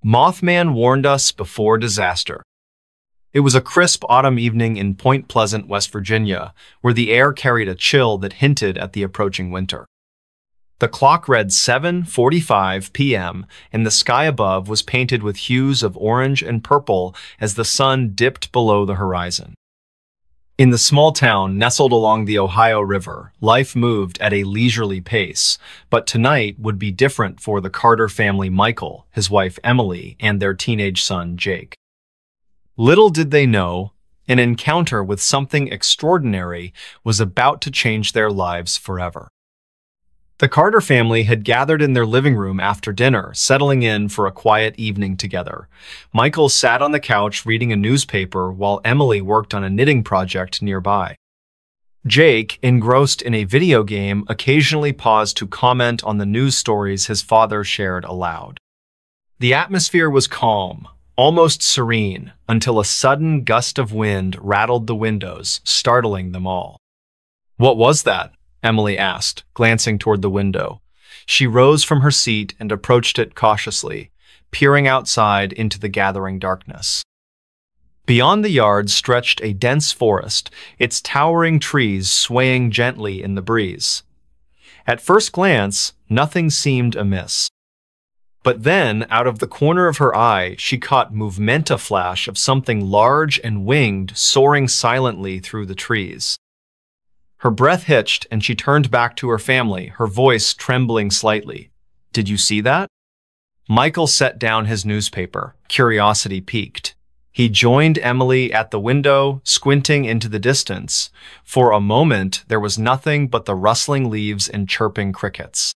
Mothman warned us before disaster. It was a crisp autumn evening in Point Pleasant, West Virginia, where the air carried a chill that hinted at the approaching winter. The clock read 7:45 p.m., and the sky above was painted with hues of orange and purple as the sun dipped below the horizon. In the small town nestled along the Ohio River, life moved at a leisurely pace, but tonight would be different for the Carter family: Michael, his wife Emily, and their teenage son Jake. Little did they know, an encounter with something extraordinary was about to change their lives forever. The Carter family had gathered in their living room after dinner, settling in for a quiet evening together. Michael sat on the couch reading a newspaper while Emily worked on a knitting project nearby. Jake, engrossed in a video game, occasionally paused to comment on the news stories his father shared aloud. The atmosphere was calm, almost serene, until a sudden gust of wind rattled the windows, startling them all. "What was that?" Emily asked, glancing toward the window. She rose from her seat and approached it cautiously, peering outside into the gathering darkness. Beyond the yard stretched a dense forest, its towering trees swaying gently in the breeze. At first glance, nothing seemed amiss. But then, out of the corner of her eye, she caught a flash of something large and winged soaring silently through the trees. Her breath hitched and she turned back to her family, her voice trembling slightly. "Did you see that?" Michael set down his newspaper, curiosity piqued. He joined Emily at the window, squinting into the distance. For a moment, there was nothing but the rustling leaves and chirping crickets.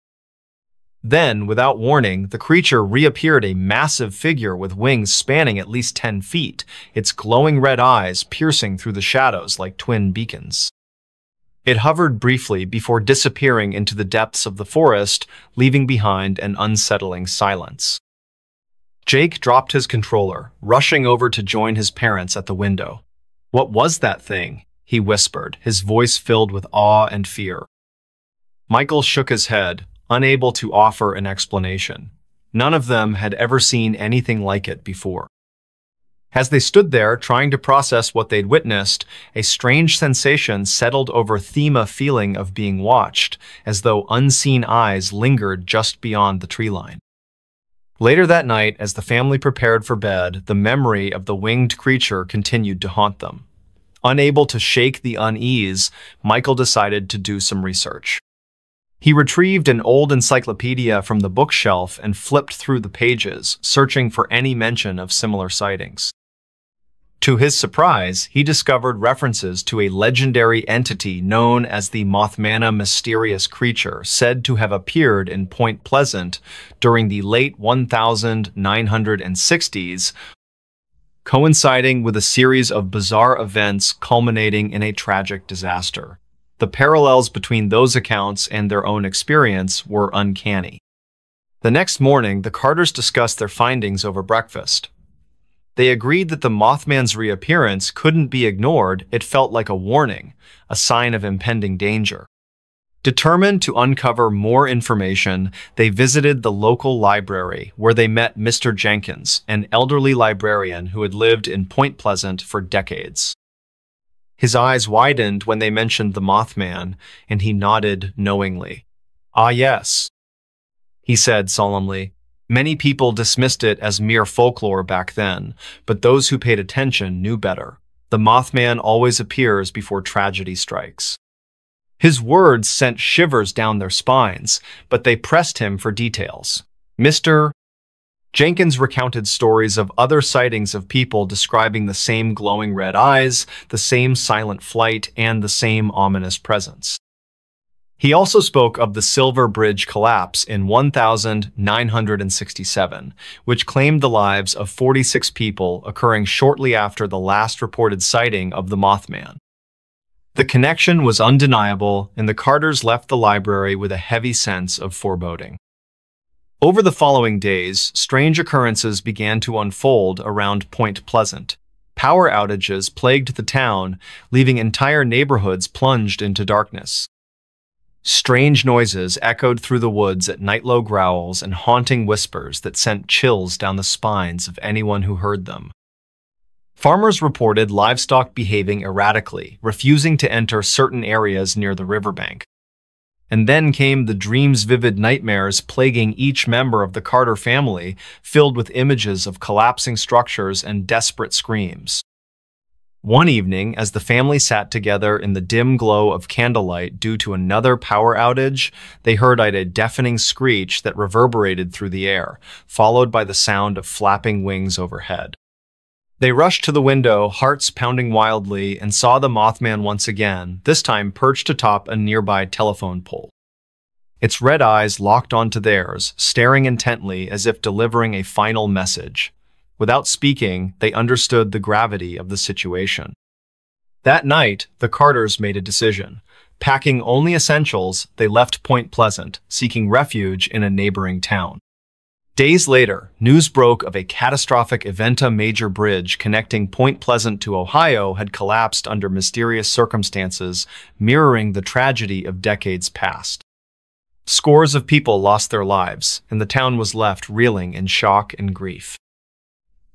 Then, without warning, the creature reappeared, a massive figure with wings spanning at least 10 feet, its glowing red eyes piercing through the shadows like twin beacons. It hovered briefly before disappearing into the depths of the forest, leaving behind an unsettling silence. Jake dropped his controller, rushing over to join his parents at the window. "What was that thing?" he whispered, his voice filled with awe and fear. Michael shook his head, unable to offer an explanation. None of them had ever seen anything like it before. As they stood there, trying to process what they'd witnessed, a strange sensation settled over them, a feeling of being watched, as though unseen eyes lingered just beyond the tree line. Later that night, as the family prepared for bed, the memory of the winged creature continued to haunt them. Unable to shake the unease, Michael decided to do some research. He retrieved an old encyclopedia from the bookshelf and flipped through the pages, searching for any mention of similar sightings. To his surprise, he discovered references to a legendary entity known as the Mothman, a mysterious creature said to have appeared in Point Pleasant during the late 1960s, coinciding with a series of bizarre events culminating in a tragic disaster. The parallels between those accounts and their own experience were uncanny. The next morning, the Carters discussed their findings over breakfast. They agreed that the Mothman's reappearance couldn't be ignored. It felt like a warning, a sign of impending danger. Determined to uncover more information, they visited the local library, where they met Mr. Jenkins, an elderly librarian who had lived in Point Pleasant for decades. His eyes widened when they mentioned the Mothman, and he nodded knowingly. "Ah, yes," he said solemnly. "Many people dismissed it as mere folklore back then, but those who paid attention knew better. The Mothman always appears before tragedy strikes." His words sent shivers down their spines, but they pressed him for details. Mr. Jenkins recounted stories of other sightings of people describing the same glowing red eyes, the same silent flight, and the same ominous presence. He also spoke of the Silver Bridge collapse in 1967, which claimed the lives of 46 people, occurring shortly after the last reported sighting of the Mothman. The connection was undeniable, and the Carters left the library with a heavy sense of foreboding. Over the following days, strange occurrences began to unfold around Point Pleasant. Power outages plagued the town, leaving entire neighborhoods plunged into darkness. Strange noises echoed through the woods at night-low growls and haunting whispers that sent chills down the spines of anyone who heard them. Farmers reported livestock behaving erratically, refusing to enter certain areas near the riverbank. And then came the dreams-vivid nightmares plaguing each member of the Carter family, filled with images of collapsing structures and desperate screams. One evening, as the family sat together in the dim glow of candlelight due to another power outage, they heard a deafening screech that reverberated through the air, followed by the sound of flapping wings overhead. They rushed to the window, hearts pounding wildly, and saw the Mothman once again, this time perched atop a nearby telephone pole. Its red eyes locked onto theirs, staring intently as if delivering a final message. Without speaking, they understood the gravity of the situation. That night, the Carters made a decision. Packing only essentials, they left Point Pleasant, seeking refuge in a neighboring town. Days later, news broke of a catastrophic Eventa major bridge connecting Point Pleasant to Ohio had collapsed under mysterious circumstances, mirroring the tragedy of decades past. Scores of people lost their lives, and the town was left reeling in shock and grief.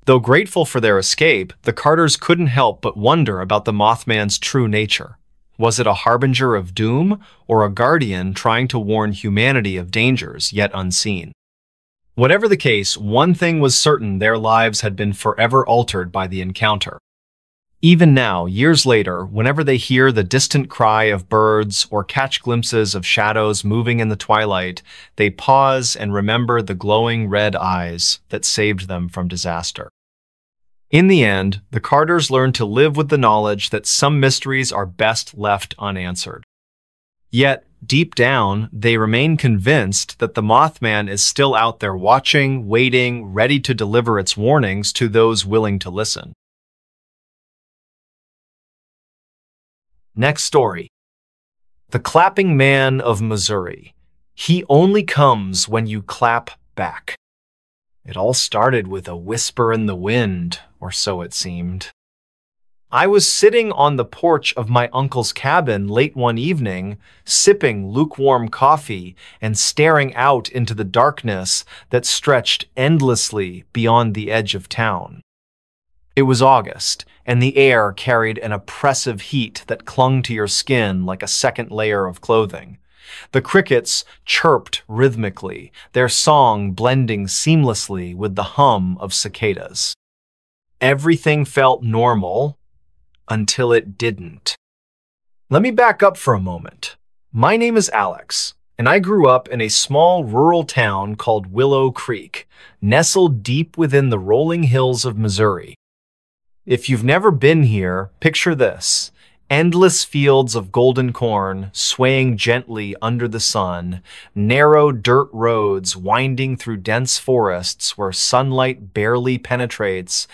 Though grateful for their escape, the Carters couldn't help but wonder about the Mothman's true nature. Was it a harbinger of doom, or a guardian trying to warn humanity of dangers yet unseen? Whatever the case, one thing was certain: their lives had been forever altered by the encounter. Even now, years later, whenever they hear the distant cry of birds or catch glimpses of shadows moving in the twilight, they pause and remember the glowing red eyes that saved them from disaster. In the end, the Carters learned to live with the knowledge that some mysteries are best left unanswered. Yet, deep down, they remain convinced that the Mothman is still out there watching, waiting, ready to deliver its warnings to those willing to listen. Next story. The Clapping Man of Missouri. He only comes when you clap back. It all started with a whisper in the wind, or so it seemed. I was sitting on the porch of my uncle's cabin late one evening, sipping lukewarm coffee and staring out into the darkness that stretched endlessly beyond the edge of town. It was August, and the air carried an oppressive heat that clung to your skin like a second layer of clothing. The crickets chirped rhythmically, their song blending seamlessly with the hum of cicadas. Everything felt normal until it didn't. Let me back up for a moment. My name is Alex, and I grew up in a small rural town called Willow Creek, nestled deep within the rolling hills of Missouri. If you've never been here, picture this: endless fields of golden corn swaying gently under the sun, narrow dirt roads winding through dense forests where sunlight barely penetrates,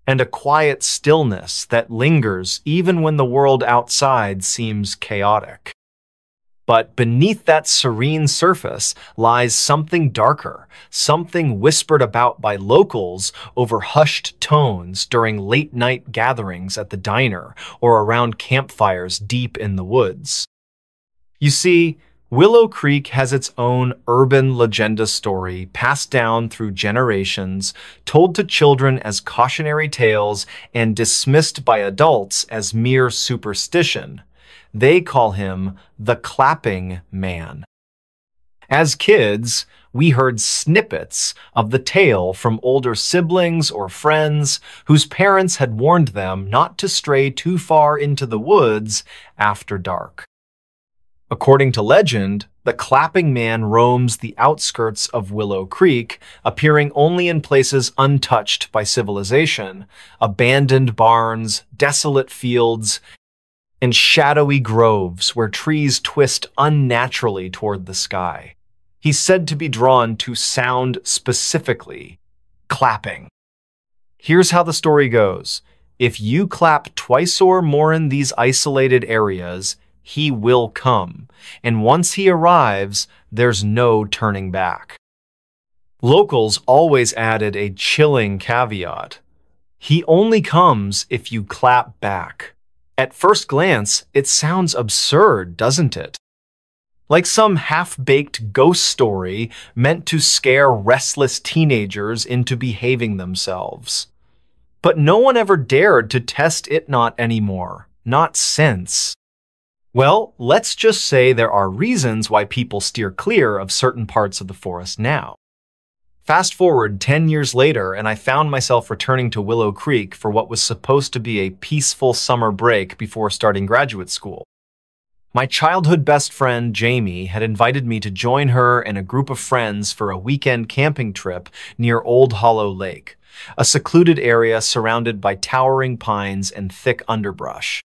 and a quiet stillness that lingers even when the world outside seems chaotic. But beneath that serene surface lies something darker, something whispered about by locals over hushed tones during late-night gatherings at the diner or around campfires deep in the woods. You see, Willow Creek has its own urban legenda story passed down through generations, told to children as cautionary tales and dismissed by adults as mere superstition. They call him the Clapping Man. As kids, we heard snippets of the tale from older siblings or friends whose parents had warned them not to stray too far into the woods after dark. According to legend, the Clapping Man roams the outskirts of Willow Creek, appearing only in places untouched by civilization: abandoned barns, desolate fields, and shadowy groves where trees twist unnaturally toward the sky. He's said to be drawn to sound specifically: clapping. Here's how the story goes. If you clap twice or more in these isolated areas, he will come, and once he arrives, there's no turning back. Locals always added a chilling caveat: he only comes if you clap back. At first glance, it sounds absurd, doesn't it? like some half-baked ghost story meant to scare restless teenagers into behaving themselves. But no one ever dared to test it not anymore. Not since. Well, let's just say there are reasons why people steer clear of certain parts of the forest now. Fast forward 10 years later, and I found myself returning to Willow Creek for what was supposed to be a peaceful summer break before starting graduate school. My childhood best friend, Jamie, had invited me to join her and a group of friends for a weekend camping trip near Old Hollow Lake, a secluded area surrounded by towering pines and thick underbrush.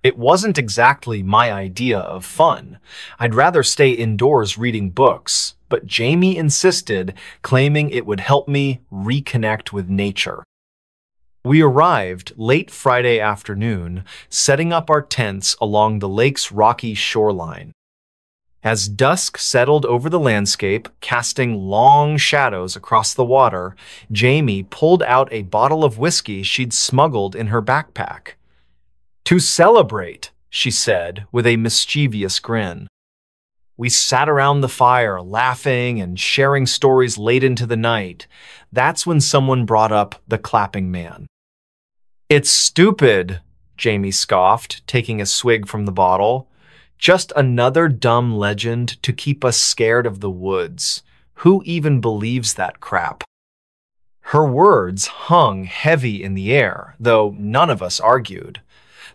It wasn't exactly my idea of fun. I'd rather stay indoors reading books, but Jamie insisted, claiming it would help me reconnect with nature. We arrived late Friday afternoon, setting up our tents along the lake's rocky shoreline. As dusk settled over the landscape, casting long shadows across the water, Jamie pulled out a bottle of whiskey she'd smuggled in her backpack. "To celebrate," she said with a mischievous grin. We sat around the fire, laughing and sharing stories late into the night. That's when someone brought up the clapping man. "It's stupid," Jamie scoffed, taking a swig from the bottle. "Just another dumb legend to keep us scared of the woods. Who even believes that crap?" Her words hung heavy in the air, though none of us argued.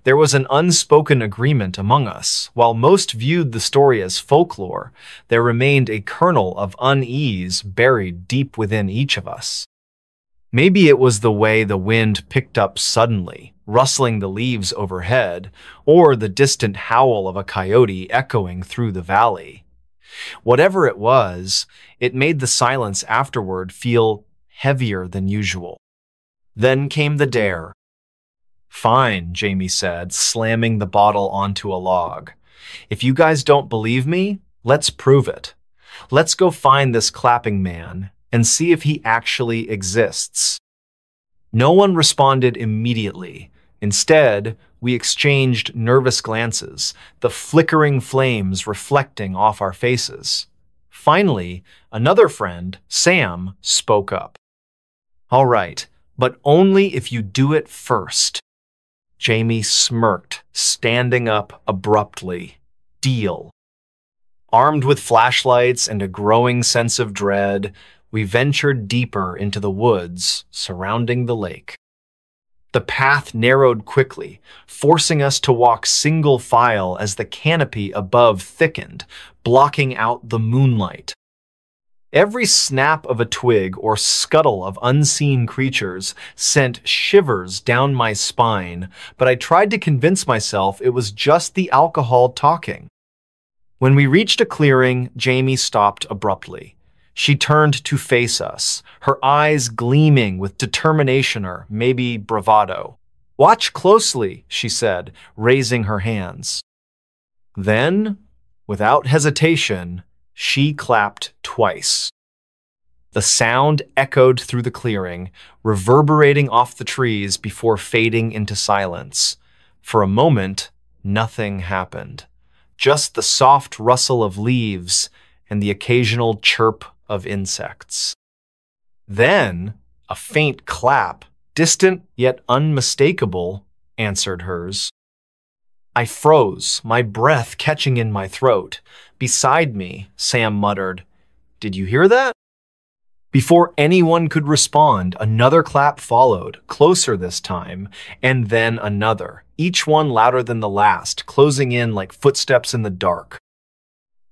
There was an unspoken agreement among us. While most viewed the story as folklore, there remained a kernel of unease buried deep within each of us. Maybe it was the way the wind picked up suddenly, rustling the leaves overhead, or the distant howl of a coyote echoing through the valley. Whatever it was, it made the silence afterward feel heavier than usual. Then came the dare. "Fine," Jamie said, slamming the bottle onto a log. "If you guys don't believe me, let's prove it. Let's go find this clapping man and see if he actually exists." No one responded immediately. Instead, we exchanged nervous glances, the flickering flames reflecting off our faces. Finally, another friend, Sam, spoke up. "All right, but only if you do it first." Jamie smirked, standing up abruptly. "Deal." Armed with flashlights and a growing sense of dread, we ventured deeper into the woods surrounding the lake. The path narrowed quickly, forcing us to walk single file as the canopy above thickened, blocking out the moonlight. Every snap of a twig or scuttle of unseen creatures sent shivers down my spine, but I tried to convince myself it was just the alcohol talking. When we reached a clearing, Jamie stopped abruptly. She turned to face us, her eyes gleaming with determination or maybe bravado. "Watch closely," she said, raising her hands. Then, without hesitation, she clapped twice. The sound echoed through the clearing, reverberating off the trees before fading into silence. For a moment, nothing happened. Just the soft rustle of leaves and the occasional chirp of insects. Then, a faint clap, distant yet unmistakable, answered hers. I froze, my breath catching in my throat. Beside me, Sam muttered, "Did you hear that?" Before anyone could respond, another clap followed, closer this time, and then another, each one louder than the last, closing in like footsteps in the dark.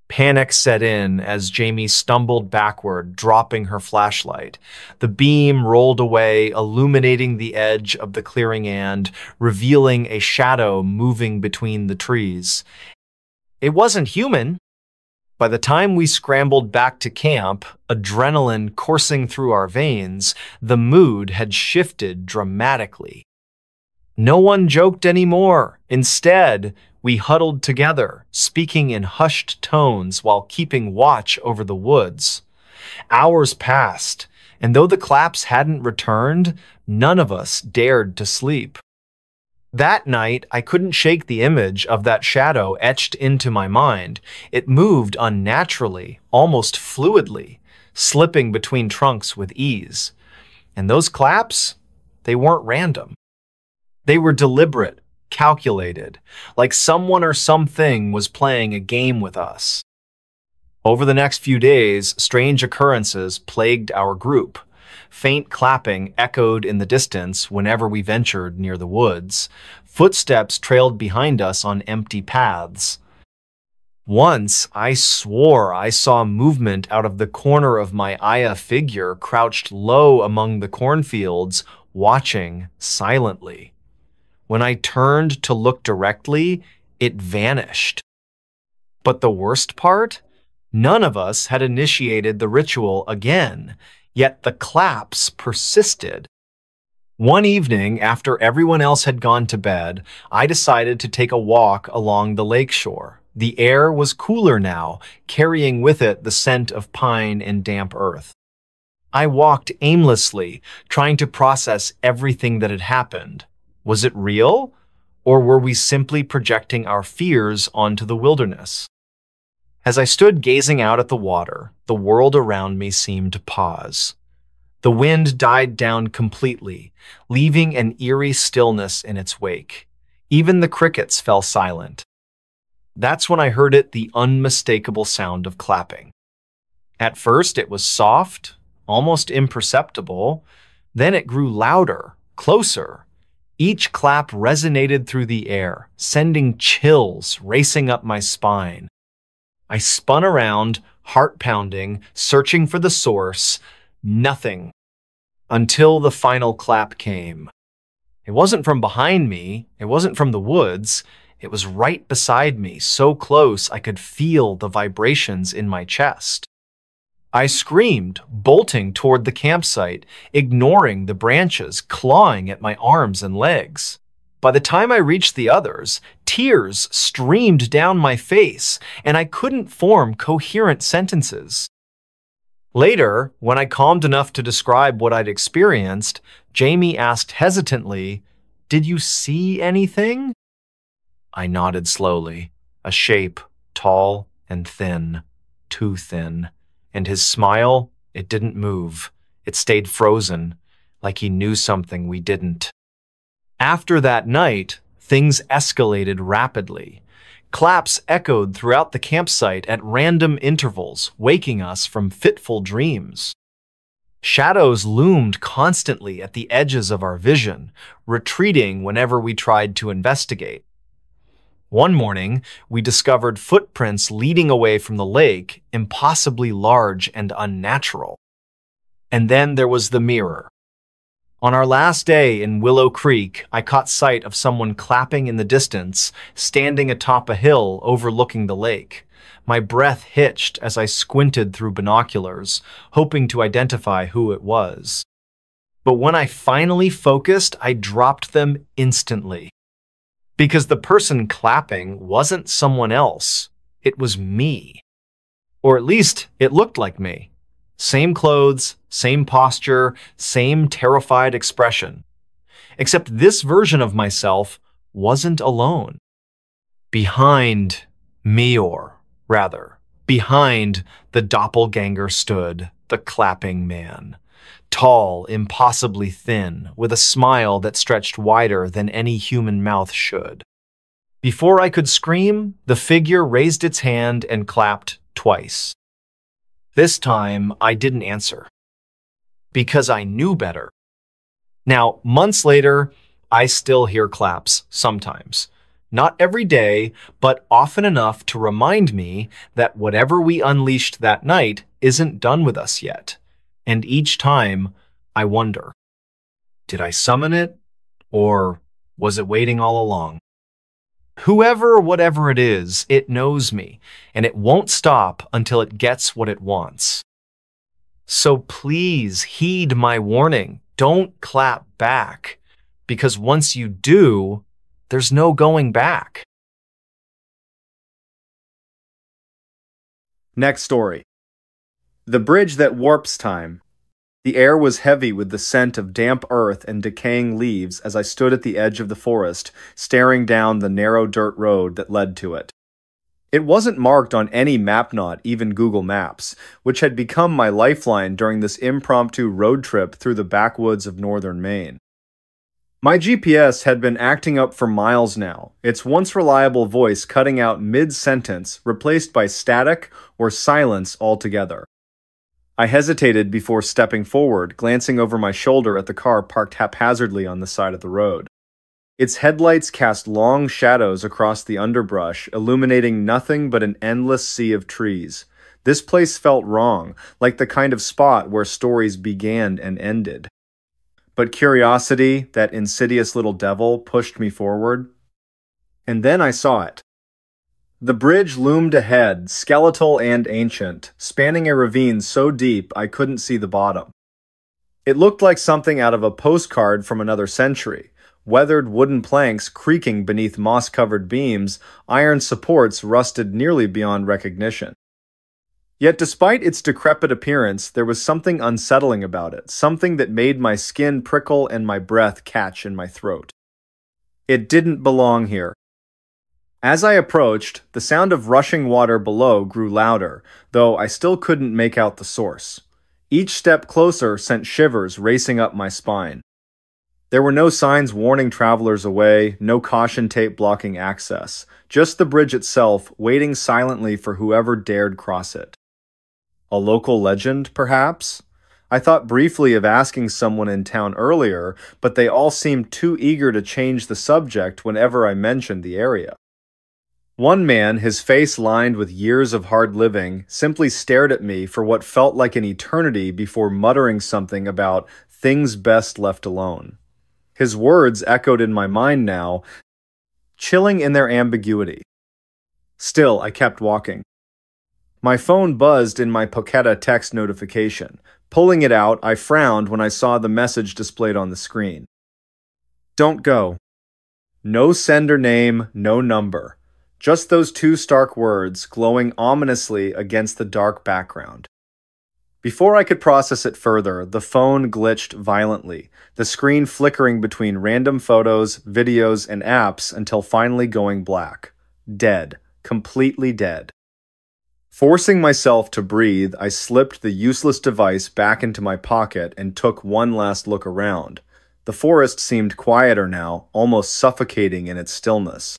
Panic set in as Jamie stumbled backward, dropping her flashlight. The beam rolled away, illuminating the edge of the clearing and revealing a shadow moving between the trees. It wasn't human. By the time we scrambled back to camp, adrenaline coursing through our veins, the mood had shifted dramatically. No one joked anymore. Instead, we huddled together, speaking in hushed tones while keeping watch over the woods. Hours passed, and though the claps hadn't returned, none of us dared to sleep. That night, I couldn't shake the image of that shadow etched into my mind. It moved unnaturally, almost fluidly, slipping between trunks with ease. And those claps, they weren't random. They were deliberate, calculated, like someone or something was playing a game with us. Over the next few days, strange occurrences plagued our group. Faint clapping echoed in the distance whenever we ventured near the woods. Footsteps trailed behind us on empty paths. Once, I swore I saw movement out of the corner of my Aya figure crouched low among the cornfields, watching silently. When I turned to look directly, it vanished. But the worst part? None of us had initiated the ritual again, yet the claps persisted. One evening, after everyone else had gone to bed, I decided to take a walk along the lakeshore. The air was cooler now, carrying with it the scent of pine and damp earth. I walked aimlessly, trying to process everything that had happened. Was it real? Or were we simply projecting our fears onto the wilderness? As I stood gazing out at the water, the world around me seemed to pause. The wind died down completely, leaving an eerie stillness in its wake. Even the crickets fell silent. That's when I heard the unmistakable sound of clapping. At first, it was soft, almost imperceptible. Then it grew louder, closer. Each clap resonated through the air, sending chills racing up my spine. I spun around, heart pounding, searching for the source. Nothing. Until the final clap came. It wasn't from behind me. It wasn't from the woods. It was right beside me, so close I could feel the vibrations in my chest. I screamed, bolting toward the campsite, ignoring the branches clawing at my arms and legs. By the time I reached the others, tears streamed down my face, and I couldn't form coherent sentences. Later, when I calmed enough to describe what I'd experienced, Jamie asked hesitantly, "Did you see anything?" I nodded slowly. A shape, tall and thin, too thin. And his smile, it didn't move. It stayed frozen, like he knew something we didn't. After that night, things escalated rapidly. Claps echoed throughout the campsite at random intervals, waking us from fitful dreams. Shadows loomed constantly at the edges of our vision, retreating whenever we tried to investigate. One morning, we discovered footprints leading away from the lake, impossibly large and unnatural. And then there was the mirror. On our last day in Willow Creek, I caught sight of someone clapping in the distance, standing atop a hill overlooking the lake. My breath hitched as I squinted through binoculars, hoping to identify who it was. But when I finally focused, I dropped them instantly. Because the person clapping wasn't someone else, it was me. Or at least, it looked like me. Same clothes, same posture, same terrified expression. Except this version of myself wasn't alone. Behind me, or rather, behind the doppelganger stood the clapping man. Tall, impossibly thin, with a smile that stretched wider than any human mouth should. Before I could scream, the figure raised its hand and clapped twice. This time, I didn't answer. Because I knew better. Now, months later, I still hear claps sometimes. Not every day, but often enough to remind me that whatever we unleashed that night isn't done with us yet. And each time, I wonder, did I summon it? Or was it waiting all along? Whoever, whatever it is, it knows me, and it won't stop until it gets what it wants. So please heed my warning. Don't clap back, because once you do, there's no going back. Next story. The Bridge That Warps Time. The air was heavy with the scent of damp earth and decaying leaves as I stood at the edge of the forest, staring down the narrow dirt road that led to it. It wasn't marked on any map, not even Google Maps, which had become my lifeline during this impromptu road trip through the backwoods of northern Maine. My GPS had been acting up for miles now, its once reliable voice cutting out mid-sentence, replaced by static or silence altogether. I hesitated before stepping forward, glancing over my shoulder at the car parked haphazardly on the side of the road. Its headlights cast long shadows across the underbrush, illuminating nothing but an endless sea of trees. This place felt wrong, like the kind of spot where stories began and ended. But curiosity, that insidious little devil, pushed me forward. And then I saw it. The bridge loomed ahead, skeletal and ancient, spanning a ravine so deep I couldn't see the bottom. It looked like something out of a postcard from another century. Weathered wooden planks creaking beneath moss-covered beams, iron supports rusted nearly beyond recognition. Yet despite its decrepit appearance, there was something unsettling about it, something that made my skin prickle and my breath catch in my throat. It didn't belong here. As I approached, the sound of rushing water below grew louder, though I still couldn't make out the source. Each step closer sent shivers racing up my spine. There were no signs warning travelers away, no caution tape blocking access, just the bridge itself waiting silently for whoever dared cross it. A local legend, perhaps? I thought briefly of asking someone in town earlier, but they all seemed too eager to change the subject whenever I mentioned the area. One man, his face lined with years of hard living, simply stared at me for what felt like an eternity before muttering something about things best left alone. His words echoed in my mind now, chilling in their ambiguity. Still, I kept walking. My phone buzzed in my Pocketa text notification. Pulling it out, I frowned when I saw the message displayed on the screen. Don't go. No sender name, no number. Just those two stark words glowing ominously against the dark background. Before I could process it further, the phone glitched violently, the screen flickering between random photos, videos, and apps until finally going black. Dead. Completely dead. Forcing myself to breathe, I slipped the useless device back into my pocket and took one last look around. The forest seemed quieter now, almost suffocating in its stillness.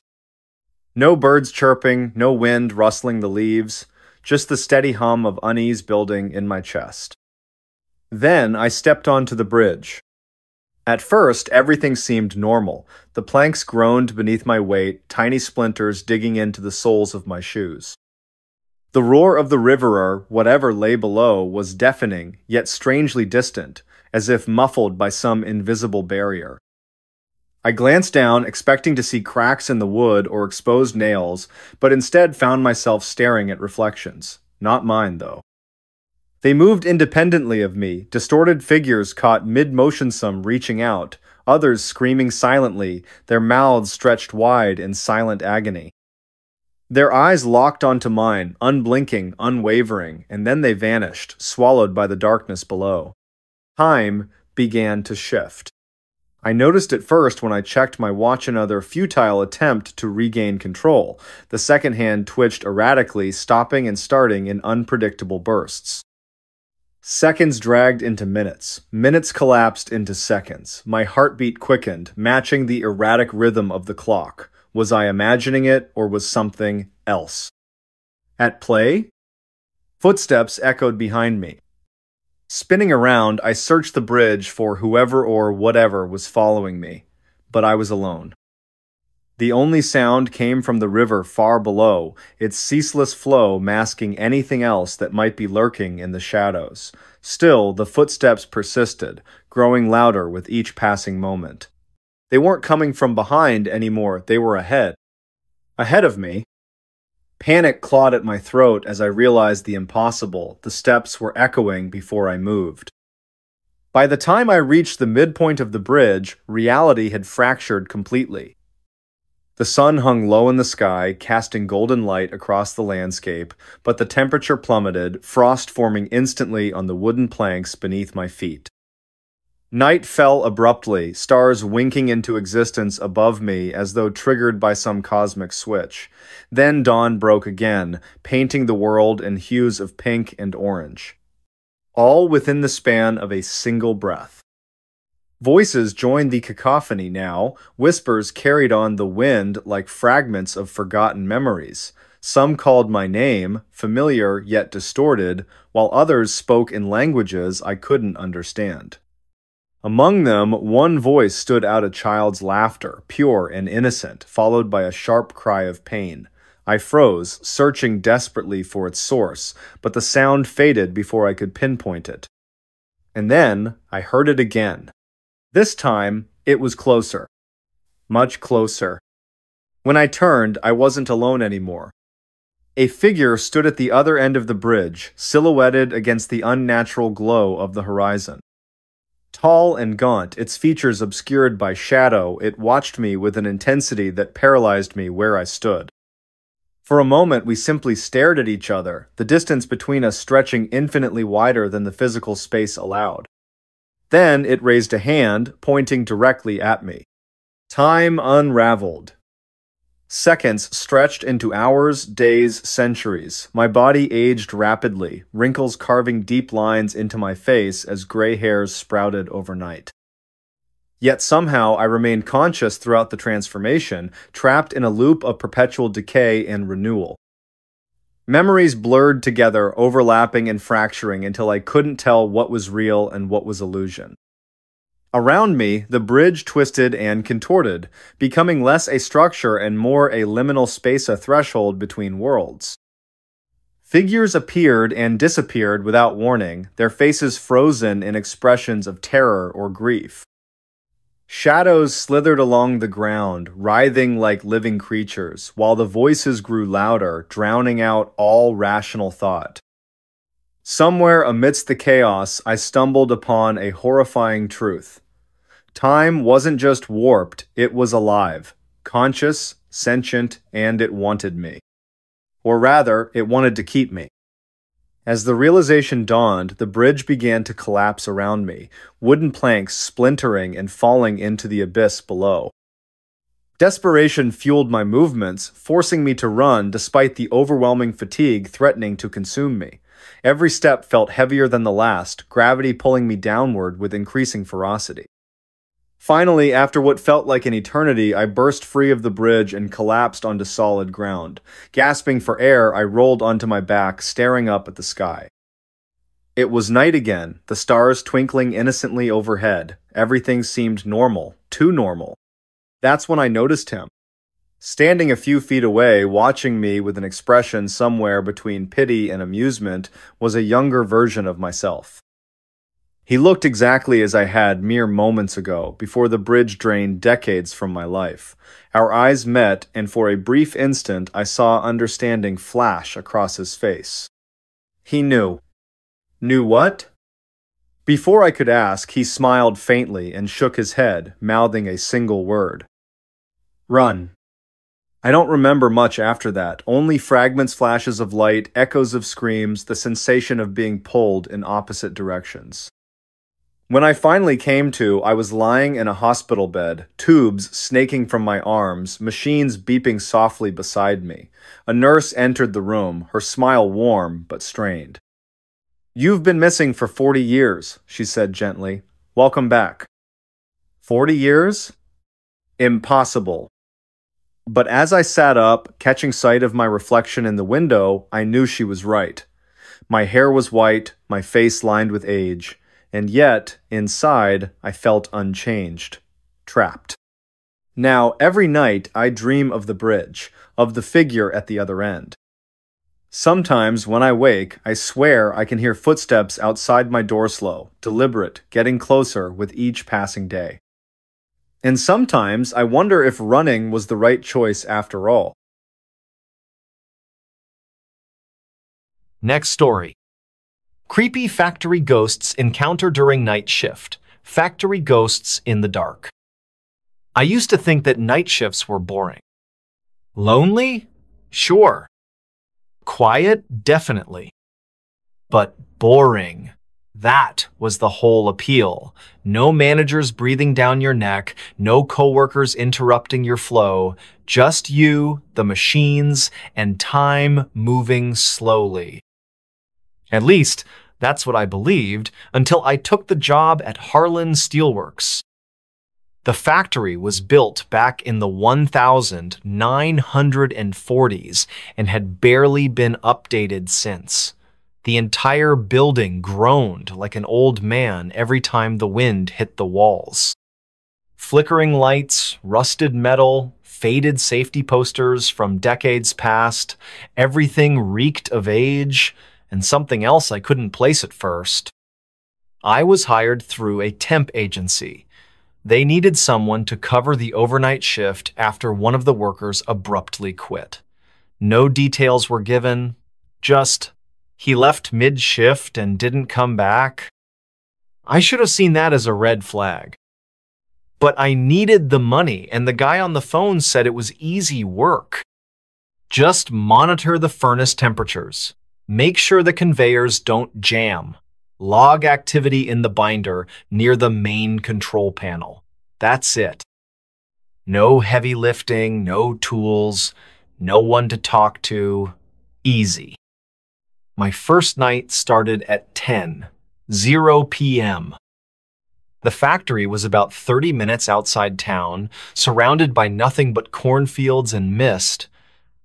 No birds chirping, no wind rustling the leaves, just the steady hum of unease building in my chest. Then I stepped onto the bridge. At first, everything seemed normal. The planks groaned beneath my weight, tiny splinters digging into the soles of my shoes. The roar of the river, or whatever lay below, was deafening, yet strangely distant, as if muffled by some invisible barrier. I glanced down, expecting to see cracks in the wood or exposed nails, but instead found myself staring at reflections. Not mine, though. They moved independently of me, distorted figures caught mid-motion, some reaching out, others screaming silently, their mouths stretched wide in silent agony. Their eyes locked onto mine, unblinking, unwavering, and then they vanished, swallowed by the darkness below. Time began to shift. I noticed it first when I checked my watch, another futile attempt to regain control. The second hand twitched erratically, stopping and starting in unpredictable bursts. Seconds dragged into minutes. Minutes collapsed into seconds. My heartbeat quickened, matching the erratic rhythm of the clock. Was I imagining it, or was something else at play? Footsteps echoed behind me. Spinning around, I searched the bridge for whoever or whatever was following me, but I was alone. The only sound came from the river far below, its ceaseless flow masking anything else that might be lurking in the shadows. Still, the footsteps persisted, growing louder with each passing moment. They weren't coming from behind anymore, they were ahead. Ahead of me. Panic clawed at my throat as I realized the impossible. The steps were echoing before I moved. By the time I reached the midpoint of the bridge, reality had fractured completely. The sun hung low in the sky, casting golden light across the landscape, but the temperature plummeted, frost forming instantly on the wooden planks beneath my feet. Night fell abruptly, stars winking into existence above me as though triggered by some cosmic switch. Then dawn broke again, painting the world in hues of pink and orange. All within the span of a single breath. Voices joined the cacophony now, whispers carried on the wind like fragments of forgotten memories. Some called my name, familiar yet distorted, while others spoke in languages I couldn't understand. Among them, one voice stood out, a child's laughter, pure and innocent, followed by a sharp cry of pain. I froze, searching desperately for its source, but the sound faded before I could pinpoint it. And then I heard it again. This time, it was closer. Much closer. When I turned, I wasn't alone anymore. A figure stood at the other end of the bridge, silhouetted against the unnatural glow of the horizon. Tall and gaunt, its features obscured by shadow, it watched me with an intensity that paralyzed me where I stood. For a moment, we simply stared at each other, the distance between us stretching infinitely wider than the physical space allowed. Then it raised a hand, pointing directly at me. Time unraveled. Seconds stretched into hours, days, centuries. My body aged rapidly, wrinkles carving deep lines into my face as gray hairs sprouted overnight. Yet somehow I remained conscious throughout the transformation, trapped in a loop of perpetual decay and renewal. Memories blurred together, overlapping and fracturing until I couldn't tell what was real and what was illusion. Around me, the bridge twisted and contorted, becoming less a structure and more a liminal space, a threshold between worlds. Figures appeared and disappeared without warning, their faces frozen in expressions of terror or grief. Shadows slithered along the ground, writhing like living creatures, while the voices grew louder, drowning out all rational thought. Somewhere amidst the chaos, I stumbled upon a horrifying truth. Time wasn't just warped, it was alive, conscious, sentient, and it wanted me. Or rather, it wanted to keep me. As the realization dawned, the bridge began to collapse around me, wooden planks splintering and falling into the abyss below. Desperation fueled my movements, forcing me to run despite the overwhelming fatigue threatening to consume me. Every step felt heavier than the last, gravity pulling me downward with increasing ferocity. Finally, after what felt like an eternity, I burst free of the bridge and collapsed onto solid ground. Gasping for air, I rolled onto my back, staring up at the sky. It was night again, the stars twinkling innocently overhead. Everything seemed normal, too normal. That's when I noticed him. Standing a few feet away, watching me with an expression somewhere between pity and amusement, was a younger version of myself. He looked exactly as I had mere moments ago, before the bridge drained decades from my life. Our eyes met, and for a brief instant I saw understanding flash across his face. He knew. Knew what? Before I could ask, he smiled faintly and shook his head, mouthing a single word. Run. I don't remember much after that, only fragments, flashes of light, echoes of screams, the sensation of being pulled in opposite directions. When I finally came to, I was lying in a hospital bed, tubes snaking from my arms, machines beeping softly beside me. A nurse entered the room, her smile warm but strained. "You've been missing for 40 years, she said gently. "Welcome back." 40 years? Impossible. But as I sat up, catching sight of my reflection in the window, I knew she was right. My hair was white, my face lined with age. And yet, inside, I felt unchanged, trapped. Now, every night, I dream of the bridge, of the figure at the other end. Sometimes, when I wake, I swear I can hear footsteps outside my door slow, deliberate, getting closer with each passing day. And sometimes, I wonder if running was the right choice after all. Next story. Creepy factory ghosts encounter during night shift. Factory ghosts in the dark. I used to think that night shifts were boring. Lonely? Sure. Quiet? Definitely. But boring. That was the whole appeal. No managers breathing down your neck, no coworkers interrupting your flow, just you, the machines, and time moving slowly. At least, that's what I believed until I took the job at Harlan Steelworks. The factory was built back in the 1940s and had barely been updated since. The entire building groaned like an old man every time the wind hit the walls. Flickering lights, rusted metal, faded safety posters from decades past, everything reeked of age, and something else I couldn't place at first. I was hired through a temp agency. They needed someone to cover the overnight shift after one of the workers abruptly quit. No details were given, just, he left mid-shift and didn't come back. I should have seen that as a red flag. But I needed the money, and the guy on the phone said it was easy work. Just monitor the furnace temperatures. Make sure the conveyors don't jam. Log activity in the binder near the main control panel. That's it. No heavy lifting, no tools, no one to talk to. Easy. My first night started at 10:00 p.m. The factory was about 30 minutes outside town, surrounded by nothing but cornfields and mist.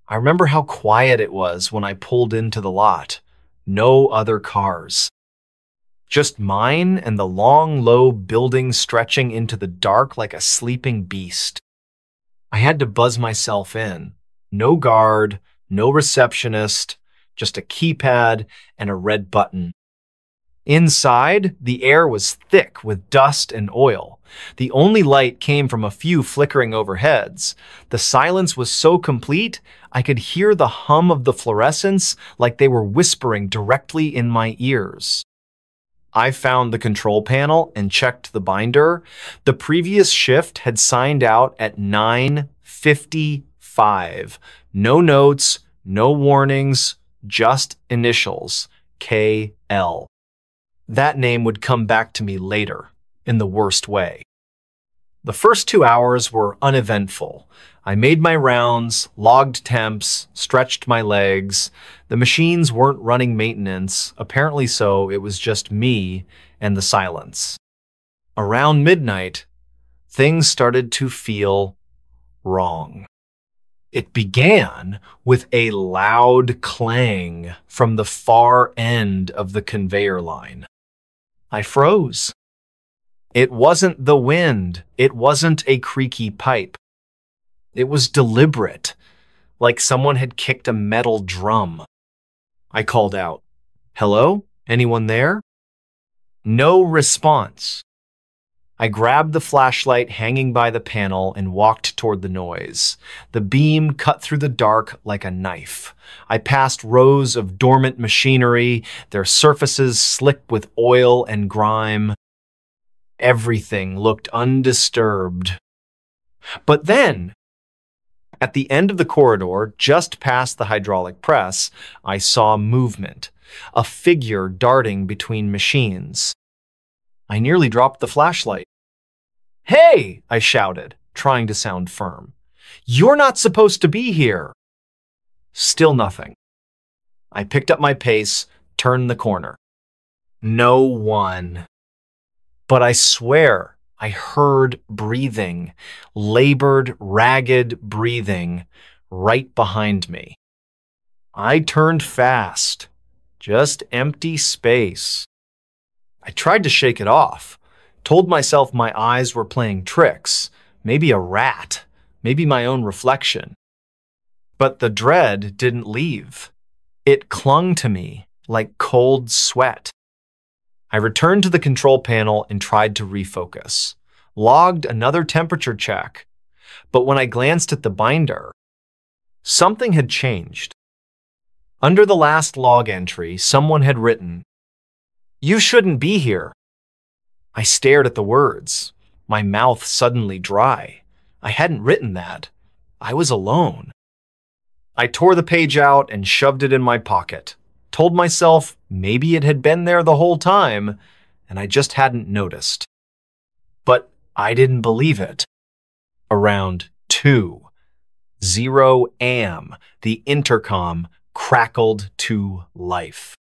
I remember how quiet it was when I pulled into the lot. No other cars. Just mine and the long, low building stretching into the dark like a sleeping beast. I had to buzz myself in. No guard, no receptionist, just a keypad and a red button. Inside, the air was thick with dust and oil. The only light came from a few flickering overheads. The silence was so complete, I could hear the hum of the fluorescents like they were whispering directly in my ears. I found the control panel and checked the binder. The previous shift had signed out at 9:55. No notes, no warnings, just initials, KL. That name would come back to me later, in the worst way. The first 2 hours were uneventful. I made my rounds, logged temps, stretched my legs. The machines weren't running maintenance, apparently so it was just me and the silence. Around midnight, things started to feel wrong. It began with a loud clang from the far end of the conveyor line. I froze. It wasn't the wind. It wasn't a creaky pipe. It was deliberate, like someone had kicked a metal drum. I called out, "Hello? Anyone there?" No response. I grabbed the flashlight hanging by the panel and walked toward the noise. The beam cut through the dark like a knife. I passed rows of dormant machinery, their surfaces slick with oil and grime. Everything looked undisturbed. But then, at the end of the corridor, just past the hydraulic press, I saw movement, a figure darting between machines. I nearly dropped the flashlight. "Hey!" I shouted, trying to sound firm. "You're not supposed to be here!" Still nothing. I picked up my pace, turned the corner. No one. But I swear I heard breathing, labored, ragged breathing, right behind me. I turned fast, just empty space. I tried to shake it off, told myself my eyes were playing tricks, maybe a rat, maybe my own reflection. But the dread didn't leave. It clung to me like cold sweat. I returned to the control panel and tried to refocus. Logged another temperature check. But when I glanced at the binder, something had changed. Under the last log entry, someone had written, "You shouldn't be here." I stared at the words, my mouth suddenly dry. I hadn't written that. I was alone. I tore the page out and shoved it in my pocket. Told myself maybe it had been there the whole time, and I just hadn't noticed. But I didn't believe it. Around 2:00 a.m., the intercom crackled to life.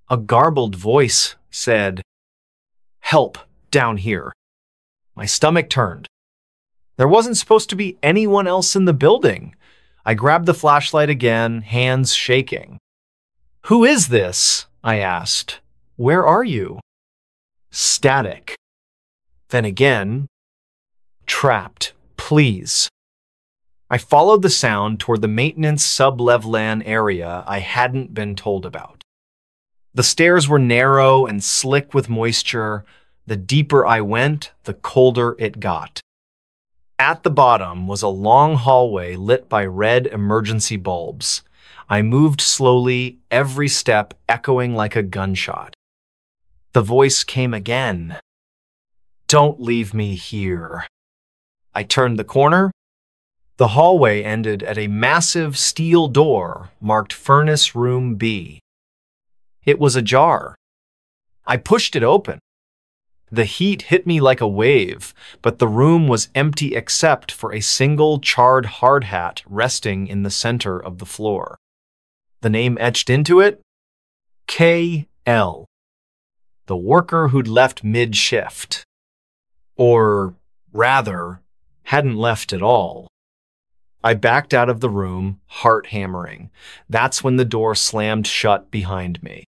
A garbled voice said, "Help, down here." My stomach turned. There wasn't supposed to be anyone else in the building. I grabbed the flashlight again, hands shaking. "Who is this?" I asked. "Where are you?" Static. Then again, "Trapped, please." I followed the sound toward the maintenance sub-levelan area I hadn't been told about. The stairs were narrow and slick with moisture. The deeper I went, the colder it got. At the bottom was a long hallway lit by red emergency bulbs. I moved slowly, every step echoing like a gunshot. The voice came again. "Don't leave me here." I turned the corner. The hallway ended at a massive steel door marked Furnace Room B. It was ajar. I pushed it open. The heat hit me like a wave, but the room was empty except for a single charred hard hat resting in the center of the floor. The name etched into it? K.L. The worker who'd left mid-shift. Or, rather, hadn't left at all. I backed out of the room, heart hammering. That's when the door slammed shut behind me.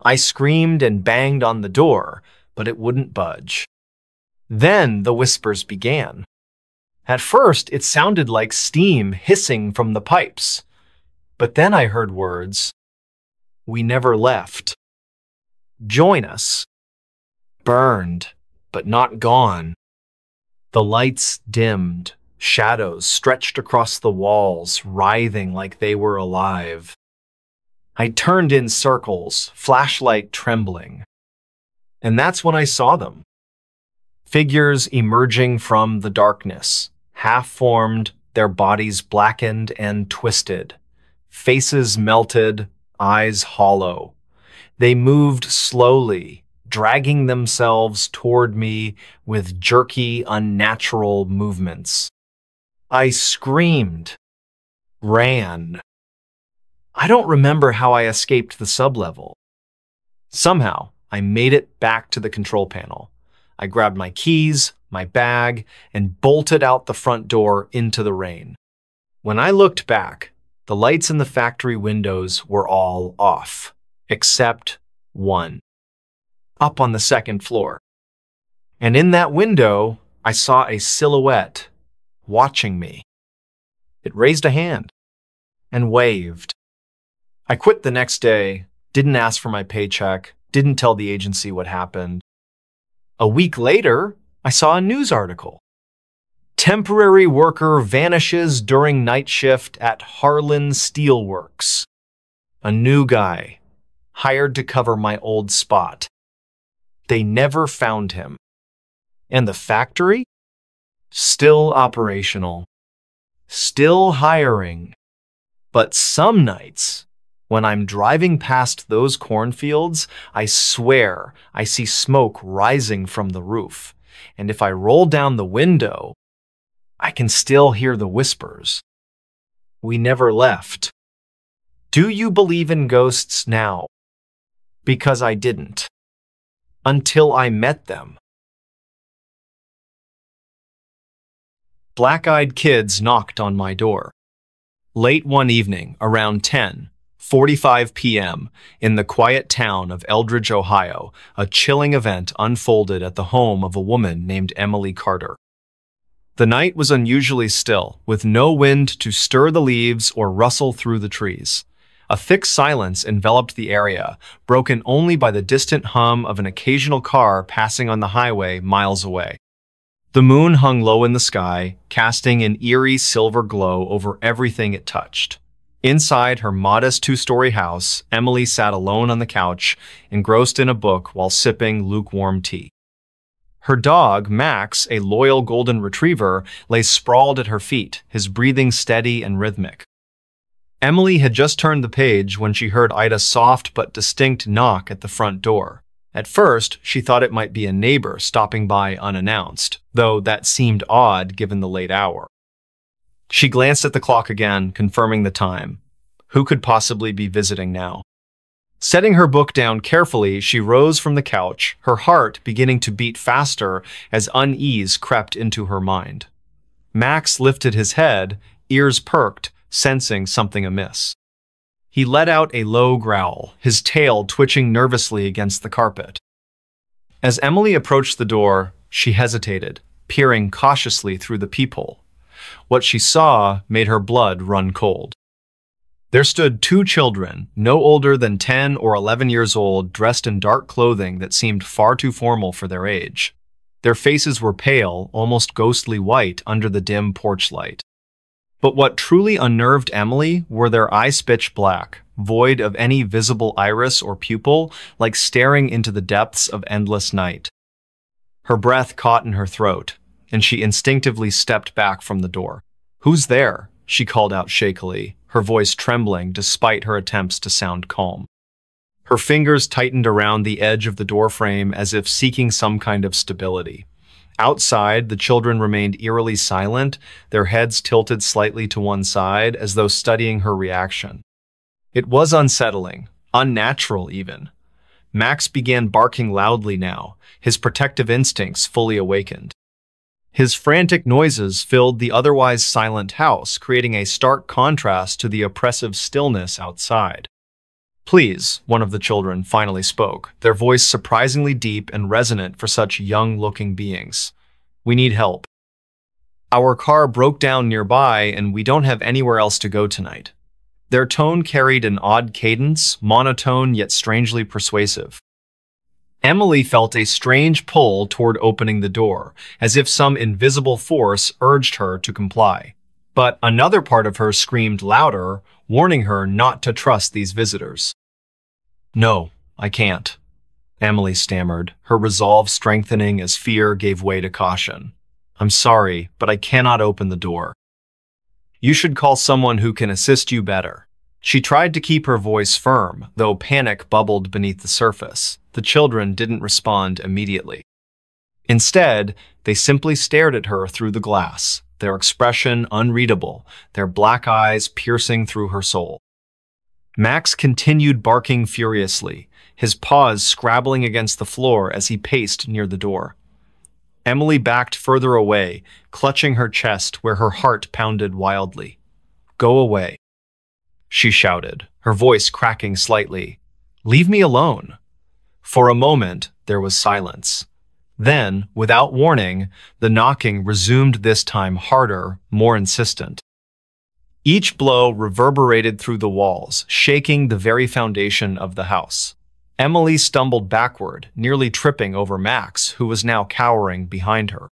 I screamed and banged on the door, but it wouldn't budge. Then the whispers began. At first, it sounded like steam hissing from the pipes. But then I heard words. "We never left." "Join us." "Burned, but not gone." The lights dimmed. Shadows stretched across the walls, writhing like they were alive. I turned in circles, flashlight trembling. And that's when I saw them. Figures emerging from the darkness, half-formed, their bodies blackened and twisted. Faces melted, eyes hollow. They moved slowly, dragging themselves toward me with jerky, unnatural movements. I screamed, ran. I don't remember how I escaped the sublevel. Somehow, I made it back to the control panel. I grabbed my keys, my bag, and bolted out the front door into the rain. When I looked back, the lights in the factory windows were all off, except one, up on the second floor. And in that window, I saw a silhouette watching me. It raised a hand and waved. I quit the next day, didn't ask for my paycheck, didn't tell the agency what happened. A week later, I saw a news article. Temporary worker vanishes during night shift at Harlan Steelworks. A new guy, hired to cover my old spot. They never found him. And the factory? Still operational. Still hiring. But some nights, when I'm driving past those cornfields, I swear I see smoke rising from the roof. And if I roll down the window, I can still hear the whispers. We never left. Do you believe in ghosts now? Because I didn't. Until I met them. Black-eyed kids knocked on my door. Late one evening, around 10:45 p.m., in the quiet town of Eldridge, Ohio, a chilling event unfolded at the home of a woman named Emily Carter. The night was unusually still, with no wind to stir the leaves or rustle through the trees. A thick silence enveloped the area, broken only by the distant hum of an occasional car passing on the highway miles away. The moon hung low in the sky, casting an eerie silver glow over everything it touched. Inside her modest two-story house, Emily sat alone on the couch, engrossed in a book while sipping lukewarm tea. Her dog, Max, a loyal golden retriever, lay sprawled at her feet, his breathing steady and rhythmic. Emily had just turned the page when she heard Ida's soft but distinct knock at the front door. At first, she thought it might be a neighbor stopping by unannounced, though that seemed odd given the late hour. She glanced at the clock again, confirming the time. Who could possibly be visiting now? Setting her book down carefully, she rose from the couch, her heart beginning to beat faster as unease crept into her mind. Max lifted his head, ears perked, sensing something amiss. He let out a low growl, his tail twitching nervously against the carpet. As Emily approached the door, she hesitated, peering cautiously through the peephole. What she saw made her blood run cold. There stood two children, no older than 10 or 11 years old, dressed in dark clothing that seemed far too formal for their age. Their faces were pale, almost ghostly white under the dim porch light. But what truly unnerved Emily were their eyes pitch black, void of any visible iris or pupil, like staring into the depths of endless night. Her breath caught in her throat, and she instinctively stepped back from the door. "Who's there?" she called out shakily, her voice trembling despite her attempts to sound calm. Her fingers tightened around the edge of the doorframe as if seeking some kind of stability. Outside, the children remained eerily silent, their heads tilted slightly to one side as though studying her reaction. It was unsettling, unnatural even. Max began barking loudly now, his protective instincts fully awakened. His frantic noises filled the otherwise silent house, creating a stark contrast to the oppressive stillness outside. "Please," one of the children finally spoke, their voice surprisingly deep and resonant for such young-looking beings. "We need help. Our car broke down nearby and we don't have anywhere else to go tonight." Their tone carried an odd cadence, monotone yet strangely persuasive. Emily felt a strange pull toward opening the door, as if some invisible force urged her to comply. But another part of her screamed louder, warning her not to trust these visitors. "No, I can't," Emily stammered, her resolve strengthening as fear gave way to caution. "I'm sorry, but I cannot open the door. You should call someone who can assist you better." She tried to keep her voice firm, though panic bubbled beneath the surface. The children didn't respond immediately. Instead, they simply stared at her through the glass, their expression unreadable, their black eyes piercing through her soul. Max continued barking furiously, his paws scrabbling against the floor as he paced near the door. Emily backed further away, clutching her chest where her heart pounded wildly. "Go away," she shouted, her voice cracking slightly. "Leave me alone." For a moment, there was silence. Then, without warning, the knocking resumed, this time harder, more insistent. Each blow reverberated through the walls, shaking the very foundation of the house. Emily stumbled backward, nearly tripping over Max, who was now cowering behind her.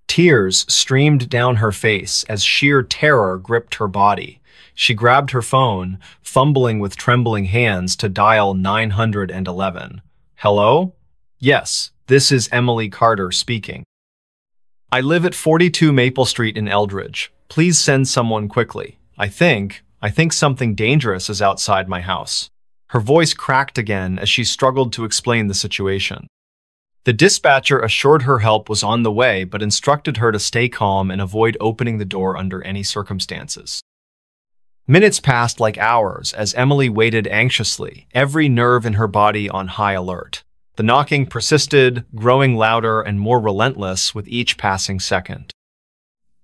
Tears streamed down her face as sheer terror gripped her body. She grabbed her phone, fumbling with trembling hands to dial 911. "Hello? Yes, this is Emily Carter speaking. I live at 42 Maple Street in Eldridge. Please send someone quickly. I think something dangerous is outside my house." Her voice cracked again as she struggled to explain the situation. The dispatcher assured her help was on the way, but instructed her to stay calm and avoid opening the door under any circumstances. Minutes passed like hours as Emily waited anxiously, every nerve in her body on high alert. The knocking persisted, growing louder and more relentless with each passing second.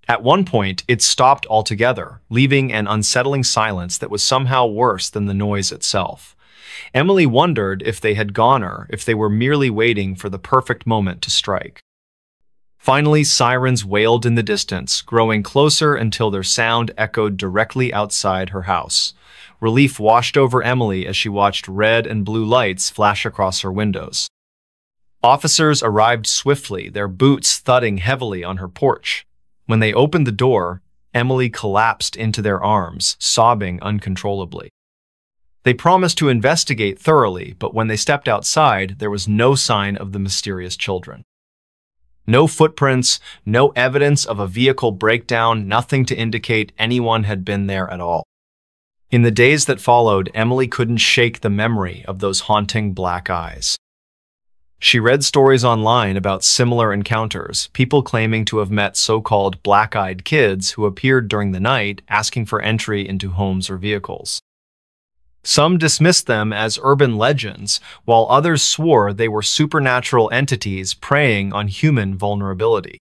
At one point, it stopped altogether, leaving an unsettling silence that was somehow worse than the noise itself. Emily wondered if they had gone or if they were merely waiting for the perfect moment to strike. Finally, sirens wailed in the distance, growing closer until their sound echoed directly outside her house. Relief washed over Emily as she watched red and blue lights flash across her windows. Officers arrived swiftly, their boots thudding heavily on her porch. When they opened the door, Emily collapsed into their arms, sobbing uncontrollably. They promised to investigate thoroughly, but when they stepped outside, there was no sign of the mysterious children. No footprints, no evidence of a vehicle breakdown, nothing to indicate anyone had been there at all. In the days that followed, Emily couldn't shake the memory of those haunting black eyes. She read stories online about similar encounters, people claiming to have met so-called black-eyed kids who appeared during the night asking for entry into homes or vehicles. Some dismissed them as urban legends, while others swore they were supernatural entities preying on human vulnerability.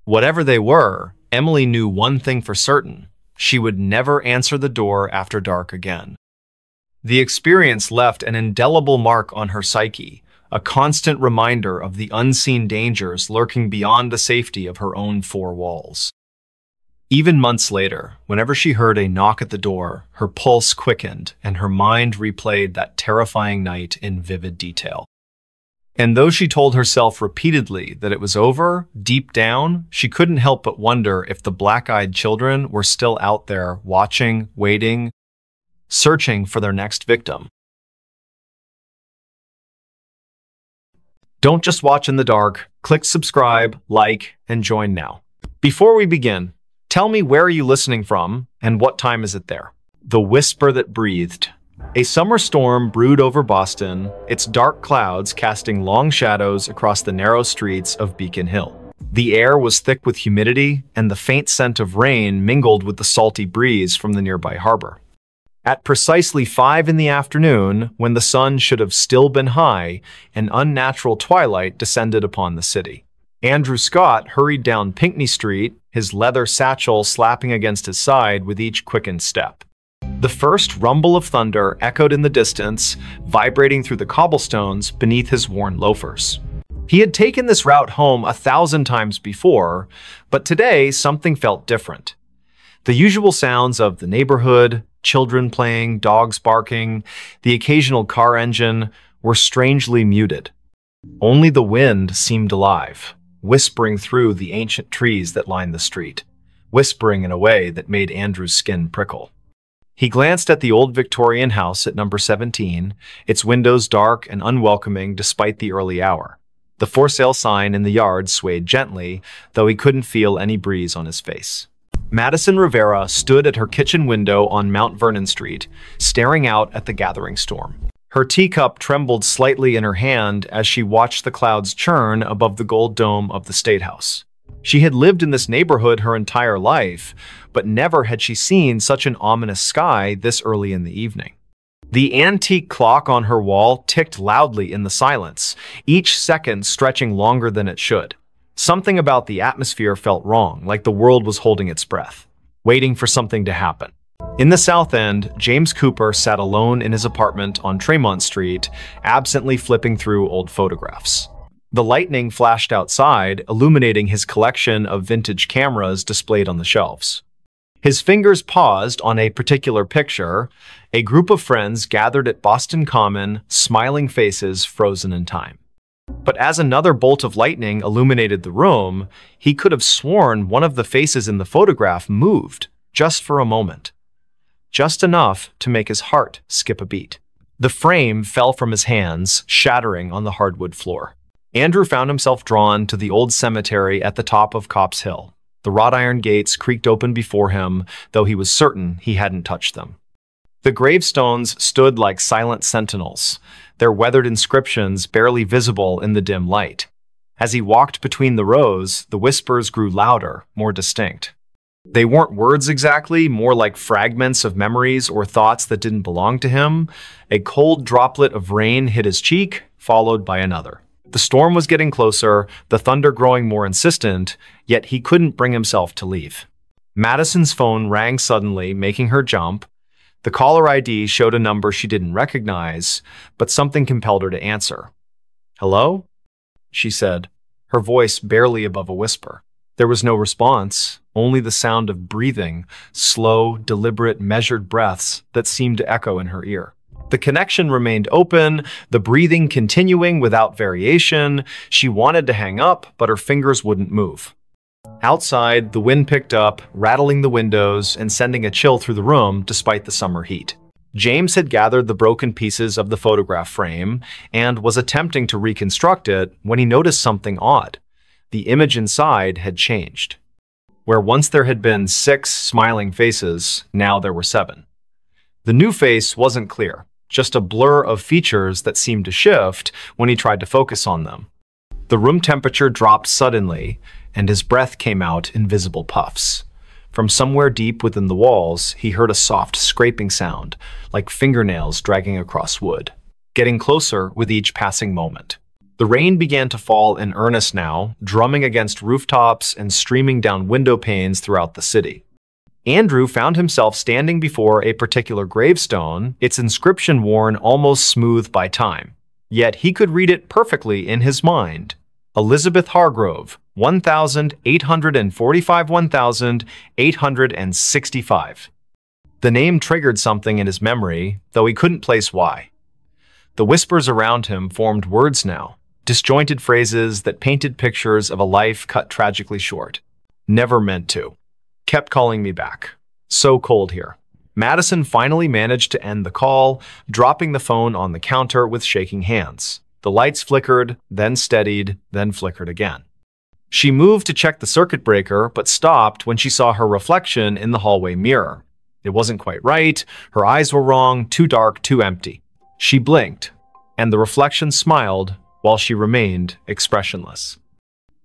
Whatever they were, Emily knew one thing for certain: she would never answer the door after dark again. The experience left an indelible mark on her psyche, a constant reminder of the unseen dangers lurking beyond the safety of her own four walls. Even months later, whenever she heard a knock at the door, her pulse quickened and her mind replayed that terrifying night in vivid detail. And though she told herself repeatedly that it was over, deep down, she couldn't help but wonder if the black-eyed children were still out there watching, waiting, searching for their next victim. Don't just watch in the dark. Click subscribe, like, and join now. Before we begin, tell me, where are you listening from and what time is it there? The whisper that breathed. A summer storm brewed over Boston, its dark clouds casting long shadows across the narrow streets of Beacon Hill. The air was thick with humidity, and the faint scent of rain mingled with the salty breeze from the nearby harbor. At precisely 5 in the afternoon, when the sun should have still been high, an unnatural twilight descended upon the city. Andrew Scott hurried down Pinckney Street, his leather satchel slapping against his side with each quickened step. The first rumble of thunder echoed in the distance, vibrating through the cobblestones beneath his worn loafers. He had taken this route home 1,000 times before, but today something felt different. The usual sounds of the neighborhood, children playing, dogs barking, the occasional car engine, were strangely muted. Only the wind seemed alive, whispering through the ancient trees that lined the street, whispering in a way that made Andrew's skin prickle. He glanced at the old Victorian house at number 17, its windows dark and unwelcoming despite the early hour. The for sale sign in the yard swayed gently, though he couldn't feel any breeze on his face. Madison Rivera stood at her kitchen window on Mount Vernon Street, staring out at the gathering storm. Her teacup trembled slightly in her hand as she watched the clouds churn above the gold dome of the State House. She had lived in this neighborhood her entire life, but never had she seen such an ominous sky this early in the evening. The antique clock on her wall ticked loudly in the silence, each second stretching longer than it should. Something about the atmosphere felt wrong, like the world was holding its breath, waiting for something to happen. In the South End, James Cooper sat alone in his apartment on Tremont Street, absently flipping through old photographs. The lightning flashed outside, illuminating his collection of vintage cameras displayed on the shelves. His fingers paused on a particular picture, a group of friends gathered at Boston Common, smiling faces frozen in time. But as another bolt of lightning illuminated the room, he could have sworn one of the faces in the photograph moved, just for a moment. Just enough to make his heart skip a beat. The frame fell from his hands, shattering on the hardwood floor. Andrew found himself drawn to the old cemetery at the top of Copp's Hill. The wrought iron gates creaked open before him, though he was certain he hadn't touched them. The gravestones stood like silent sentinels, their weathered inscriptions barely visible in the dim light. As he walked between the rows, the whispers grew louder, more distinct. They weren't words exactly, more like fragments of memories or thoughts that didn't belong to him. A cold droplet of rain hit his cheek, followed by another. The storm was getting closer, the thunder growing more insistent, yet he couldn't bring himself to leave. Madison's phone rang suddenly, making her jump. The caller ID showed a number she didn't recognize, but something compelled her to answer. "Hello?" she said, her voice barely above a whisper. There was no response, only the sound of breathing, slow, deliberate, measured breaths that seemed to echo in her ear. The connection remained open, the breathing continuing without variation. She wanted to hang up, but her fingers wouldn't move. Outside, the wind picked up, rattling the windows and sending a chill through the room despite the summer heat. James had gathered the broken pieces of the photograph frame and was attempting to reconstruct it when he noticed something odd. The image inside had changed. Where once there had been 6 smiling faces, now there were 7. The new face wasn't clear, just a blur of features that seemed to shift when he tried to focus on them. The room temperature dropped suddenly, and his breath came out in visible puffs. From somewhere deep within the walls, he heard a soft scraping sound, like fingernails dragging across wood, getting closer with each passing moment. The rain began to fall in earnest now, drumming against rooftops and streaming down window panes throughout the city. Andrew found himself standing before a particular gravestone, its inscription worn almost smooth by time. Yet he could read it perfectly in his mind. Elizabeth Hargrove, 1865. The name triggered something in his memory, though he couldn't place why. The whispers around him formed words now, disjointed phrases that painted pictures of a life cut tragically short. Never meant to. Kept calling me back. So cold here. Madison finally managed to end the call, dropping the phone on the counter with shaking hands. The lights flickered, then steadied, then flickered again. She moved to check the circuit breaker, but stopped when she saw her reflection in the hallway mirror. It wasn't quite right, her eyes were wrong, too dark, too empty. She blinked, and the reflection smiled while she remained expressionless.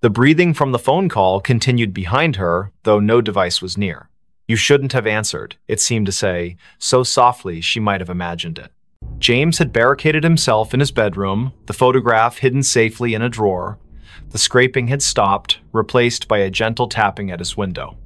The breathing from the phone call continued behind her, though no device was near. You shouldn't have answered, it seemed to say, so softly she might have imagined it. James had barricaded himself in his bedroom, the photograph hidden safely in a drawer. The scraping had stopped, replaced by a gentle tapping at his window.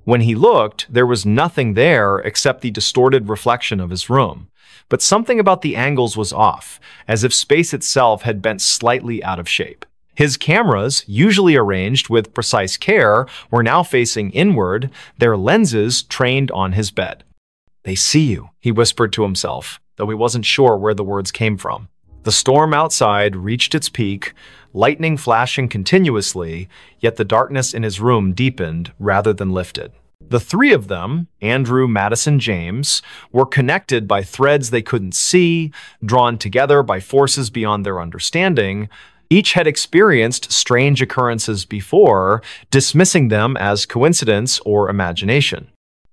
When he looked, there was nothing there except the distorted reflection of his room. But something about the angles was off, as if space itself had bent slightly out of shape. His cameras, usually arranged with precise care, were now facing inward, their lenses trained on his bed. "They see you," he whispered to himself, though he wasn't sure where the words came from. The storm outside reached its peak, lightning flashing continuously, yet the darkness in his room deepened rather than lifted. The three of them, Andrew, Madison, James, were connected by threads they couldn't see, drawn together by forces beyond their understanding. Each had experienced strange occurrences before, dismissing them as coincidence or imagination.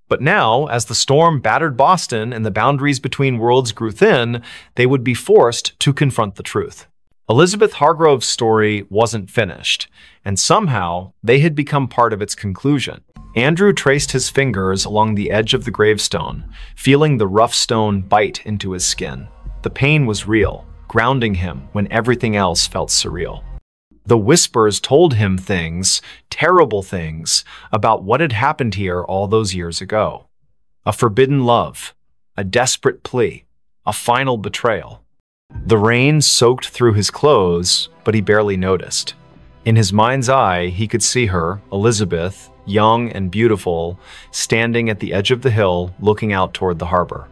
But now, as the storm battered Boston and the boundaries between worlds grew thin, they would be forced to confront the truth. Elizabeth Hargrove's story wasn't finished, and somehow they had become part of its conclusion. Andrew traced his fingers along the edge of the gravestone, feeling the rough stone bite into his skin. The pain was real, grounding him when everything else felt surreal. The whispers told him things, terrible things, about what had happened here all those years ago. A forbidden love, a desperate plea, a final betrayal. The rain soaked through his clothes, but he barely noticed. In his mind's eye, he could see her, Elizabeth, young and beautiful, standing at the edge of the hill, looking out toward the harbor.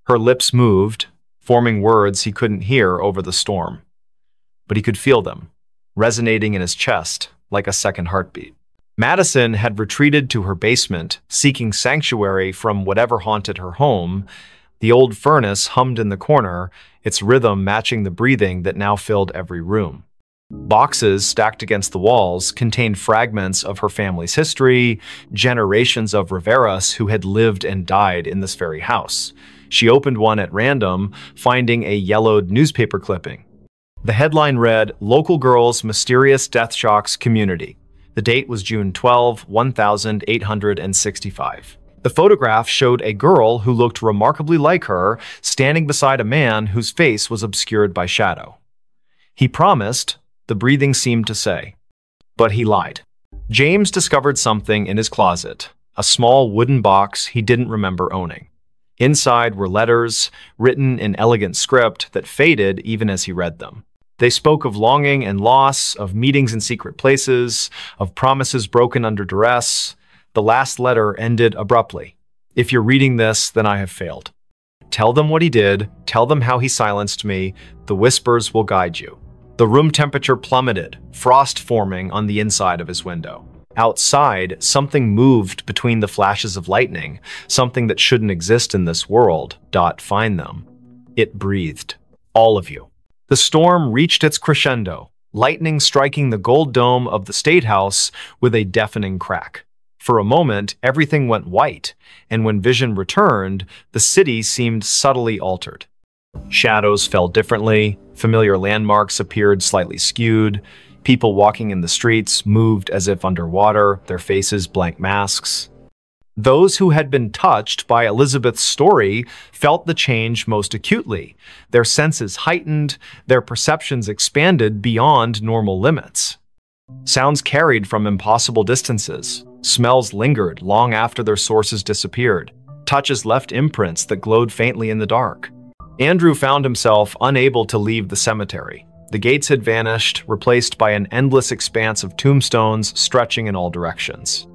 Her lips moved, forming words he couldn't hear over the storm. But he could feel them, resonating in his chest like a second heartbeat. Madison had retreated to her basement, seeking sanctuary from whatever haunted her home. The old furnace hummed in the corner, its rhythm matching the breathing that now filled every room. Boxes stacked against the walls contained fragments of her family's history, generations of Riveras who had lived and died in this very house. She opened one at random, finding a yellowed newspaper clipping. The headline read, "Local Girl's Mysterious Death Shocks Community." The date was June 12, 1865. The photograph showed a girl who looked remarkably like her, standing beside a man whose face was obscured by shadow. He promised, the breathing seemed to say. But he lied. James discovered something in his closet, a small wooden box he didn't remember owning. Inside were letters, written in elegant script that faded even as he read them. They spoke of longing and loss, of meetings in secret places, of promises broken under duress. The last letter ended abruptly. "If you're reading this, then I have failed. Tell them what he did, tell them how he silenced me, the whispers will guide you." The room temperature plummeted, frost forming on the inside of his window. Outside, something moved between the flashes of lightning, something that shouldn't exist in this world. Find them. It breathed. All of you. The storm reached its crescendo, lightning striking the gold dome of the State House with a deafening crack. For a moment, everything went white, and when vision returned, the city seemed subtly altered. Shadows fell differently, familiar landmarks appeared slightly skewed, people walking in the streets moved as if underwater, their faces blank masks. Those who had been touched by Elizabeth's story felt the change most acutely. Their senses heightened, their perceptions expanded beyond normal limits. Sounds carried from impossible distances. Smells lingered long after their sources disappeared. Touches left imprints that glowed faintly in the dark. Andrew found himself unable to leave the cemetery. The gates had vanished, replaced by an endless expanse of tombstones stretching in all directions.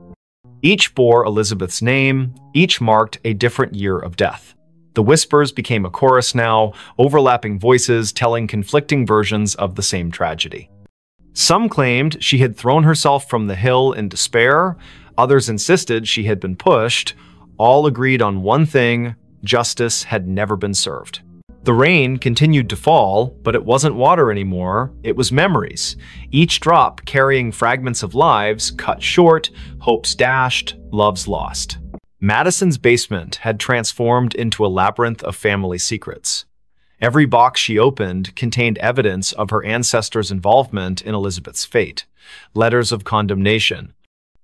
Each bore Elizabeth's name, each marked a different year of death. The whispers became a chorus now, overlapping voices telling conflicting versions of the same tragedy. Some claimed she had thrown herself from the hill in despair, others insisted she had been pushed. All agreed on one thing: justice had never been served. The rain continued to fall, but it wasn't water anymore, it was memories, each drop carrying fragments of lives cut short, hopes dashed, loves lost. Madison's basement had transformed into a labyrinth of family secrets. Every box she opened contained evidence of her ancestors' involvement in Elizabeth's fate: letters of condemnation,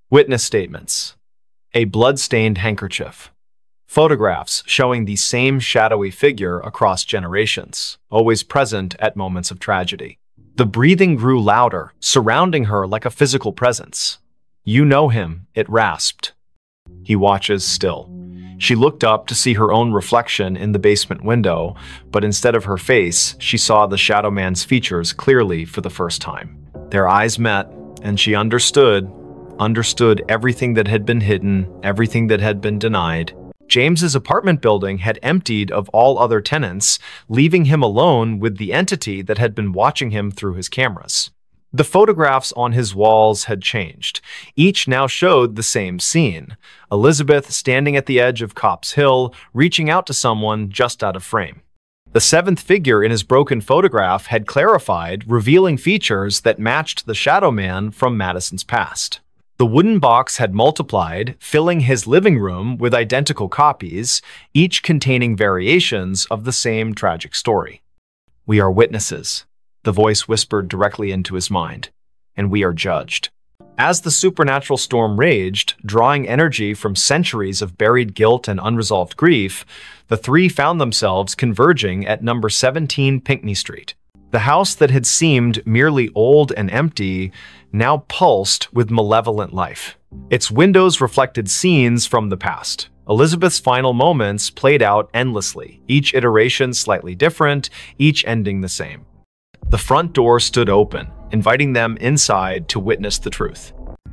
witness statements, a blood-stained handkerchief, photographs showing the same shadowy figure across generations, always present at moments of tragedy. The breathing grew louder, surrounding her like a physical presence. "You know him," it rasped. "He watches still." She looked up to see her own reflection in the basement window, but instead of her face, she saw the Shadow Man's features clearly for the first time. Their eyes met, and she understood everything that had been hidden, everything that had been denied. James's apartment building had emptied of all other tenants, leaving him alone with the entity that had been watching him through his cameras. The photographs on his walls had changed. Each now showed the same scene: Elizabeth standing at the edge of Copp's Hill, reaching out to someone just out of frame. The seventh figure in his broken photograph had clarified, revealing features that matched the Shadow Man from Madison's past. The wooden box had multiplied, filling his living room with identical copies, each containing variations of the same tragic story. "We are witnesses," the voice whispered directly into his mind, "and we are judged." As the supernatural storm raged, drawing energy from centuries of buried guilt and unresolved grief, the three found themselves converging at number 17 Pinckney Street. The house that had seemed merely old and empty now pulsed with malevolent life. Its windows reflected scenes from the past. Elizabeth's final moments played out endlessly, each iteration slightly different, each ending the same. The front door stood open, inviting them inside to witness the truth.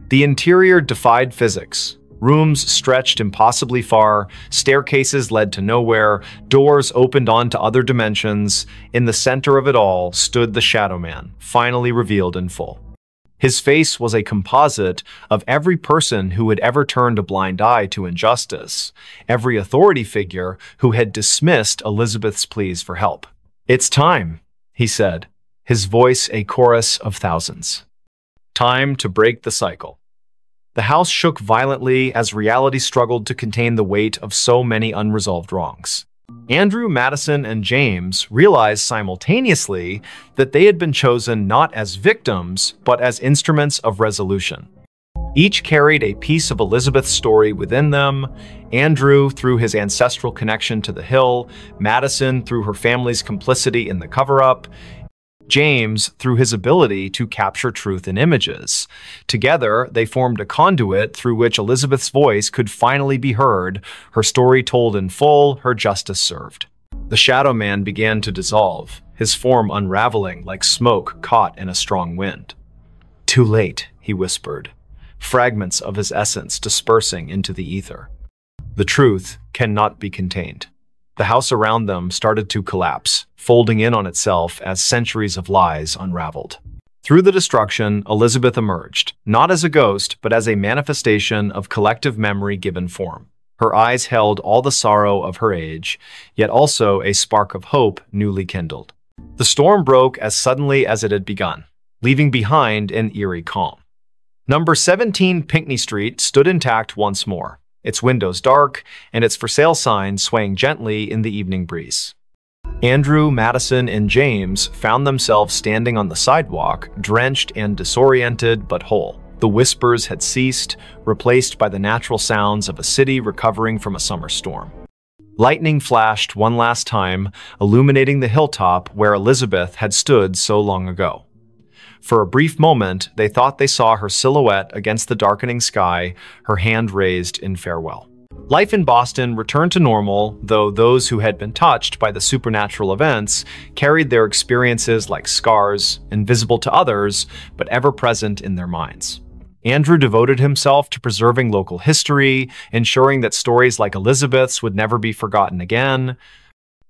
The interior defied physics. Rooms stretched impossibly far, staircases led to nowhere, doors opened onto other dimensions. In the center of it all stood the Shadow Man, finally revealed in full. His face was a composite of every person who had ever turned a blind eye to injustice, every authority figure who had dismissed Elizabeth's pleas for help. "It's time," he said, his voice a chorus of thousands. Time to break the cycle. The house shook violently as reality struggled to contain the weight of so many unresolved wrongs. Andrew, Madison, and James realized simultaneously that they had been chosen not as victims, but as instruments of resolution. Each carried a piece of Elizabeth's story within them: Andrew through his ancestral connection to the hill, Madison through her family's complicity in the cover-up, James through his ability to capture truth in images. Together, they formed a conduit through which Elizabeth's voice could finally be heard, her story told in full, her justice served. The Shadow Man began to dissolve, his form unraveling like smoke caught in a strong wind. "Too late," he whispered, fragments of his essence dispersing into the ether. "The truth cannot be contained." The house around them started to collapse, folding in on itself as centuries of lies unraveled. Through the destruction, Elizabeth emerged, not as a ghost, but as a manifestation of collective memory given form. Her eyes held all the sorrow of her age, yet also a spark of hope newly kindled. The storm broke as suddenly as it had begun, leaving behind an eerie calm. Number 17 Pinckney Street stood intact once more, its windows dark and its for sale sign swaying gently in the evening breeze. Andrew, Madison, and James found themselves standing on the sidewalk, drenched and disoriented but whole. The whispers had ceased, replaced by the natural sounds of a city recovering from a summer storm. Lightning flashed one last time, illuminating the hilltop where Elizabeth had stood so long ago. For a brief moment, they thought they saw her silhouette against the darkening sky, her hand raised in farewell. Life in Boston returned to normal, though those who had been touched by the supernatural events carried their experiences like scars, invisible to others, but ever present in their minds. Andrew devoted himself to preserving local history, ensuring that stories like Elizabeth's would never be forgotten again.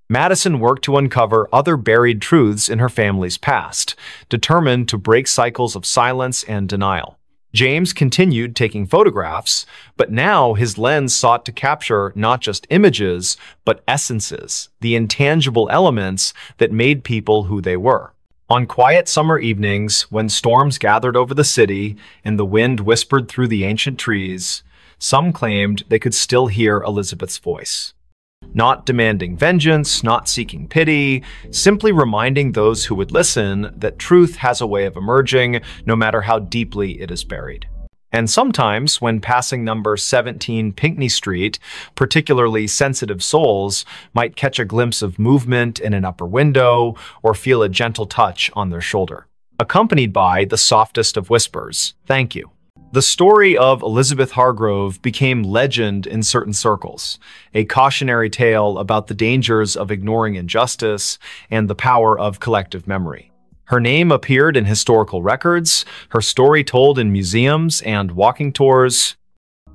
Madison worked to uncover other buried truths in her family's past, determined to break cycles of silence and denial. James continued taking photographs, but now his lens sought to capture not just images, but essences, the intangible elements that made people who they were. On quiet summer evenings, when storms gathered over the city and the wind whispered through the ancient trees, some claimed they could still hear Elizabeth's voice. Not demanding vengeance, not seeking pity, simply reminding those who would listen that truth has a way of emerging, no matter how deeply it is buried. And sometimes, when passing number 17 Pinckney Street, particularly sensitive souls might catch a glimpse of movement in an upper window or feel a gentle touch on their shoulder, accompanied by the softest of whispers, "Thank you." The story of Elizabeth Hargrove became legend in certain circles, a cautionary tale about the dangers of ignoring injustice and the power of collective memory. Her name appeared in historical records, her story told in museums and walking tours.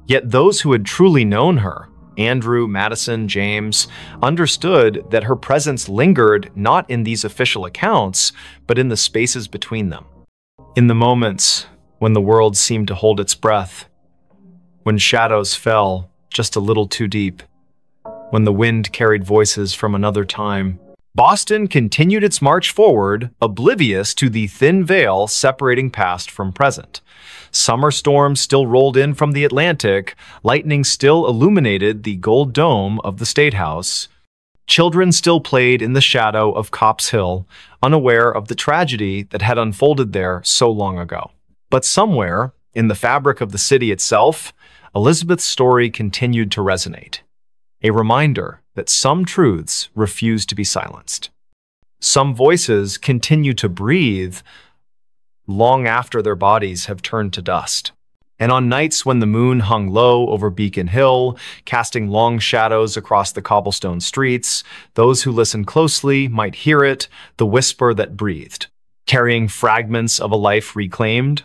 Yet those who had truly known her, Andrew, Madison, James, understood that her presence lingered not in these official accounts, but in the spaces between them. In the moments when the world seemed to hold its breath, when shadows fell just a little too deep, when the wind carried voices from another time, Boston continued its march forward, oblivious to the thin veil separating past from present. Summer storms still rolled in from the Atlantic, lightning still illuminated the gold dome of the State House. Children still played in the shadow of Copp's Hill, unaware of the tragedy that had unfolded there so long ago. But somewhere, in the fabric of the city itself, Elizabeth's story continued to resonate. A reminder that some truths refuse to be silenced. Some voices continue to breathe long after their bodies have turned to dust. And on nights when the moon hung low over Beacon Hill, casting long shadows across the cobblestone streets, those who listened closely might hear it, the whisper that breathed, carrying fragments of a life reclaimed,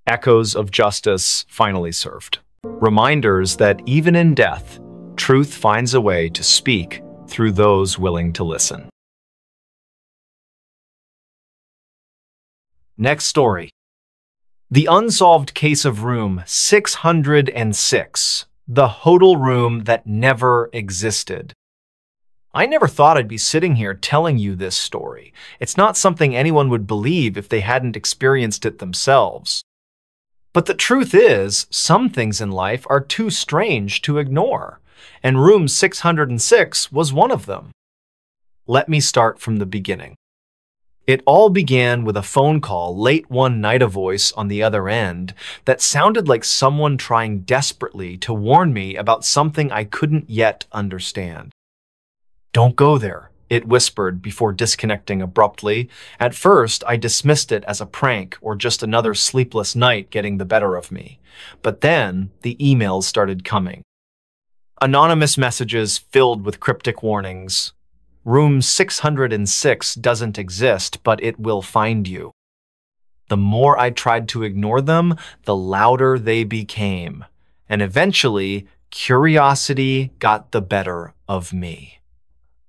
echoes of justice finally served. Reminders that even in death, truth finds a way to speak through those willing to listen. Next story. The unsolved case of room 606, the hotel room that never existed. I never thought I'd be sitting here telling you this story. It's not something anyone would believe if they hadn't experienced it themselves. But the truth is, some things in life are too strange to ignore, and room 606 was one of them. Let me start from the beginning. It all began with a phone call late one night, a voice on the other end that sounded like someone trying desperately to warn me about something I couldn't yet understand. "Don't go there," it whispered before disconnecting abruptly. At first, I dismissed it as a prank or just another sleepless night getting the better of me. But then the emails started coming. Anonymous messages filled with cryptic warnings. Room 606 doesn't exist, but it will find you. The more I tried to ignore them, the louder they became. And eventually, curiosity got the better of me.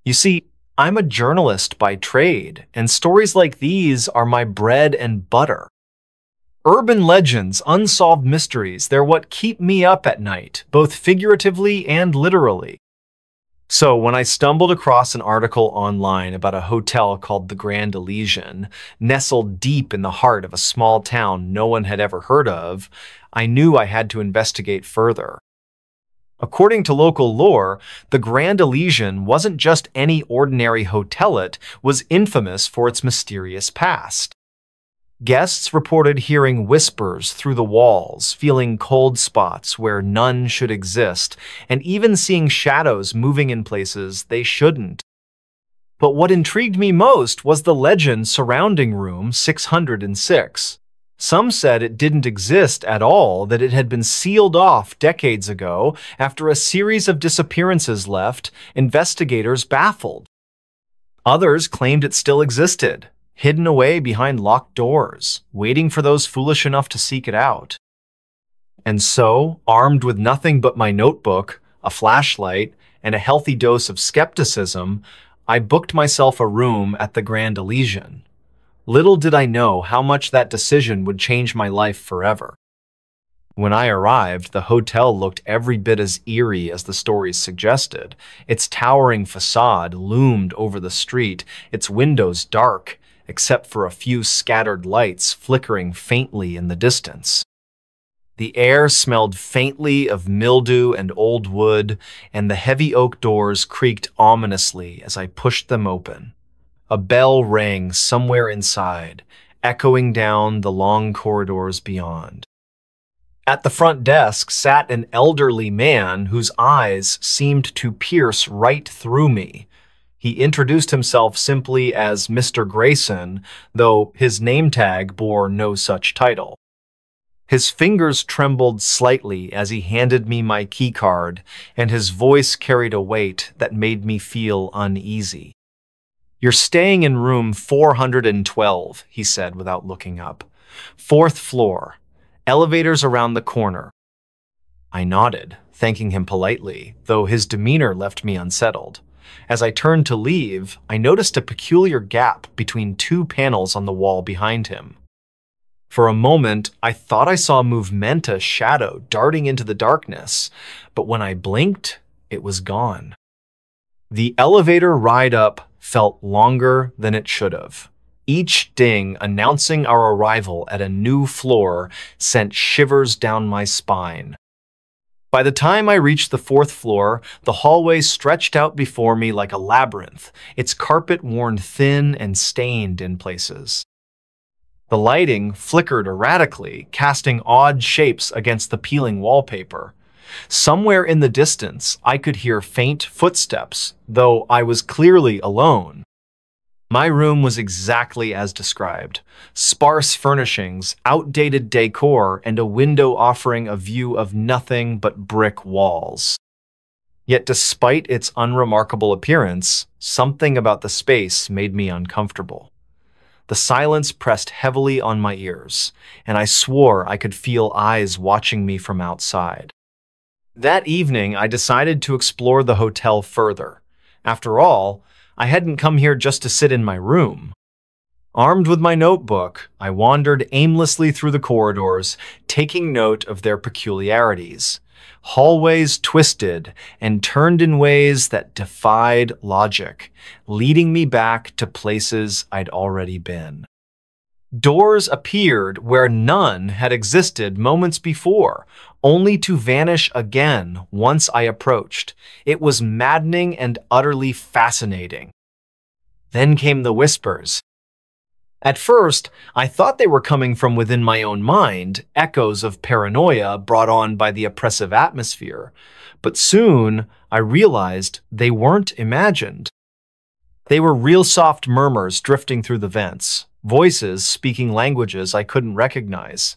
You see, I'm a journalist by trade, and stories like these are my bread and butter. Urban legends, unsolved mysteries, they're what keep me up at night, both figuratively and literally. So, when I stumbled across an article online about a hotel called the Grand Elysian, nestled deep in the heart of a small town no one had ever heard of, I knew I had to investigate further. According to local lore, the Grand Elysian wasn't just any ordinary hotel, it was infamous for its mysterious past. Guests reported hearing whispers through the walls, feeling cold spots where none should exist, and even seeing shadows moving in places they shouldn't. But what intrigued me most was the legend surrounding room 606. Some said it didn't exist at all, that it had been sealed off decades ago after a series of disappearances left investigators baffled. Others claimed it still existed, hidden away behind locked doors, waiting for those foolish enough to seek it out. And so, armed with nothing but my notebook, a flashlight, and a healthy dose of skepticism, I booked myself a room at the Grand Elysian. Little did I know how much that decision would change my life forever. When I arrived, the hotel looked every bit as eerie as the stories suggested. Its towering facade loomed over the street, its windows dark, except for a few scattered lights flickering faintly in the distance. The air smelled faintly of mildew and old wood, and the heavy oak doors creaked ominously as I pushed them open. A bell rang somewhere inside, echoing down the long corridors beyond. At the front desk sat an elderly man whose eyes seemed to pierce right through me. He introduced himself simply as Mr. Grayson, though his name tag bore no such title. His fingers trembled slightly as he handed me my keycard, and his voice carried a weight that made me feel uneasy. "You're staying in room 412, he said without looking up. "Fourth floor. Elevators around the corner." I nodded, thanking him politely, though his demeanor left me unsettled. As I turned to leave, I noticed a peculiar gap between two panels on the wall behind him. For a moment, I thought I saw a movementous shadow darting into the darkness, but when I blinked, it was gone. The elevator ride up felt longer than it should have. Each ding announcing our arrival at a new floor sent shivers down my spine. By the time I reached the fourth floor, the hallway stretched out before me like a labyrinth, its carpet worn thin and stained in places. The lighting flickered erratically, casting odd shapes against the peeling wallpaper. Somewhere in the distance, I could hear faint footsteps, though I was clearly alone. My room was exactly as described. Sparse furnishings, outdated decor, and a window offering a view of nothing but brick walls. Yet despite its unremarkable appearance, something about the space made me uncomfortable. The silence pressed heavily on my ears, and I swore I could feel eyes watching me from outside. That evening, I decided to explore the hotel further. After all, I hadn't come here just to sit in my room. Armed with my notebook, I wandered aimlessly through the corridors, taking note of their peculiarities. Hallways twisted and turned in ways that defied logic, leading me back to places I'd already been. Doors appeared where none had existed moments before, only to vanish again once I approached. It was maddening and utterly fascinating. Then came the whispers. At first, I thought they were coming from within my own mind, echoes of paranoia brought on by the oppressive atmosphere. But soon, I realized they weren't imagined. They were real soft murmurs drifting through the vents, voices speaking languages I couldn't recognize.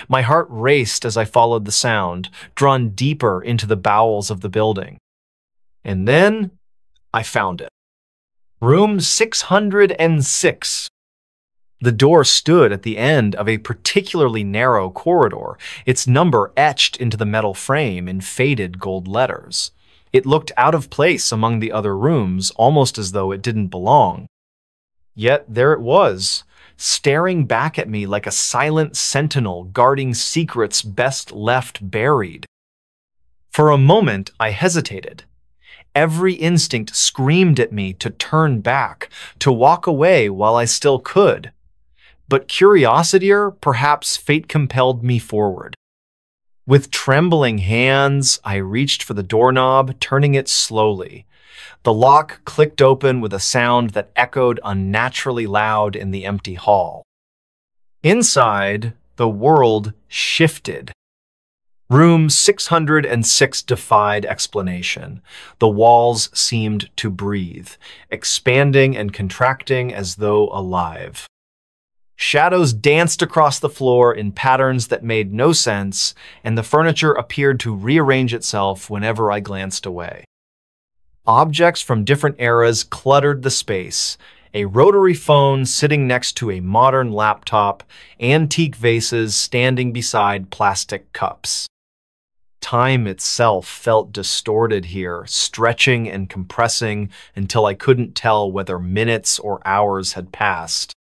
My heart raced as I followed the sound, drawn deeper into the bowels of the building. And then, I found it. Room 606. The door stood at the end of a particularly narrow corridor, its number etched into the metal frame in faded gold letters. It looked out of place among the other rooms, almost as though it didn't belong. Yet there it was, staring back at me like a silent sentinel guarding secrets best left buried. For a moment, I hesitated. Every instinct screamed at me to turn back, to walk away while I still could. But curiosity, or perhaps fate, compelled me forward. With trembling hands, I reached for the doorknob, turning it slowly. The lock clicked open with a sound that echoed unnaturally loud in the empty hall. Inside, the world shifted. Room 606 defied explanation. The walls seemed to breathe, expanding and contracting as though alive. Shadows danced across the floor in patterns that made no sense, and the furniture appeared to rearrange itself whenever I glanced away. Objects from different eras cluttered the space: a rotary phone sitting next to a modern laptop, antique vases standing beside plastic cups. Time itself felt distorted here, stretching and compressing until I couldn't tell whether minutes or hours had passed.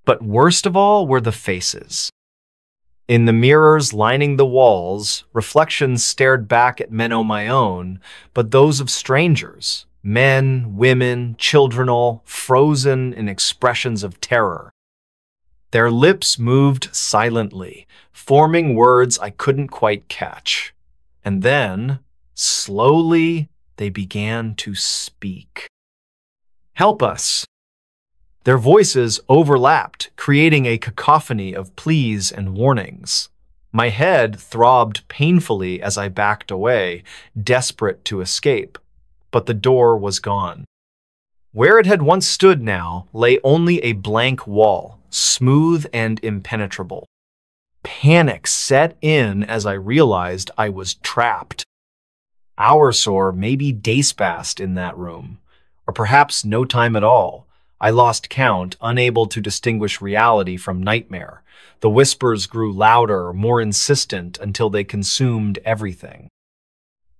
But worst of all were the faces. In the mirrors lining the walls, reflections stared back at men of my own, but those of strangers, men, women, children, all frozen in expressions of terror. Their lips moved silently, forming words I couldn't quite catch. And then, slowly, they began to speak. "Help us." Their voices overlapped, creating a cacophony of pleas and warnings. My head throbbed painfully as I backed away, desperate to escape. But the door was gone. Where it had once stood now lay only a blank wall, smooth and impenetrable. Panic set in as I realized I was trapped. Hours or maybe days passed in that room, or perhaps no time at all. I lost count, unable to distinguish reality from nightmare. The whispers grew louder, more insistent, until they consumed everything.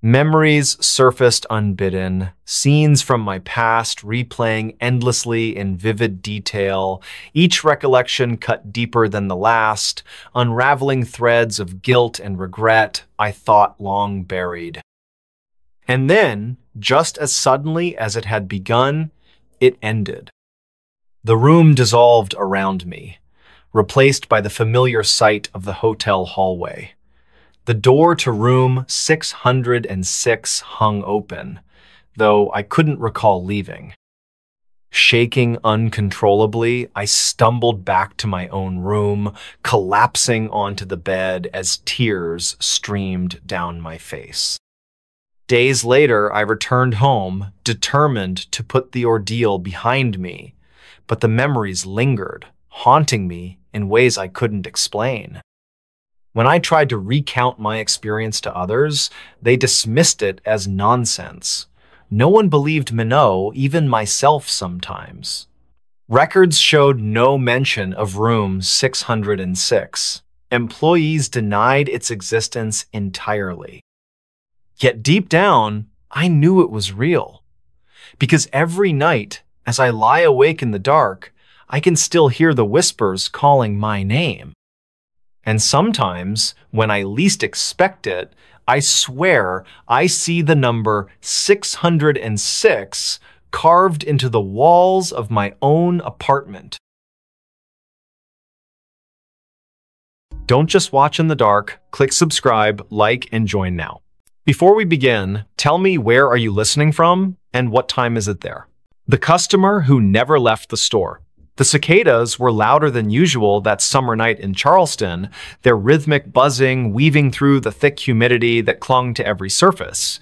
Memories surfaced unbidden, scenes from my past replaying endlessly in vivid detail, each recollection cut deeper than the last, unraveling threads of guilt and regret I thought long buried. And then, just as suddenly as it had begun, it ended. The room dissolved around me, replaced by the familiar sight of the hotel hallway. The door to room 606 hung open, though I couldn't recall leaving. Shaking uncontrollably, I stumbled back to my own room, collapsing onto the bed as tears streamed down my face. Days later, I returned home, determined to put the ordeal behind me, but the memories lingered, haunting me in ways I couldn't explain. When I tried to recount my experience to others, they dismissed it as nonsense. No one believed Minot, even myself sometimes. Records showed no mention of room 606. Employees denied its existence entirely. Yet deep down, I knew it was real. Because every night, as I lie awake in the dark, I can still hear the whispers calling my name. And sometimes, when I least expect it, I swear I see the number 606 carved into the walls of my own apartment. Don't just watch in the dark. Click subscribe, like, and join now. Before we begin, tell me, where are you listening from and what time is it there? The customer who never left the store. The cicadas were louder than usual that summer night in Charleston, their rhythmic buzzing weaving through the thick humidity that clung to every surface.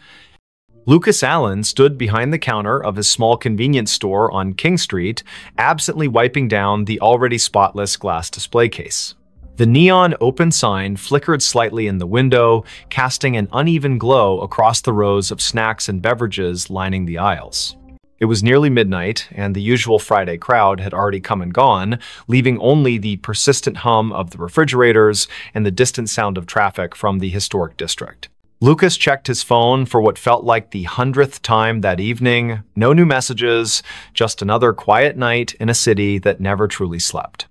Lucas Allen stood behind the counter of his small convenience store on King Street, absently wiping down the already spotless glass display case. The neon open sign flickered slightly in the window, casting an uneven glow across the rows of snacks and beverages lining the aisles. It was nearly midnight, and the usual Friday crowd had already come and gone, leaving only the persistent hum of the refrigerators and the distant sound of traffic from the historic district. Lucas checked his phone for what felt like the 100th time that evening. No new messages, just another quiet night in a city that never truly slept.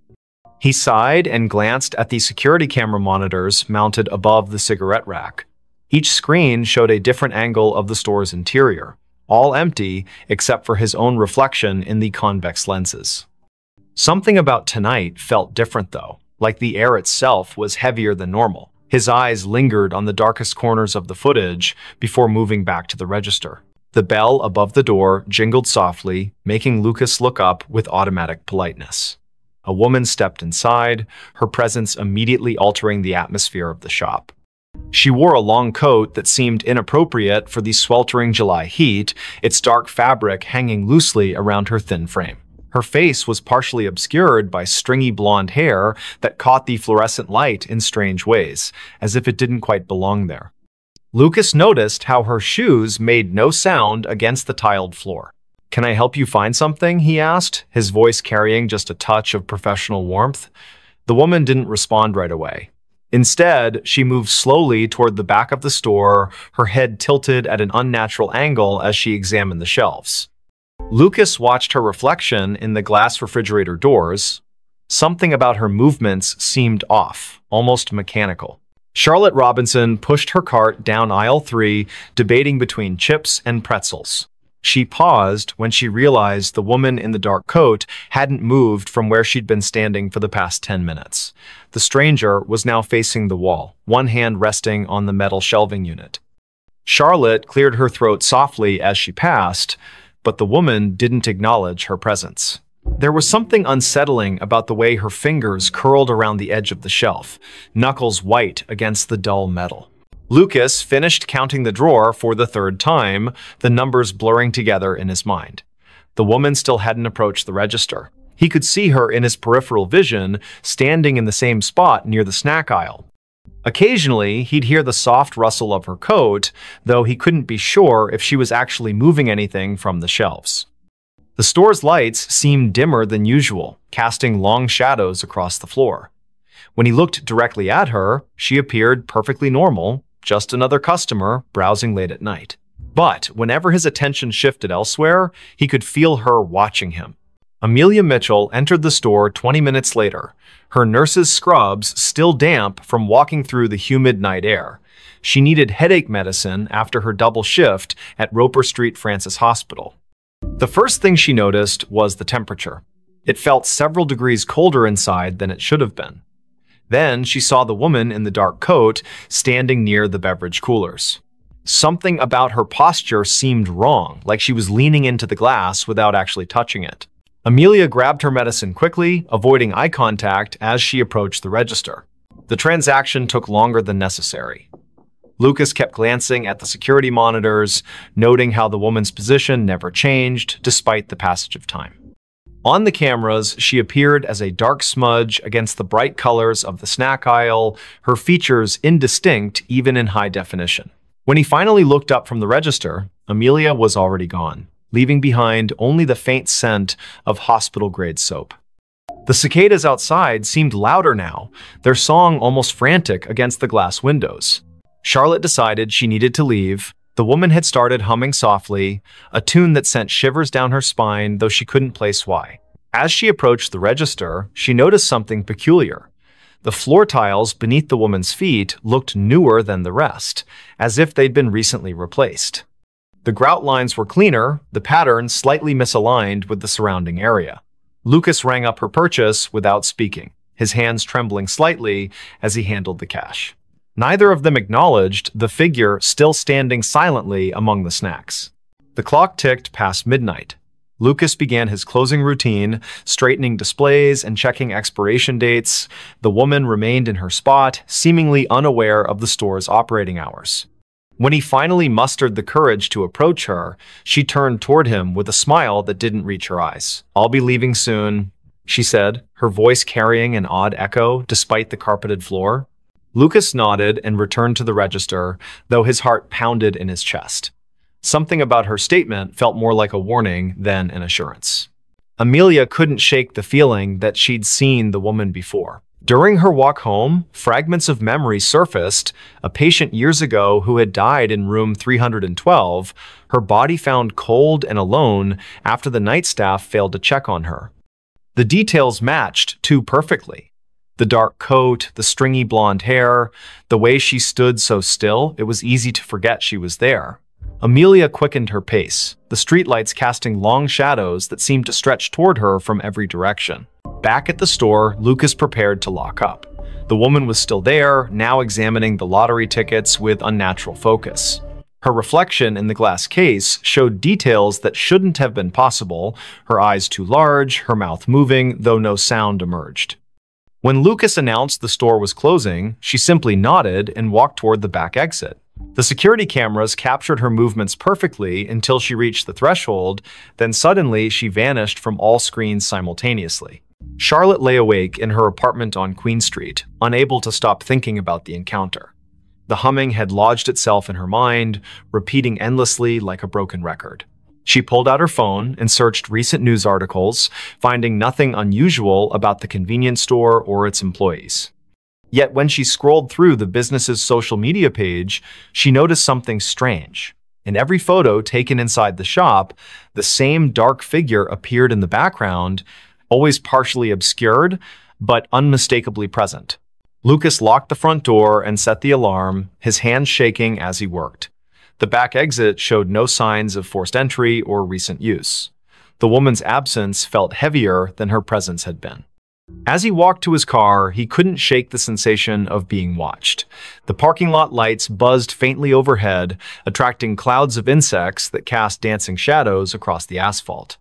He sighed and glanced at the security camera monitors mounted above the cigarette rack. Each screen showed a different angle of the store's interior. all empty except for his own reflection in the convex lenses. Something about tonight felt different though, like the air itself was heavier than normal. His eyes lingered on the darkest corners of the footage before moving back to the register. The bell above the door jingled softly, making Lucas look up with automatic politeness. A woman stepped inside, her presence immediately altering the atmosphere of the shop. She wore a long coat that seemed inappropriate for the sweltering July heat, its dark fabric hanging loosely around her thin frame. Her face was partially obscured by stringy blonde hair that caught the fluorescent light in strange ways, as if it didn't quite belong there. Lucas noticed how her shoes made no sound against the tiled floor. "Can I help you find something?" he asked, his voice carrying just a touch of professional warmth. The woman didn't respond right away. Instead, she moved slowly toward the back of the store, her head tilted at an unnatural angle as she examined the shelves. Lucas watched her reflection in the glass refrigerator doors. Something about her movements seemed off, almost mechanical. Charlotte Robinson pushed her cart down aisle 3, debating between chips and pretzels. She paused when she realized the woman in the dark coat hadn't moved from where she'd been standing for the past 10 minutes. The stranger was now facing the wall, one hand resting on the metal shelving unit. Charlotte cleared her throat softly as she passed, but the woman didn't acknowledge her presence. There was something unsettling about the way her fingers curled around the edge of the shelf, knuckles white against the dull metal. Lucas finished counting the drawer for the third time, the numbers blurring together in his mind. The woman still hadn't approached the register. He could see her in his peripheral vision, standing in the same spot near the snack aisle. Occasionally, he'd hear the soft rustle of her coat, though he couldn't be sure if she was actually moving anything from the shelves. The store's lights seemed dimmer than usual, casting long shadows across the floor. When he looked directly at her, she appeared perfectly normal, just another customer browsing late at night. But whenever his attention shifted elsewhere, he could feel her watching him. Amelia Mitchell entered the store 20 minutes later, her nurse's scrubs still damp from walking through the humid night air. She needed headache medicine after her double shift at Roper Street Francis Hospital. The first thing she noticed was the temperature. It felt several degrees colder inside than it should have been. Then she saw the woman in the dark coat standing near the beverage coolers. Something about her posture seemed wrong, like she was leaning into the glass without actually touching it. Amelia grabbed her medicine quickly, avoiding eye contact as she approached the register. The transaction took longer than necessary. Lucas kept glancing at the security monitors, noting how the woman's position never changed despite the passage of time. On the cameras, she appeared as a dark smudge against the bright colors of the snack aisle, her features indistinct even in high definition. When he finally looked up from the register, Amelia was already gone, leaving behind only the faint scent of hospital-grade soap. The cicadas outside seemed louder now, their song almost frantic against the glass windows. Charlotte decided she needed to leave. The woman had started humming softly, a tune that sent shivers down her spine, though she couldn't place why. As she approached the register, she noticed something peculiar. The floor tiles beneath the woman's feet looked newer than the rest, as if they'd been recently replaced. The grout lines were cleaner, the pattern slightly misaligned with the surrounding area. Lucas rang up her purchase without speaking, his hands trembling slightly as he handled the cash. Neither of them acknowledged the figure still standing silently among the snacks. The clock ticked past midnight. Lucas began his closing routine, straightening displays and checking expiration dates. The woman remained in her spot, seemingly unaware of the store's operating hours. When he finally mustered the courage to approach her, she turned toward him with a smile that didn't reach her eyes. "I'll be leaving soon," she said, her voice carrying an odd echo despite the carpeted floor. Lucas nodded and returned to the register, though his heart pounded in his chest. Something about her statement felt more like a warning than an assurance. Amelia couldn't shake the feeling that she'd seen the woman before. During her walk home, fragments of memory surfaced, a patient years ago who had died in room 312, her body found cold and alone after the night staff failed to check on her. The details matched too perfectly. The dark coat, the stringy blonde hair, the way she stood so still, it was easy to forget she was there. Amelia quickened her pace, the streetlights casting long shadows that seemed to stretch toward her from every direction. Back at the store, Lucas prepared to lock up. The woman was still there, now examining the lottery tickets with unnatural focus. Her reflection in the glass case showed details that shouldn't have been possible, her eyes too large, her mouth moving, though no sound emerged. When Lucas announced the store was closing, she simply nodded and walked toward the back exit. The security cameras captured her movements perfectly until she reached the threshold, then suddenly she vanished from all screens simultaneously. Charlotte lay awake in her apartment on Queen Street, unable to stop thinking about the encounter. The humming had lodged itself in her mind, repeating endlessly like a broken record. She pulled out her phone and searched recent news articles, finding nothing unusual about the convenience store or its employees. Yet when she scrolled through the business's social media page, she noticed something strange. In every photo taken inside the shop, the same dark figure appeared in the background, always partially obscured, but unmistakably present. Lucas locked the front door and set the alarm, his hands shaking as he worked. The back exit showed no signs of forced entry or recent use. The woman's absence felt heavier than her presence had been. As he walked to his car, he couldn't shake the sensation of being watched. The parking lot lights buzzed faintly overhead, attracting clouds of insects that cast dancing shadows across the asphalt.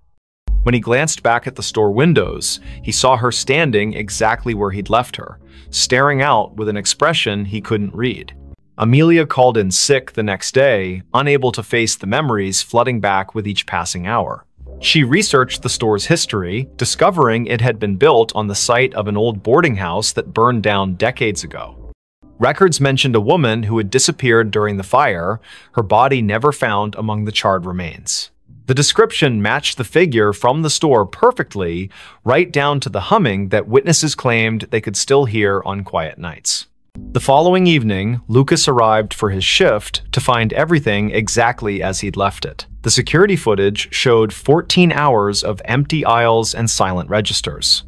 When he glanced back at the store windows, he saw her standing exactly where he'd left her, staring out with an expression he couldn't read. Amelia called in sick the next day, unable to face the memories flooding back with each passing hour. She researched the store's history, discovering it had been built on the site of an old boarding house that burned down decades ago. Records mentioned a woman who had disappeared during the fire, her body never found among the charred remains. The description matched the figure from the store perfectly, right down to the humming that witnesses claimed they could still hear on quiet nights. The following evening, Lucas arrived for his shift to find everything exactly as he'd left it. The security footage showed 14 hours of empty aisles and silent registers.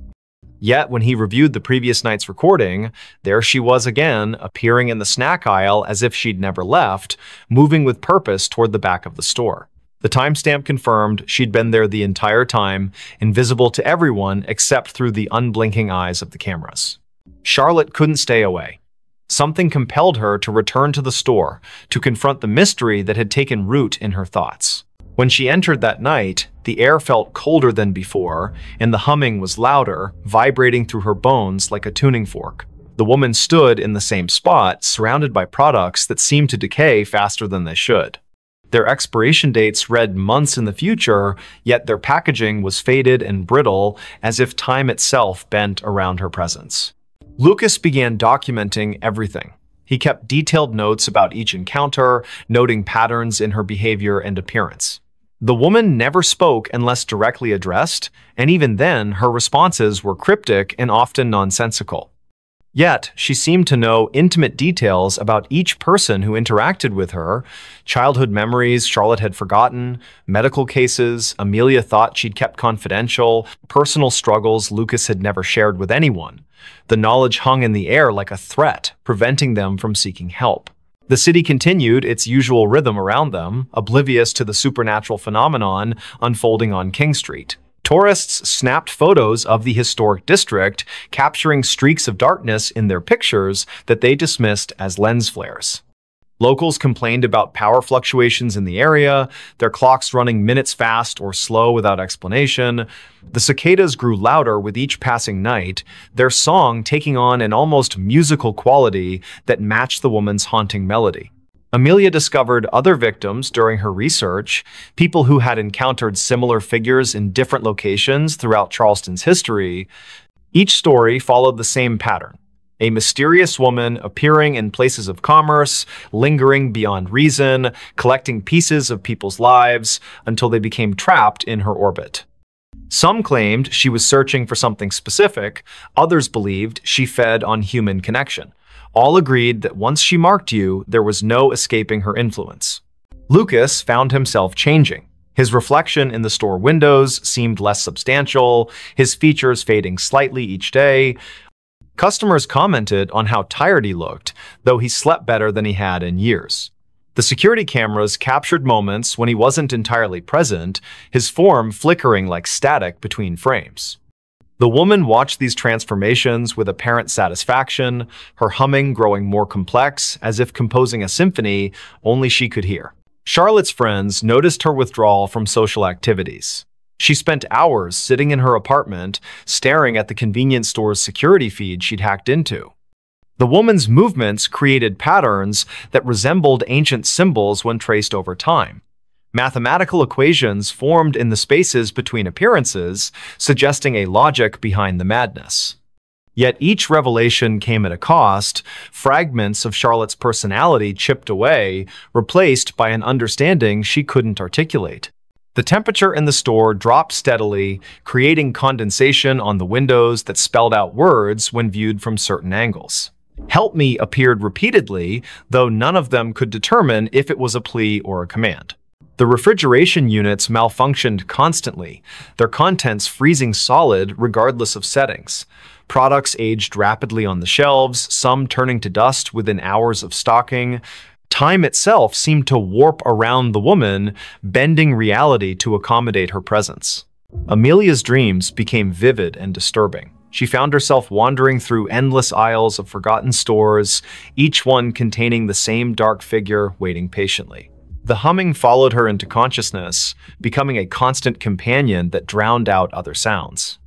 Yet, when he reviewed the previous night's recording, there she was again, appearing in the snack aisle as if she'd never left, moving with purpose toward the back of the store. The timestamp confirmed she'd been there the entire time, invisible to everyone except through the unblinking eyes of the cameras. Charlotte couldn't stay away. Something compelled her to return to the store, to confront the mystery that had taken root in her thoughts. When she entered that night, the air felt colder than before, and the humming was louder, vibrating through her bones like a tuning fork. The woman stood in the same spot, surrounded by products that seemed to decay faster than they should. Their expiration dates read months in the future, yet their packaging was faded and brittle, as if time itself bent around her presence. Lucas began documenting everything. He kept detailed notes about each encounter, noting patterns in her behavior and appearance. The woman never spoke unless directly addressed, and even then, her responses were cryptic and often nonsensical. Yet, she seemed to know intimate details about each person who interacted with her, childhood memories Charlotte had forgotten, medical cases Amelia thought she'd kept confidential, personal struggles Lucas had never shared with anyone. The knowledge hung in the air like a threat, preventing them from seeking help. The city continued its usual rhythm around them, oblivious to the supernatural phenomenon unfolding on King Street. Tourists snapped photos of the historic district, capturing streaks of darkness in their pictures that they dismissed as lens flares. Locals complained about power fluctuations in the area, their clocks running minutes fast or slow without explanation. The cicadas grew louder with each passing night, their song taking on an almost musical quality that matched the woman's haunting melody. Amelia discovered other victims during her research, people who had encountered similar figures in different locations throughout Charleston's history. Each story followed the same pattern. A mysterious woman appearing in places of commerce, lingering beyond reason, collecting pieces of people's lives until they became trapped in her orbit. Some claimed she was searching for something specific, others believed she fed on human connection. All agreed that once she marked you, there was no escaping her influence. Lucas found himself changing. His reflection in the store windows seemed less substantial, his features fading slightly each day. Customers commented on how tired he looked, though he slept better than he had in years. The security cameras captured moments when he wasn't entirely present, his form flickering like static between frames. The woman watched these transformations with apparent satisfaction, her humming growing more complex, as if composing a symphony only she could hear. Charlotte's friends noticed her withdrawal from social activities. She spent hours sitting in her apartment, staring at the convenience store's security feed she'd hacked into. The woman's movements created patterns that resembled ancient symbols when traced over time. Mathematical equations formed in the spaces between appearances, suggesting a logic behind the madness. Yet each revelation came at a cost, fragments of Charlotte's personality chipped away, replaced by an understanding she couldn't articulate. The temperature in the store dropped steadily, creating condensation on the windows that spelled out words when viewed from certain angles. "Help me" appeared repeatedly, though none of them could determine if it was a plea or a command. The refrigeration units malfunctioned constantly, their contents freezing solid regardless of settings. Products aged rapidly on the shelves, some turning to dust within hours of stocking. Time itself seemed to warp around the woman, bending reality to accommodate her presence. Amelia's dreams became vivid and disturbing. She found herself wandering through endless aisles of forgotten stores, each one containing the same dark figure waiting patiently. The humming followed her into consciousness, becoming a constant companion that drowned out other sounds.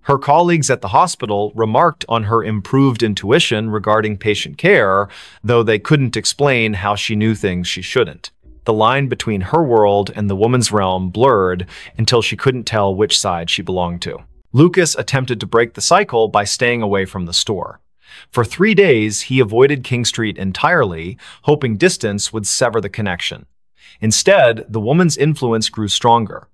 Her colleagues at the hospital remarked on her improved intuition regarding patient care, though they couldn't explain how she knew things she shouldn't. The line between her world and the woman's realm blurred until she couldn't tell which side she belonged to. Lucas attempted to break the cycle by staying away from the store. For 3 days, he avoided King Street entirely, hoping distance would sever the connection. Instead, the woman's influence grew stronger.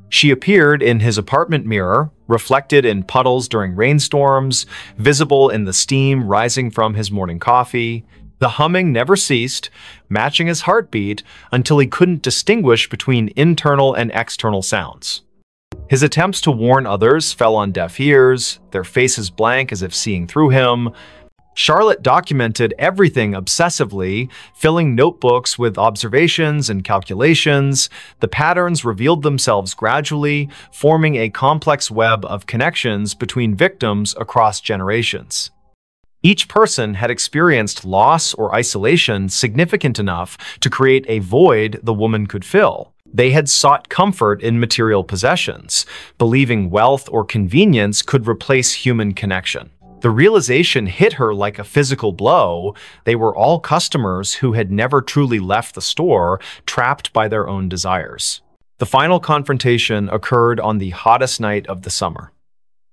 She appeared in his apartment mirror, reflected in puddles during rainstorms, visible in the steam rising from his morning coffee. The humming never ceased, matching his heartbeat until he couldn't distinguish between internal and external sounds. His attempts to warn others fell on deaf ears, their faces blank as if seeing through him. Charlotte documented everything obsessively, filling notebooks with observations and calculations. The patterns revealed themselves gradually, forming a complex web of connections between victims across generations. Each person had experienced loss or isolation significant enough to create a void the woman could fill. They had sought comfort in material possessions, believing wealth or convenience could replace human connection. The realization hit her like a physical blow. They were all customers who had never truly left the store, trapped by their own desires. The final confrontation occurred on the hottest night of the summer.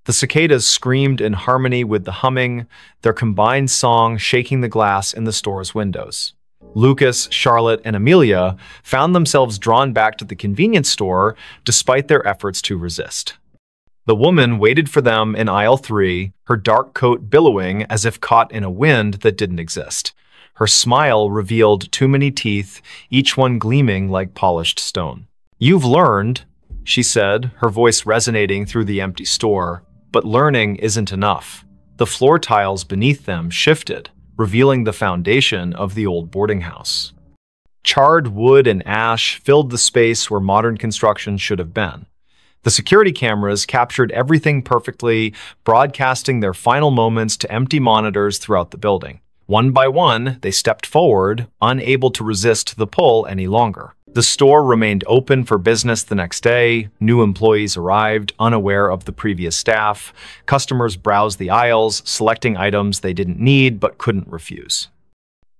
The cicadas screamed in harmony with the humming, their combined song shaking the glass in the store's windows. Lucas, Charlotte, and Amelia found themselves drawn back to the convenience store despite their efforts to resist. The woman waited for them in aisle 3, her dark coat billowing as if caught in a wind that didn't exist. Her smile revealed too many teeth, each one gleaming like polished stone. "You've learned," she said, her voice resonating through the empty store. But learning isn't enough. The floor tiles beneath them shifted, revealing the foundation of the old boarding house. Charred wood and ash filled the space where modern construction should have been. The security cameras captured everything perfectly, broadcasting their final moments to empty monitors throughout the building. One by one, they stepped forward, unable to resist the pull any longer. The store remained open for business the next day. New employees arrived, unaware of the previous staff. Customers browsed the aisles, selecting items they didn't need but couldn't refuse.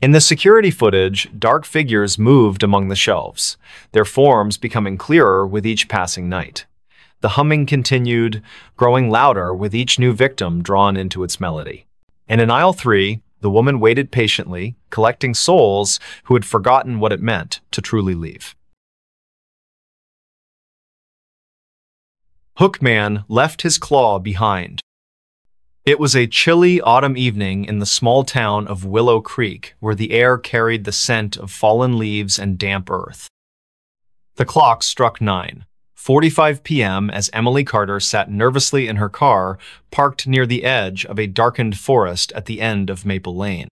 In the security footage, dark figures moved among the shelves, their forms becoming clearer with each passing night. The humming continued, growing louder with each new victim drawn into its melody. And in aisle 3, the woman waited patiently, collecting souls who had forgotten what it meant to truly leave. Hookman left his claw behind. It was a chilly autumn evening in the small town of Willow Creek, where the air carried the scent of fallen leaves and damp earth. The clock struck 9:45 p.m. as Emily Carter sat nervously in her car, parked near the edge of a darkened forest at the end of Maple Lane.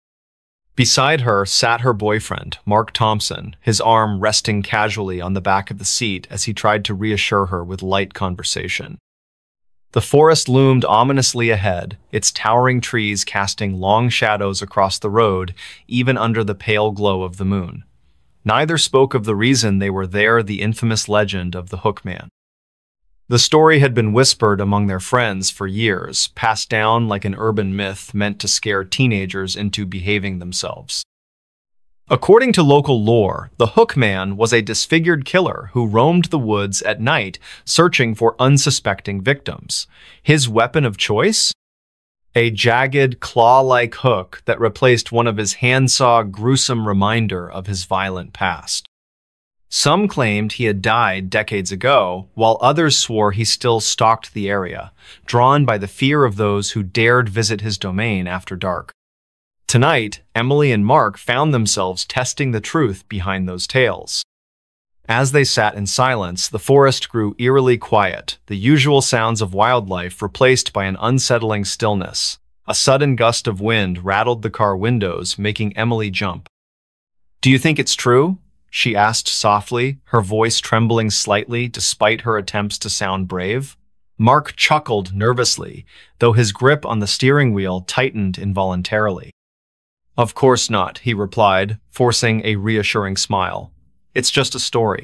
Beside her sat her boyfriend, Mark Thompson, his arm resting casually on the back of the seat as he tried to reassure her with light conversation. The forest loomed ominously ahead, its towering trees casting long shadows across the road, even under the pale glow of the moon. Neither spoke of the reason they were there, the infamous legend of the Hookman. The story had been whispered among their friends for years, passed down like an urban myth meant to scare teenagers into behaving themselves. According to local lore, the Hookman was a disfigured killer who roamed the woods at night searching for unsuspecting victims. His weapon of choice? A jagged, claw-like hook that replaced one of his handsaw, gruesome reminder of his violent past. Some claimed he had died decades ago, while others swore he still stalked the area, drawn by the fear of those who dared visit his domain after dark. Tonight, Emily and Mark found themselves testing the truth behind those tales. As they sat in silence, the forest grew eerily quiet, the usual sounds of wildlife replaced by an unsettling stillness. A sudden gust of wind rattled the car windows, making Emily jump. "Do you think it's true?" she asked softly, her voice trembling slightly despite her attempts to sound brave. Mark chuckled nervously, though his grip on the steering wheel tightened involuntarily. "Of course not," he replied, forcing a reassuring smile. "It's just a story."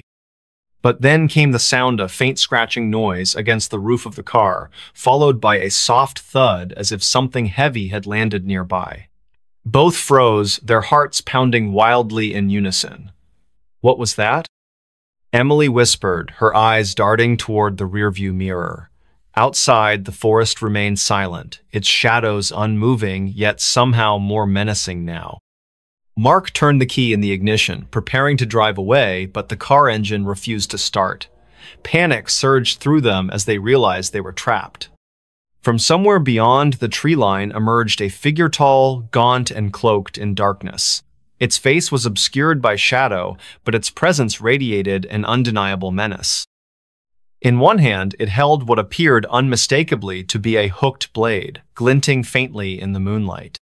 But then came the sound of faint scratching noise against the roof of the car, followed by a soft thud as if something heavy had landed nearby. Both froze, their hearts pounding wildly in unison. "What was that?" Emily whispered, her eyes darting toward the rearview mirror. Outside, the forest remained silent, its shadows unmoving, yet somehow more menacing now. Mark turned the key in the ignition, preparing to drive away, but the car engine refused to start. Panic surged through them as they realized they were trapped. From somewhere beyond the tree line emerged a figure tall, gaunt, and cloaked in darkness. Its face was obscured by shadow, but its presence radiated an undeniable menace. In one hand, it held what appeared unmistakably to be a hooked blade, glinting faintly in the moonlight.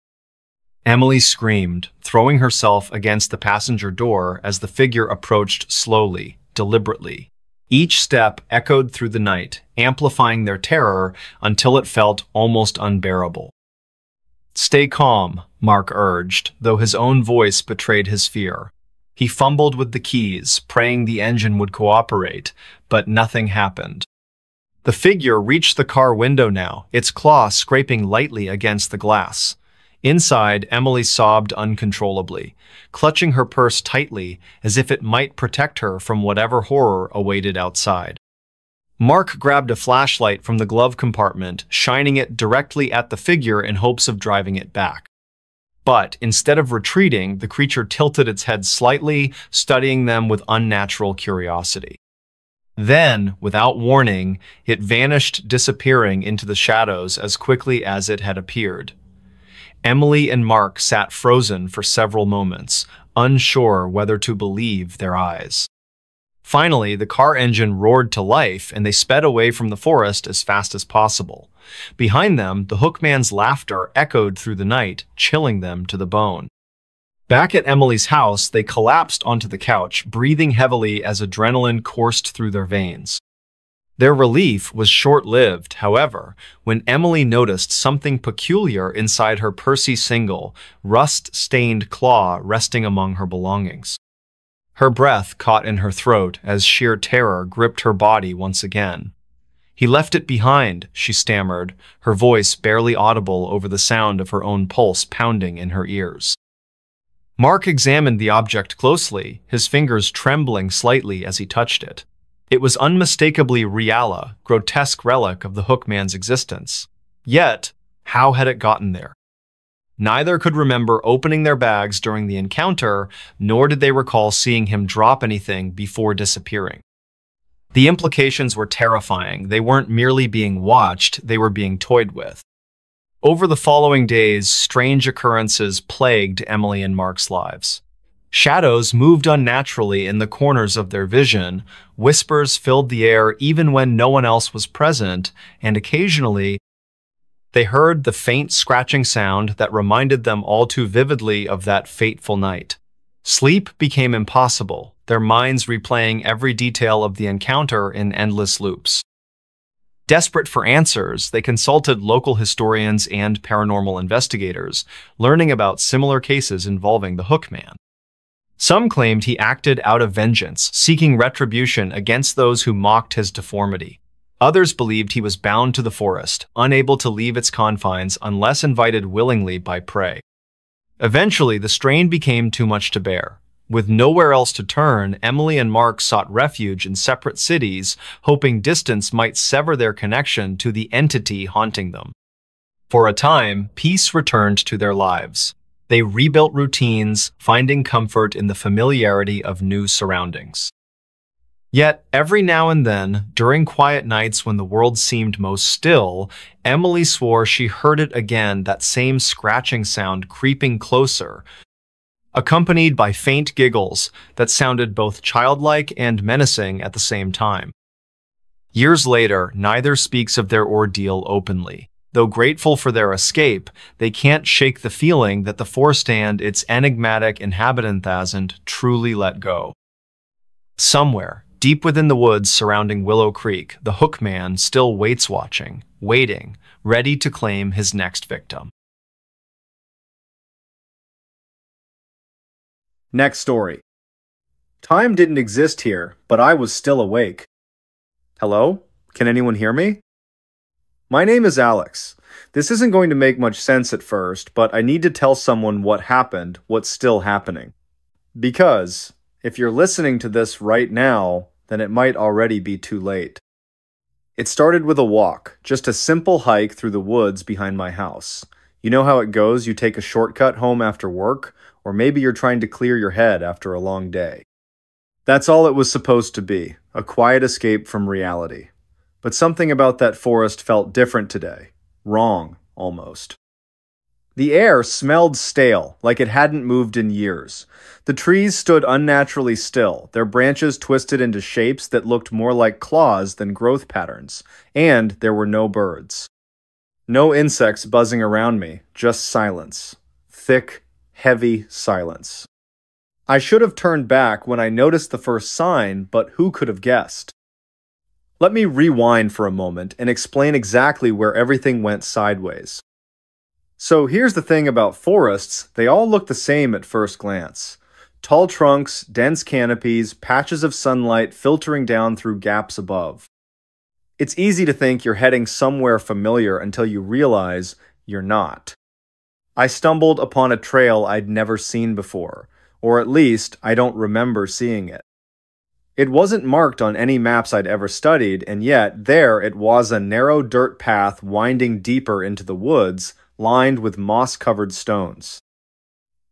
Emily screamed, throwing herself against the passenger door as the figure approached slowly, deliberately. Each step echoed through the night, amplifying their terror until it felt almost unbearable. "Stay calm," Mark urged, though his own voice betrayed his fear. He fumbled with the keys, praying the engine would cooperate, but nothing happened. The figure reached the car window now, its claw scraping lightly against the glass. Inside, Emily sobbed uncontrollably, clutching her purse tightly as if it might protect her from whatever horror awaited outside. Mark grabbed a flashlight from the glove compartment, shining it directly at the figure in hopes of driving it back. But instead of retreating, the creature tilted its head slightly, studying them with unnatural curiosity. Then, without warning, it vanished, disappearing into the shadows as quickly as it had appeared. Emily and Mark sat frozen for several moments, unsure whether to believe their eyes. Finally, the car engine roared to life and they sped away from the forest as fast as possible. Behind them, the Hookman's laughter echoed through the night, chilling them to the bone. Back at Emily's house, they collapsed onto the couch, breathing heavily as adrenaline coursed through their veins. Their relief was short-lived, however, when Emily noticed something peculiar inside her Percy single, rust-stained claw resting among her belongings. Her breath caught in her throat as sheer terror gripped her body once again. "He left it behind," she stammered, her voice barely audible over the sound of her own pulse pounding in her ears. Mark examined the object closely, his fingers trembling slightly as he touched it. It was unmistakably Riala, grotesque relic of the Hookman's existence. Yet, how had it gotten there? Neither could remember opening their bags during the encounter, nor did they recall seeing him drop anything before disappearing. The implications were terrifying. They weren't merely being watched, they were being toyed with. Over the following days, strange occurrences plagued Emily and Mark's lives. Shadows moved unnaturally in the corners of their vision, whispers filled the air even when no one else was present, and occasionally, They heard the faint scratching sound that reminded them all too vividly of that fateful night. Sleep became impossible, their minds replaying every detail of the encounter in endless loops. Desperate for answers, they consulted local historians and paranormal investigators, learning about similar cases involving the Hookman. Some claimed he acted out of vengeance, seeking retribution against those who mocked his deformity. Others believed he was bound to the forest, unable to leave its confines unless invited willingly by prey. Eventually, the strain became too much to bear. With nowhere else to turn, Emily and Mark sought refuge in separate cities, hoping distance might sever their connection to the entity haunting them. For a time, peace returned to their lives. They rebuilt routines, finding comfort in the familiarity of new surroundings. Yet, every now and then, during quiet nights when the world seemed most still, Emily swore she heard it again, that same scratching sound creeping closer, accompanied by faint giggles that sounded both childlike and menacing at the same time. Years later, neither speaks of their ordeal openly. Though grateful for their escape, they can't shake the feeling that the forest and its enigmatic inhabitant hasn't truly let go. Somewhere, deep within the woods surrounding Willow Creek, the Hookman still waits watching, waiting, ready to claim his next victim. Next story. Time didn't exist here, but I was still awake. Hello? Can anyone hear me? My name is Alex. This isn't going to make much sense at first, but I need to tell someone what happened, what's still happening. Because if you're listening to this right now, then it might already be too late. It started with a walk, just a simple hike through the woods behind my house. You know how it goes, you take a shortcut home after work, or maybe you're trying to clear your head after a long day. That's all it was supposed to be, a quiet escape from reality. But something about that forest felt different today. Wrong, almost. The air smelled stale, like it hadn't moved in years. The trees stood unnaturally still, their branches twisted into shapes that looked more like claws than growth patterns, and there were no birds. No insects buzzing around me, just silence. Thick, heavy silence. I should have turned back when I noticed the first sign, but who could have guessed? Let me rewind for a moment and explain exactly where everything went sideways. So here's the thing about forests, they all look the same at first glance. Tall trunks, dense canopies, patches of sunlight filtering down through gaps above. It's easy to think you're heading somewhere familiar until you realize you're not. I stumbled upon a trail I'd never seen before, or at least I don't remember seeing it. It wasn't marked on any maps I'd ever studied, and yet there it was, a narrow dirt path winding deeper into the woods, lined with moss-covered stones.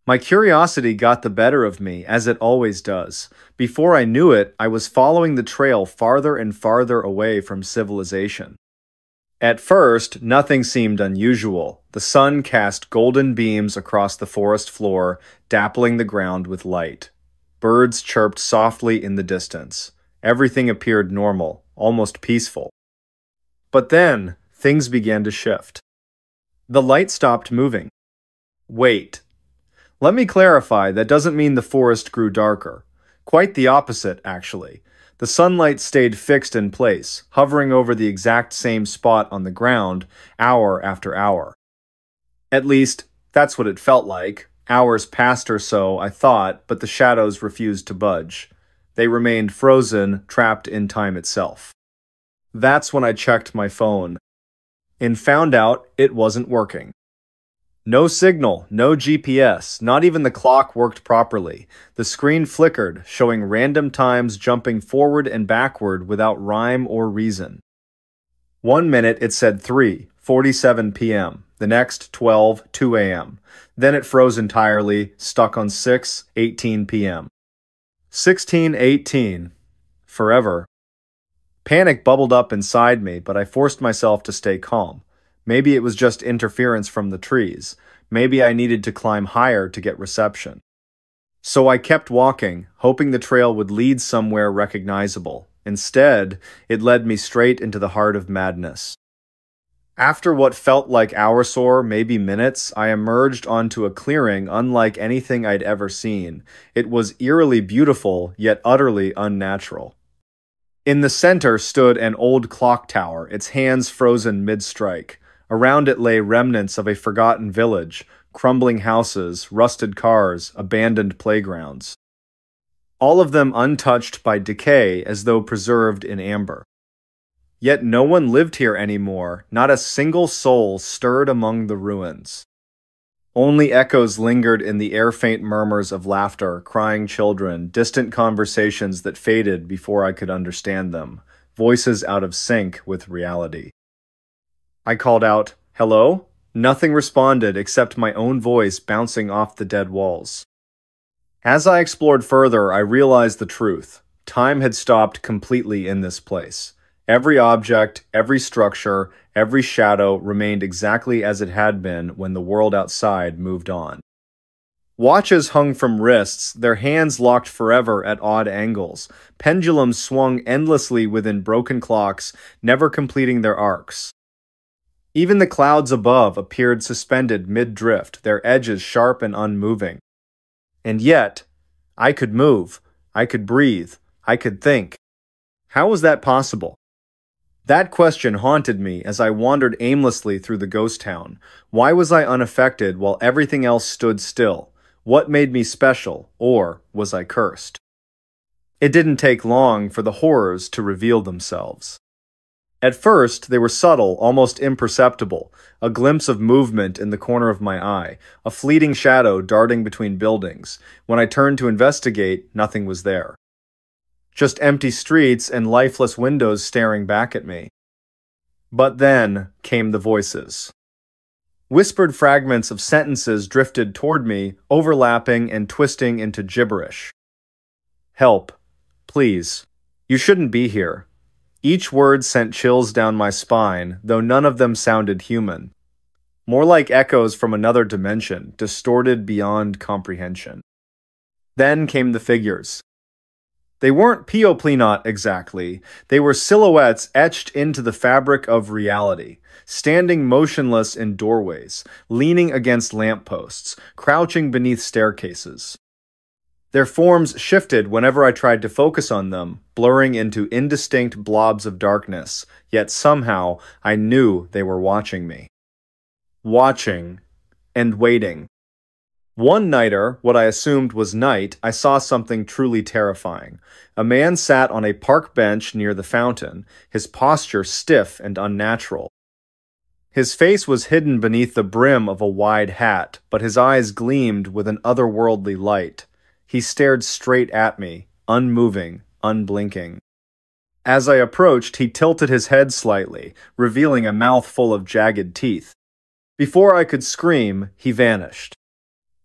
My curiosity got the better of me, as it always does. Before I knew it, I was following the trail farther and farther away from civilization. At first, nothing seemed unusual. The sun cast golden beams across the forest floor, dappling the ground with light. Birds chirped softly in the distance. Everything appeared normal, almost peaceful. But then, things began to shift. The light stopped moving. Wait. Let me clarify, that doesn't mean the forest grew darker. Quite the opposite, actually. The sunlight stayed fixed in place, hovering over the exact same spot on the ground, hour after hour. At least, that's what it felt like. Hours passed or so, I thought, but the shadows refused to budge. They remained frozen, trapped in time itself. That's when I checked my phone, and found out it wasn't working. No signal, no GPS, not even the clock worked properly. The screen flickered, showing random times jumping forward and backward without rhyme or reason. 1 minute it said 3:47 p.m., the next 12:02 a.m. Then it froze entirely, stuck on 6:18 p.m. 16:18. Forever. Panic bubbled up inside me, but I forced myself to stay calm. Maybe it was just interference from the trees. Maybe I needed to climb higher to get reception. So I kept walking, hoping the trail would lead somewhere recognizable. Instead, it led me straight into the heart of madness. After what felt like hours or maybe minutes, I emerged onto a clearing unlike anything I'd ever seen. It was eerily beautiful, yet utterly unnatural. In the center stood an old clock tower, its hands frozen mid-strike. Around it lay remnants of a forgotten village, crumbling houses, rusted cars, abandoned playgrounds. All of them untouched by decay as though preserved in amber. Yet no one lived here anymore, not a single soul stirred among the ruins. Only echoes lingered in the air-faint murmurs of laughter, crying children, distant conversations that faded before I could understand them, voices out of sync with reality. I called out, "Hello?" Nothing responded except my own voice bouncing off the dead walls. As I explored further, I realized the truth. Time had stopped completely in this place. Every object, every structure, every shadow remained exactly as it had been when the world outside moved on. Watches hung from wrists, their hands locked forever at odd angles. Pendulums swung endlessly within broken clocks, never completing their arcs. Even the clouds above appeared suspended mid-drift, their edges sharp and unmoving. And yet, I could move, I could breathe, I could think. How was that possible? That question haunted me as I wandered aimlessly through the ghost town. Why was I unaffected while everything else stood still? What made me special, or was I cursed? It didn't take long for the horrors to reveal themselves. At first, they were subtle, almost imperceptible, a glimpse of movement in the corner of my eye, a fleeting shadow darting between buildings. When I turned to investigate, nothing was there. Just empty streets and lifeless windows staring back at me. But then came the voices. Whispered fragments of sentences drifted toward me, overlapping and twisting into gibberish. "Help. Please. You shouldn't be here." Each word sent chills down my spine, though none of them sounded human. More like echoes from another dimension, distorted beyond comprehension. Then came the figures. They weren't Pioplinot exactly. They were silhouettes etched into the fabric of reality, standing motionless in doorways, leaning against lampposts, crouching beneath staircases. Their forms shifted whenever I tried to focus on them, blurring into indistinct blobs of darkness, yet somehow I knew they were watching me. Watching and waiting. One nighter, what I assumed was night, I saw something truly terrifying. A man sat on a park bench near the fountain, his posture stiff and unnatural. His face was hidden beneath the brim of a wide hat, but his eyes gleamed with an otherworldly light. He stared straight at me, unmoving, unblinking. As I approached, he tilted his head slightly, revealing a mouth full of jagged teeth. Before I could scream, he vanished.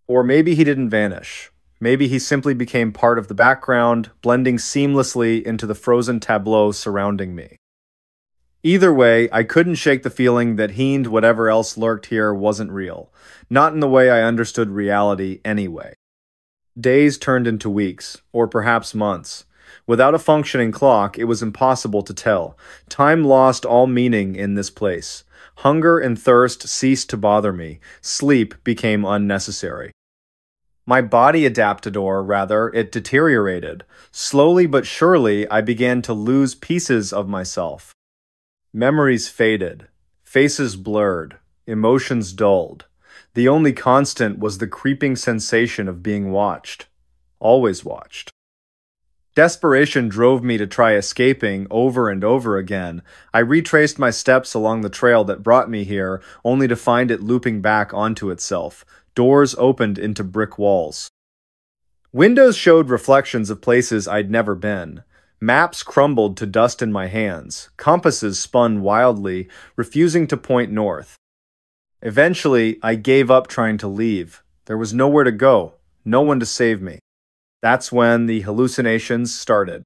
Or maybe he didn't vanish. Maybe he simply became part of the background, blending seamlessly into the frozen tableau surrounding me. Either way, I couldn't shake the feeling that he and whatever else lurked here wasn't real. Not in the way I understood reality anyway. Days turned into weeks, or perhaps months. Without a functioning clock, it was impossible to tell. Time lost all meaning in this place. Hunger and thirst ceased to bother me. Sleep became unnecessary. My body adapted, or rather, it deteriorated. Slowly but surely, I began to lose pieces of myself. Memories faded. Faces blurred. Emotions dulled. The only constant was the creeping sensation of being watched. Always watched. Desperation drove me to try escaping over and over again. I retraced my steps along the trail that brought me here, only to find it looping back onto itself. Doors opened into brick walls. Windows showed reflections of places I'd never been. Maps crumbled to dust in my hands. Compasses spun wildly, refusing to point north. Eventually, I gave up trying to leave. There was nowhere to go, no one to save me. That's when the hallucinations started.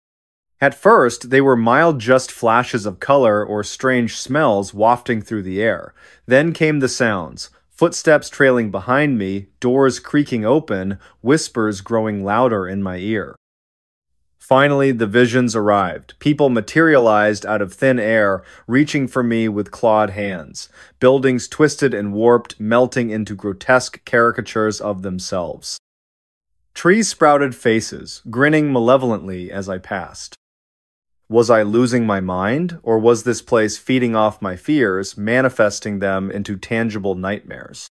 At first, they were mild just flashes of color or strange smells wafting through the air. Then came the sounds. Footsteps trailing behind me, doors creaking open, whispers growing louder in my ear. Finally, the visions arrived. People materialized out of thin air, reaching for me with clawed hands. Buildings twisted and warped, melting into grotesque caricatures of themselves. Trees sprouted faces, grinning malevolently as I passed. Was I losing my mind, or was this place feeding off my fears, manifesting them into tangible nightmares?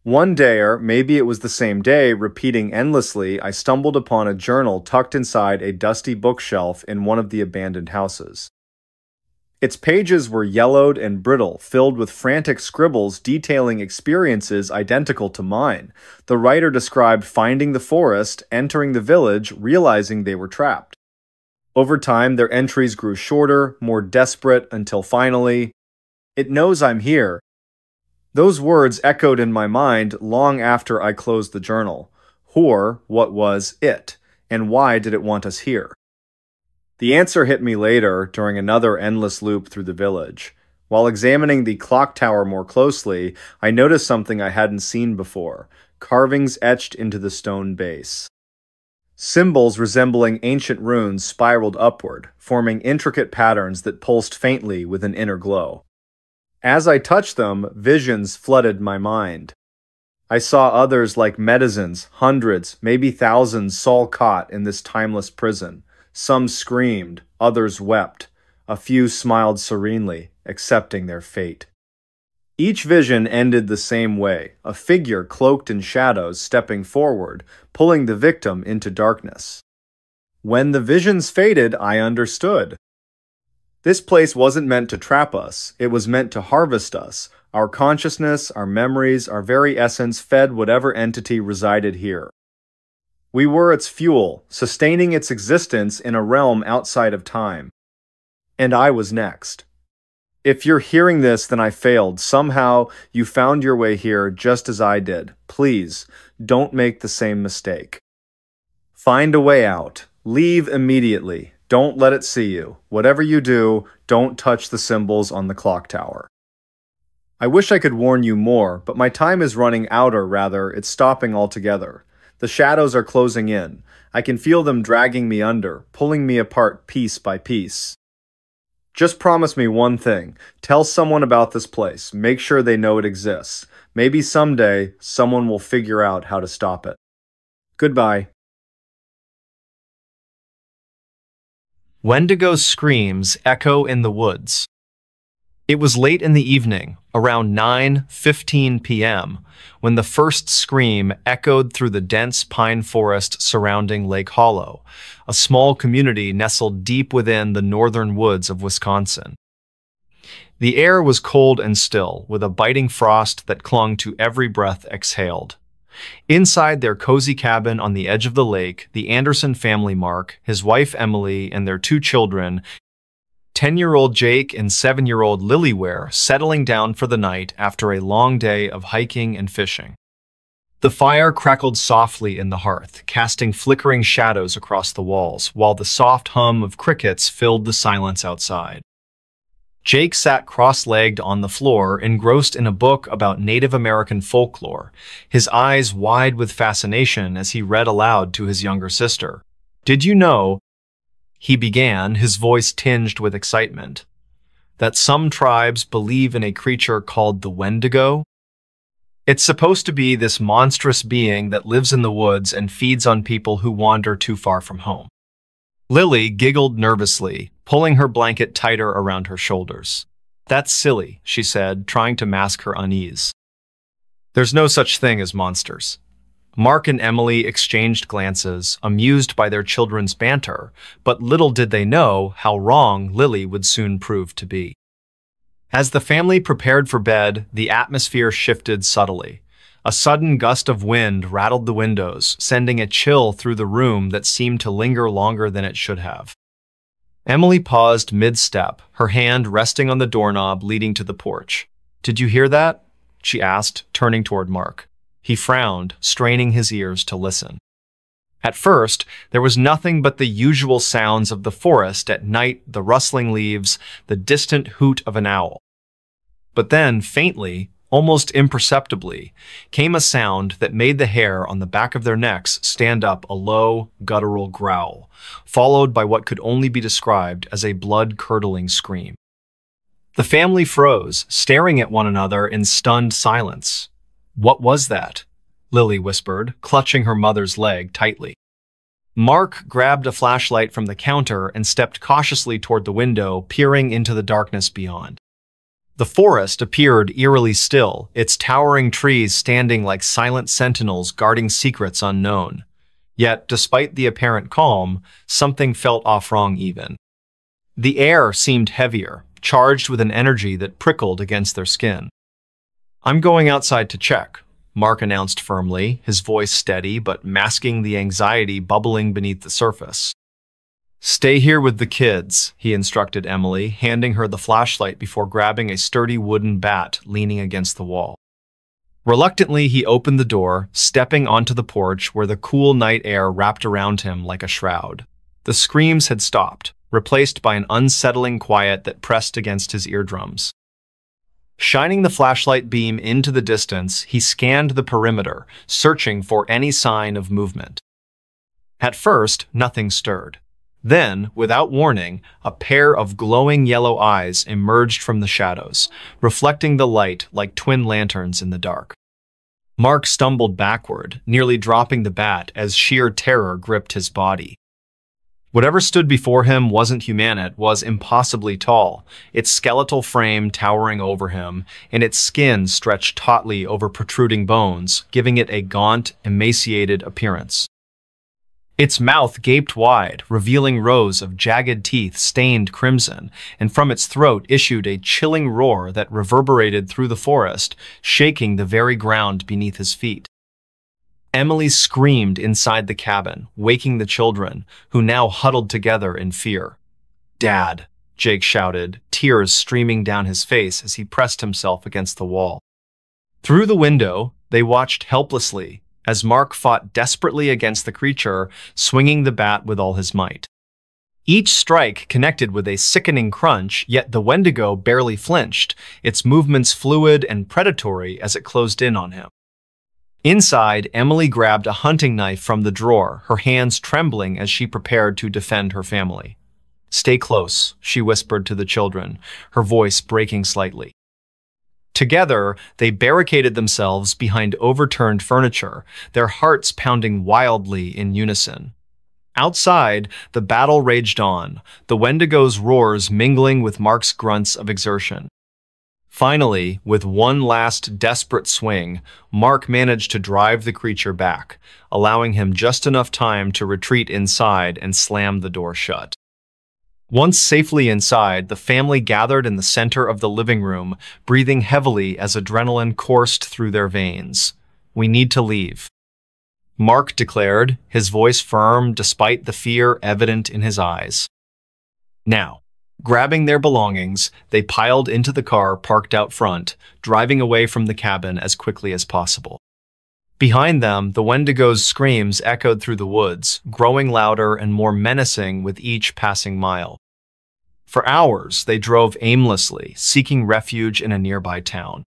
One day, or maybe it was the same day, repeating endlessly, I stumbled upon a journal tucked inside a dusty bookshelf in one of the abandoned houses. Its pages were yellowed and brittle, filled with frantic scribbles detailing experiences identical to mine. The writer described finding the forest, entering the village, realizing they were trapped. Over time, their entries grew shorter, more desperate, until finally, "It knows I'm here." Those words echoed in my mind long after I closed the journal. What was it? And why did it want us here? The answer hit me later during another endless loop through the village. While examining the clock tower more closely, I noticed something I hadn't seen before: carvings etched into the stone base. Symbols resembling ancient runes spiraled upward, forming intricate patterns that pulsed faintly with an inner glow. As I touched them, visions flooded my mind. I saw others like medicines, hundreds, maybe thousands, Saul caught in this timeless prison. Some screamed, others wept. A few smiled serenely, accepting their fate. Each vision ended the same way, a figure cloaked in shadows stepping forward, pulling the victim into darkness. When the visions faded, I understood. This place wasn't meant to trap us, it was meant to harvest us. Our consciousness, our memories, our very essence fed whatever entity resided here. We were its fuel, sustaining its existence in a realm outside of time. And I was next. If you're hearing this, then I failed. Somehow, you found your way here just as I did. Please, don't make the same mistake. Find a way out. Leave immediately. Don't let it see you. Whatever you do, don't touch the symbols on the clock tower. I wish I could warn you more, but my time is running out, or rather, it's stopping altogether. The shadows are closing in. I can feel them dragging me under, pulling me apart piece by piece. Just promise me one thing. Tell someone about this place. Make sure they know it exists. Maybe someday, someone will figure out how to stop it. Goodbye. Wendigo's screams echo in the woods. It was late in the evening, around 9:15 p.m., when the first scream echoed through the dense pine forest surrounding Lake Hollow, a small community nestled deep within the northern woods of Wisconsin. The air was cold and still, with a biting frost that clung to every breath exhaled. Inside their cozy cabin on the edge of the lake, the Anderson family, Mark, his wife Emily, and their two children, 10-year-old Jake and 7-year-old Lily, were settling down for the night after a long day of hiking and fishing. The fire crackled softly in the hearth, casting flickering shadows across the walls, while the soft hum of crickets filled the silence outside. Jake sat cross-legged on the floor, engrossed in a book about Native American folklore, his eyes wide with fascination as he read aloud to his younger sister. "Did you know," he began, his voice tinged with excitement, "that some tribes believe in a creature called the Wendigo? It's supposed to be this monstrous being that lives in the woods and feeds on people who wander too far from home." Lily giggled nervously, pulling her blanket tighter around her shoulders. "That's silly," she said, trying to mask her unease. "There's no such thing as monsters." Mark and Emily exchanged glances, amused by their children's banter, but little did they know how wrong Lily would soon prove to be. As the family prepared for bed, the atmosphere shifted subtly. A sudden gust of wind rattled the windows, sending a chill through the room that seemed to linger longer than it should have. Emily paused mid-step, her hand resting on the doorknob leading to the porch. "Did you hear that?" she asked, turning toward Mark. He frowned, straining his ears to listen. At first, there was nothing but the usual sounds of the forest at night, the rustling leaves, the distant hoot of an owl. But then, faintly, almost imperceptibly, came a sound that made the hair on the back of their necks stand up, a low, guttural growl, followed by what could only be described as a blood-curdling scream. The family froze, staring at one another in stunned silence. "What was that?" Lily whispered, clutching her mother's leg tightly. Mark grabbed a flashlight from the counter and stepped cautiously toward the window, peering into the darkness beyond. The forest appeared eerily still, its towering trees standing like silent sentinels guarding secrets unknown. Yet, despite the apparent calm, something felt off wrong even. The air seemed heavier, charged with an energy that prickled against their skin. "I'm going outside to check," Mark announced firmly, his voice steady but masking the anxiety bubbling beneath the surface. "Stay here with the kids," he instructed Emily, handing her the flashlight before grabbing a sturdy wooden bat leaning against the wall. Reluctantly, he opened the door, stepping onto the porch where the cool night air wrapped around him like a shroud. The screams had stopped, replaced by an unsettling quiet that pressed against his eardrums. Shining the flashlight beam into the distance, he scanned the perimeter, searching for any sign of movement. At first, nothing stirred. Then, without warning, a pair of glowing yellow eyes emerged from the shadows, reflecting the light like twin lanterns in the dark. Mark stumbled backward, nearly dropping the bat as sheer terror gripped his body. Whatever stood before him wasn't human, it was impossibly tall, its skeletal frame towering over him, and its skin stretched tautly over protruding bones, giving it a gaunt, emaciated appearance. Its mouth gaped wide, revealing rows of jagged teeth stained crimson, and from its throat issued a chilling roar that reverberated through the forest, shaking the very ground beneath his feet. Emily screamed inside the cabin, waking the children, who now huddled together in fear. "Dad," Jake shouted, tears streaming down his face as he pressed himself against the wall. Through the window, they watched helplessly as Mark fought desperately against the creature, swinging the bat with all his might. Each strike connected with a sickening crunch, yet the Wendigo barely flinched, its movements fluid and predatory as it closed in on him. Inside, Emily grabbed a hunting knife from the drawer, her hands trembling as she prepared to defend her family. "Stay close," she whispered to the children, her voice breaking slightly. Together, they barricaded themselves behind overturned furniture, their hearts pounding wildly in unison. Outside, the battle raged on, the Wendigo's roars mingling with Mark's grunts of exertion. Finally, with one last desperate swing, Mark managed to drive the creature back, allowing him just enough time to retreat inside and slam the door shut. Once safely inside, the family gathered in the center of the living room, breathing heavily as adrenaline coursed through their veins. "We need to leave," Mark declared, his voice firm despite the fear evident in his eyes. Now, grabbing their belongings, they piled into the car parked out front, driving away from the cabin as quickly as possible. Behind them, the Wendigo's screams echoed through the woods, growing louder and more menacing with each passing mile. For hours, they drove aimlessly, seeking refuge in a nearby town.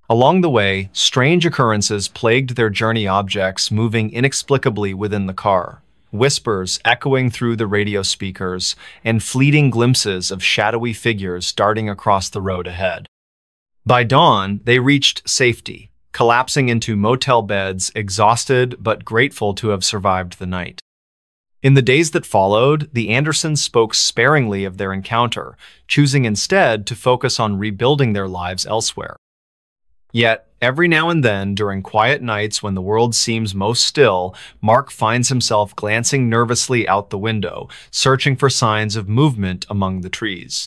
Along the way, strange occurrences plagued their journey, objects moving inexplicably within the car, whispers echoing through the radio speakers, and fleeting glimpses of shadowy figures darting across the road ahead. By dawn, they reached safety, collapsing into motel beds, exhausted but grateful to have survived the night. In the days that followed, the Andersons spoke sparingly of their encounter, choosing instead to focus on rebuilding their lives elsewhere. Yet, every now and then, during quiet nights when the world seems most still, Mark finds himself glancing nervously out the window, searching for signs of movement among the trees.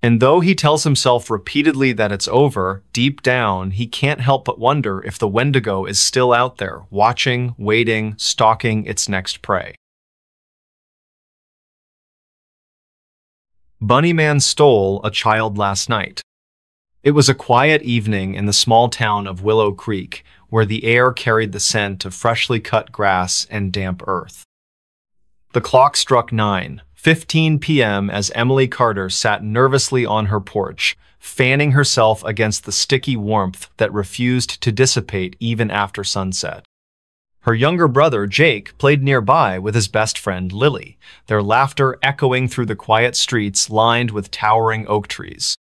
And though he tells himself repeatedly that it's over, deep down, he can't help but wonder if the Wendigo is still out there, watching, waiting, stalking its next prey. Bunnyman stole a child last night. It was a quiet evening in the small town of Willow Creek, where the air carried the scent of freshly cut grass and damp earth. The clock struck 9:15 p.m. as Emily Carter sat nervously on her porch, fanning herself against the sticky warmth that refused to dissipate even after sunset. Her younger brother, Jake, played nearby with his best friend, Lily, their laughter echoing through the quiet streets lined with towering oak trees.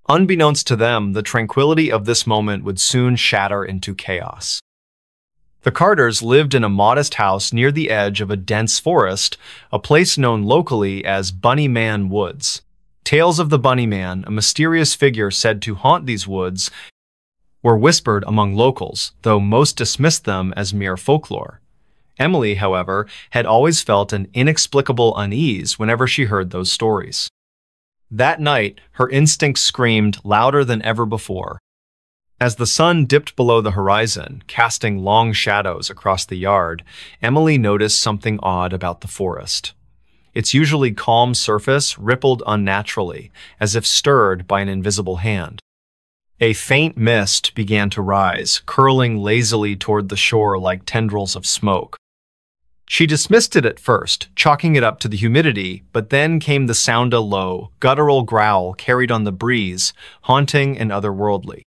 Unbeknownst to them, the tranquility of this moment would soon shatter into chaos. The Carters lived in a modest house near the edge of a dense forest, a place known locally as Bunny Man Woods. Tales of the Bunny Man, a mysterious figure said to haunt these woods, were whispered among locals, though most dismissed them as mere folklore. Emily, however, had always felt an inexplicable unease whenever she heard those stories. That night, her instincts screamed louder than ever before. As the sun dipped below the horizon, casting long shadows across the yard, Emily noticed something odd about the forest. Its usually calm surface rippled unnaturally, as if stirred by an invisible hand. A faint mist began to rise, curling lazily toward the shore like tendrils of smoke. She dismissed it at first, chalking it up to the humidity, but then came the sound, a low, guttural growl carried on the breeze, haunting and otherworldly.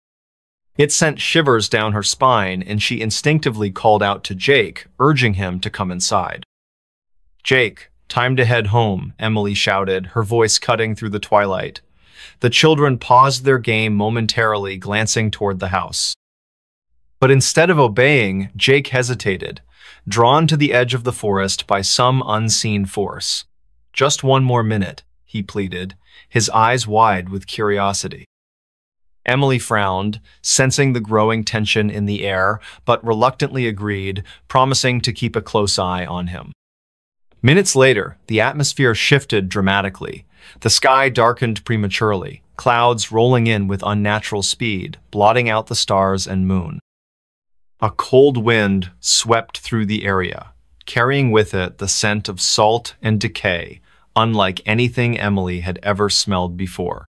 It sent shivers down her spine, and she instinctively called out to Jake, urging him to come inside. "Jake, time to head home," Emily shouted, her voice cutting through the twilight. The children paused their game momentarily, glancing toward the house. But instead of obeying, Jake hesitated, drawn to the edge of the forest by some unseen force. "Just one more minute," he pleaded, his eyes wide with curiosity. Emily frowned, sensing the growing tension in the air, but reluctantly agreed, promising to keep a close eye on him. Minutes later, the atmosphere shifted dramatically. The sky darkened prematurely, clouds rolling in with unnatural speed, blotting out the stars and moon. A cold wind swept through the area, carrying with it the scent of salt and decay, unlike anything Emily had ever smelled before.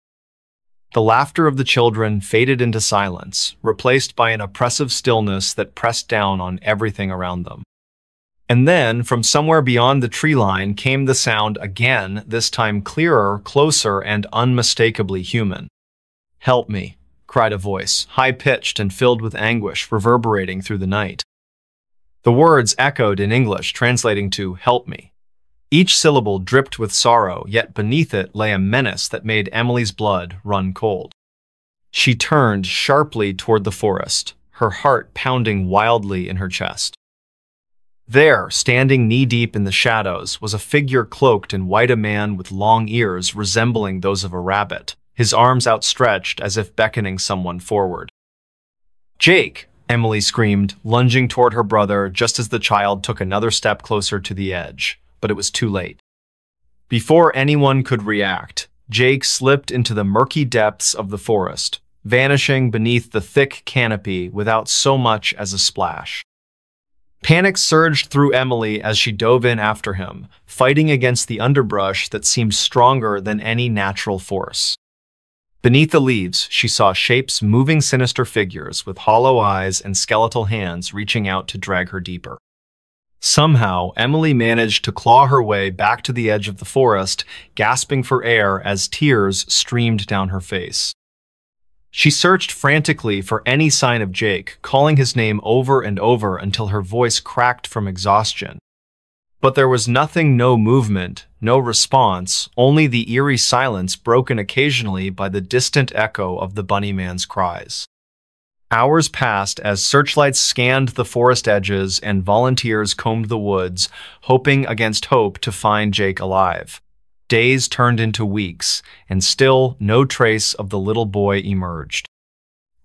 The laughter of the children faded into silence, replaced by an oppressive stillness that pressed down on everything around them. And then, from somewhere beyond the tree line, came the sound again, this time clearer, closer, and unmistakably human. "Help me," cried a voice, high-pitched and filled with anguish, reverberating through the night. The words echoed in English, translating to "help me." Each syllable dripped with sorrow, yet beneath it lay a menace that made Emily's blood run cold. She turned sharply toward the forest, her heart pounding wildly in her chest. There, standing knee-deep in the shadows, was a figure cloaked in white, a man with long ears resembling those of a rabbit, his arms outstretched as if beckoning someone forward. "Jake!" Emily screamed, lunging toward her brother just as the child took another step closer to the edge. But it was too late. Before anyone could react, Jake slipped into the murky depths of the forest, vanishing beneath the thick canopy without so much as a splash. Panic surged through Emily as she dove in after him, fighting against the underbrush that seemed stronger than any natural force. Beneath the leaves, she saw shapes, moving sinister figures with hollow eyes and skeletal hands reaching out to drag her deeper. Somehow, Emily managed to claw her way back to the edge of the forest, gasping for air as tears streamed down her face. She searched frantically for any sign of Jake, calling his name over and over until her voice cracked from exhaustion. But there was nothing, no movement, no response, only the eerie silence broken occasionally by the distant echo of the bunny man's cries. Hours passed as searchlights scanned the forest edges and volunteers combed the woods, hoping against hope to find Jake alive. Days turned into weeks, and still no trace of the little boy emerged.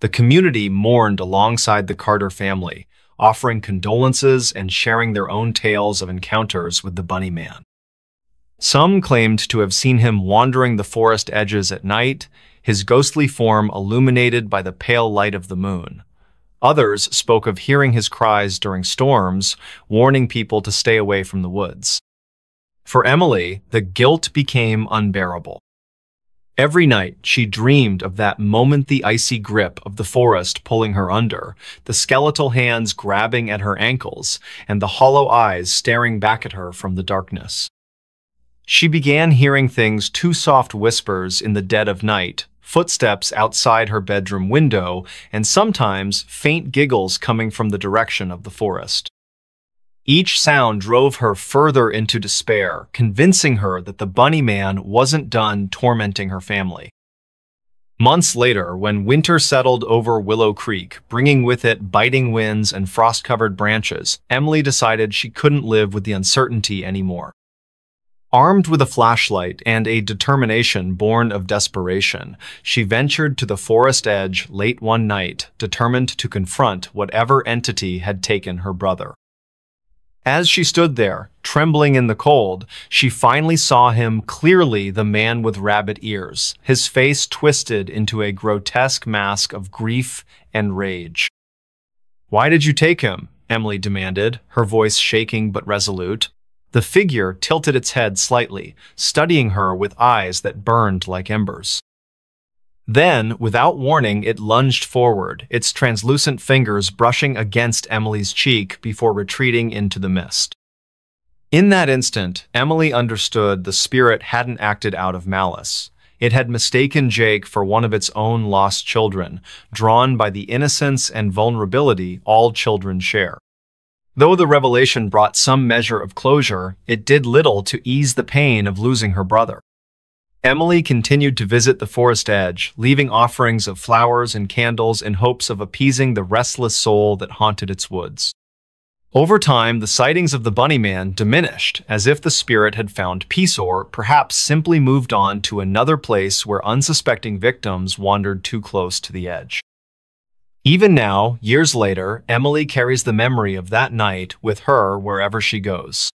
The community mourned alongside the Carter family, offering condolences and sharing their own tales of encounters with the bunny man. Some claimed to have seen him wandering the forest edges at night, his ghostly form illuminated by the pale light of the moon. Others spoke of hearing his cries during storms, warning people to stay away from the woods. For Emily, the guilt became unbearable. Every night, she dreamed of that moment, the icy grip of the forest pulling her under, the skeletal hands grabbing at her ankles, and the hollow eyes staring back at her from the darkness. She began hearing things, too soft whispers in the dead of night, footsteps outside her bedroom window, and sometimes faint giggles coming from the direction of the forest. Each sound drove her further into despair, convincing her that the bunny man wasn't done tormenting her family. Months later, when winter settled over Willow Creek, bringing with it biting winds and frost-covered branches, Emily decided she couldn't live with the uncertainty anymore. Armed with a flashlight and a determination born of desperation, she ventured to the forest edge late one night, determined to confront whatever entity had taken her brother. As she stood there, trembling in the cold, she finally saw him clearly, the man with rabbit ears, his face twisted into a grotesque mask of grief and rage. "Why did you take him?" Emily demanded, her voice shaking but resolute. The figure tilted its head slightly, studying her with eyes that burned like embers. Then, without warning, it lunged forward, its translucent fingers brushing against Emily's cheek before retreating into the mist. In that instant, Emily understood the spirit hadn't acted out of malice. It had mistaken Jake for one of its own lost children, drawn by the innocence and vulnerability all children share. Though the revelation brought some measure of closure, it did little to ease the pain of losing her brother. Emily continued to visit the forest edge, leaving offerings of flowers and candles in hopes of appeasing the restless soul that haunted its woods. Over time, the sightings of the bunny man diminished, as if the spirit had found peace or, perhaps, simply moved on to another place where unsuspecting victims wandered too close to the edge. Even now, years later, Emily carries the memory of that night with her wherever she goes.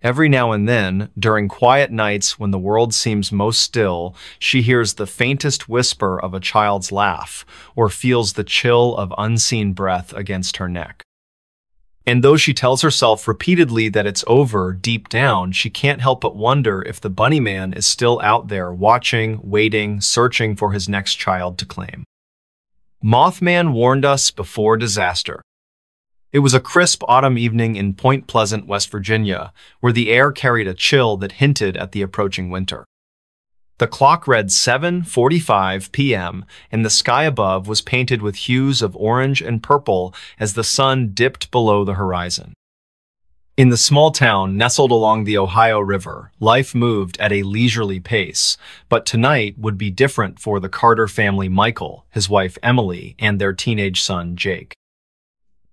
Every now and then, during quiet nights when the world seems most still, she hears the faintest whisper of a child's laugh or feels the chill of unseen breath against her neck. And though she tells herself repeatedly that it's over, deep down, she can't help but wonder if the bunny man is still out there watching, waiting, searching for his next child to claim. Mothman warned us before disaster. It was a crisp autumn evening in Point Pleasant, West Virginia, where the air carried a chill that hinted at the approaching winter. The clock read 7:45 p.m., and the sky above was painted with hues of orange and purple as the sun dipped below the horizon. In the small town nestled along the Ohio River, life moved at a leisurely pace, but tonight would be different for the Carter family: Michael, his wife Emily, and their teenage son Jake.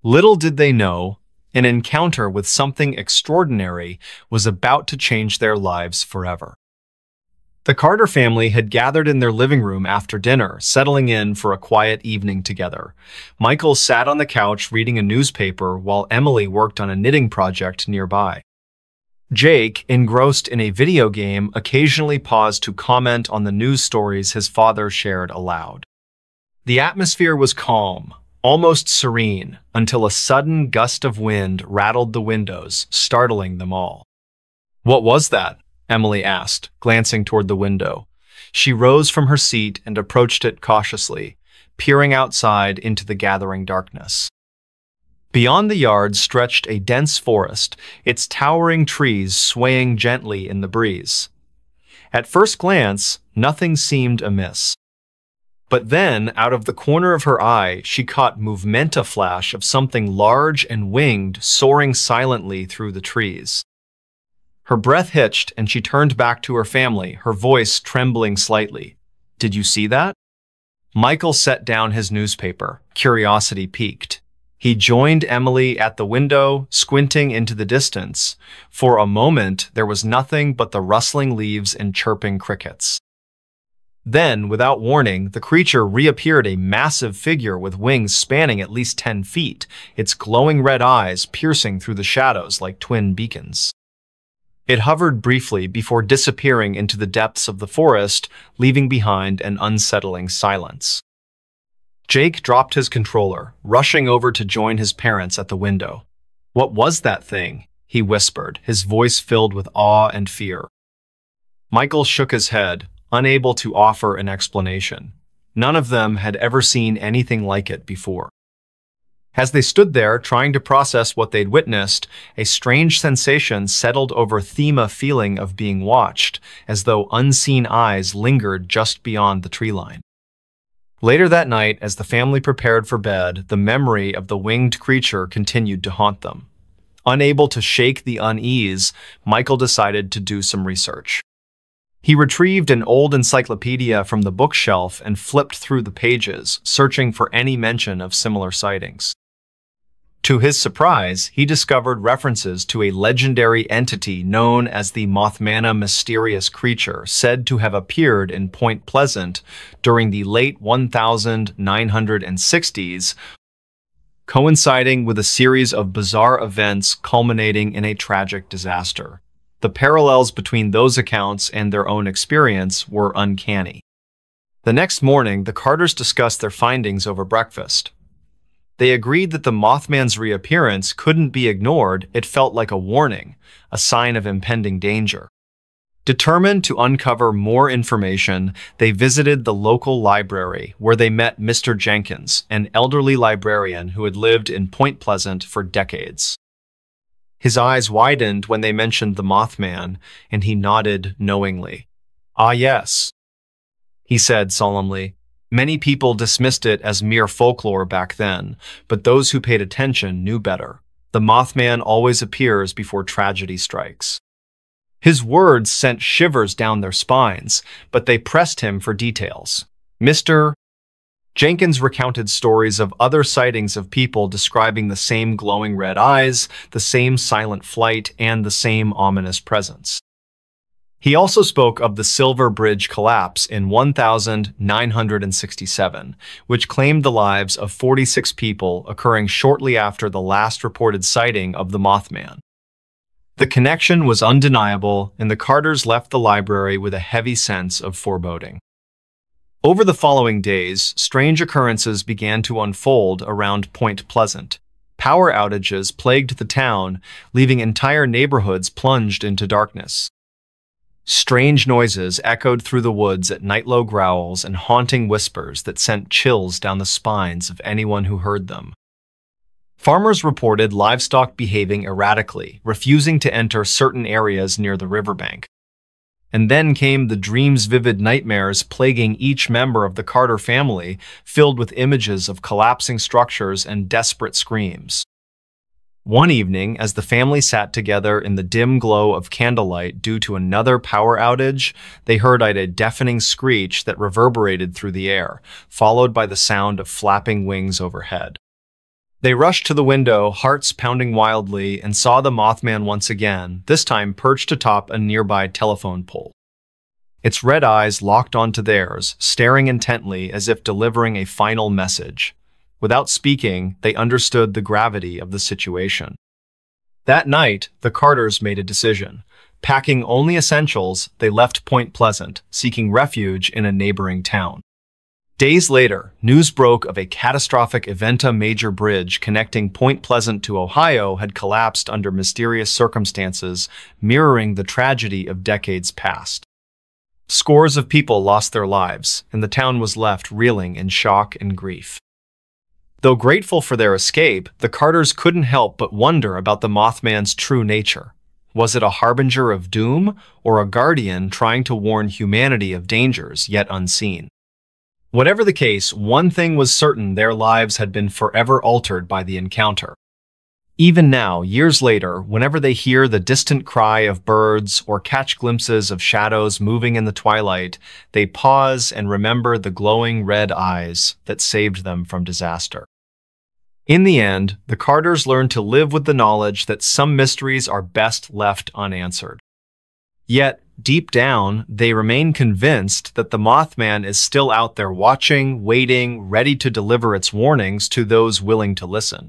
Little did they know, an encounter with something extraordinary was about to change their lives forever. The Carter family had gathered in their living room after dinner, settling in for a quiet evening together. Michael sat on the couch reading a newspaper while Emily worked on a knitting project nearby. Jake, engrossed in a video game, occasionally paused to comment on the news stories his father shared aloud. The atmosphere was calm, almost serene, until a sudden gust of wind rattled the windows, startling them all. "What was that?" Emily asked, glancing toward the window. She rose from her seat and approached it cautiously, peering outside into the gathering darkness. Beyond the yard stretched a dense forest, its towering trees swaying gently in the breeze. At first glance, nothing seemed amiss. But then, out of the corner of her eye, she caught a flash of something large and winged soaring silently through the trees. Her breath hitched and she turned back to her family, her voice trembling slightly. "Did you see that?" Michael set down his newspaper, curiosity piqued. He joined Emily at the window, squinting into the distance. For a moment, there was nothing but the rustling leaves and chirping crickets. Then, without warning, the creature reappeared, a massive figure with wings spanning at least 10 feet, its glowing red eyes piercing through the shadows like twin beacons. It hovered briefly before disappearing into the depths of the forest, leaving behind an unsettling silence. Jake dropped his controller, rushing over to join his parents at the window. "What was that thing?" he whispered, his voice filled with awe and fear. Michael shook his head, unable to offer an explanation. None of them had ever seen anything like it before. As they stood there trying to process what they'd witnessed, a strange sensation settled over Thema feeling of being watched, as though unseen eyes lingered just beyond the tree line. Later that night, as the family prepared for bed, the memory of the winged creature continued to haunt them. Unable to shake the unease, Michael decided to do some research. He retrieved an old encyclopedia from the bookshelf and flipped through the pages, searching for any mention of similar sightings. To his surprise, he discovered references to a legendary entity known as the Mothmanna mysterious creature said to have appeared in Point Pleasant during the late 1960s, coinciding with a series of bizarre events culminating in a tragic disaster. The parallels between those accounts and their own experience were uncanny. The next morning, the Carters discussed their findings over breakfast. They agreed that the Mothman's reappearance couldn't be ignored. It felt like a warning, a sign of impending danger. Determined to uncover more information, they visited the local library where they met Mr. Jenkins, an elderly librarian who had lived in Point Pleasant for decades. His eyes widened when they mentioned the Mothman, and he nodded knowingly. "Ah, yes," he said solemnly. Many people dismissed it as mere folklore back then, but those who paid attention knew better. The Mothman always appears before tragedy strikes. His words sent shivers down their spines, but they pressed him for details. Mr. Jenkins recounted stories of other sightings of people describing the same glowing red eyes, the same silent flight, and the same ominous presence. He also spoke of the Silver Bridge collapse in 1967, which claimed the lives of 46 people, occurring shortly after the last reported sighting of the Mothman. The connection was undeniable, and the Carters left the library with a heavy sense of foreboding. Over the following days, strange occurrences began to unfold around Point Pleasant. Power outages plagued the town, leaving entire neighborhoods plunged into darkness. Strange noises echoed through the woods at night-low growls and haunting whispers that sent chills down the spines of anyone who heard them. Farmers reported livestock behaving erratically, refusing to enter certain areas near the riverbank. And then came the dreams, vivid nightmares plaguing each member of the Carter family, filled with images of collapsing structures and desperate screams. One evening, as the family sat together in the dim glow of candlelight due to another power outage, they heard a deafening screech that reverberated through the air, followed by the sound of flapping wings overhead. They rushed to the window, hearts pounding wildly, and saw the Mothman once again, this time perched atop a nearby telephone pole. Its red eyes locked onto theirs, staring intently as if delivering a final message. Without speaking, they understood the gravity of the situation. That night, the Carters made a decision. Packing only essentials, they left Point Pleasant, seeking refuge in a neighboring town. Days later, news broke of a catastrophic event. A major bridge connecting Point Pleasant to Ohio had collapsed under mysterious circumstances, mirroring the tragedy of decades past. Scores of people lost their lives, and the town was left reeling in shock and grief. Though grateful for their escape, the Carters couldn't help but wonder about the Mothman's true nature. Was it a harbinger of doom, or a guardian trying to warn humanity of dangers yet unseen? Whatever the case, one thing was certain: their lives had been forever altered by the encounter. Even now, years later, whenever they hear the distant cry of birds or catch glimpses of shadows moving in the twilight, they pause and remember the glowing red eyes that saved them from disaster. In the end, the Carters learned to live with the knowledge that some mysteries are best left unanswered. Yet, deep down, they remain convinced that the Mothman is still out there watching, waiting, ready to deliver its warnings to those willing to listen.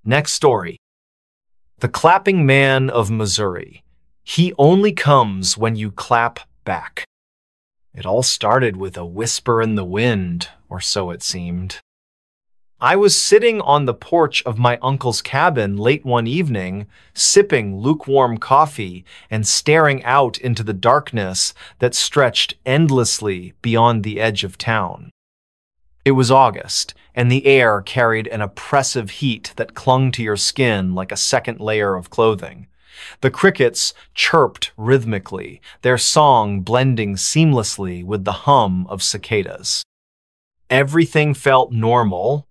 Next story. The Clapping Man of Missouri. He only comes when you clap back. It all started with a whisper in the wind, or so it seemed. I was sitting on the porch of my uncle's cabin late one evening, sipping lukewarm coffee and staring out into the darkness that stretched endlessly beyond the edge of town. It was August, and the air carried an oppressive heat that clung to your skin like a second layer of clothing. The crickets chirped rhythmically, their song blending seamlessly with the hum of cicadas. Everything felt normal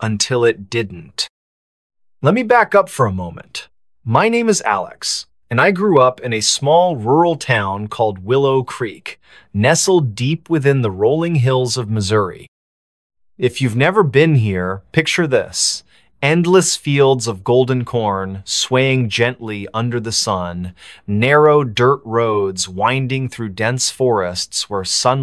until it didn't. Let me back up for a moment. My name is Alex, and I grew up in a small rural town called Willow Creek, nestled deep within the rolling hills of Missouri. If you've never been here, picture this: endless fields of golden corn swaying gently under the sun, narrow dirt roads winding through dense forests where sunlight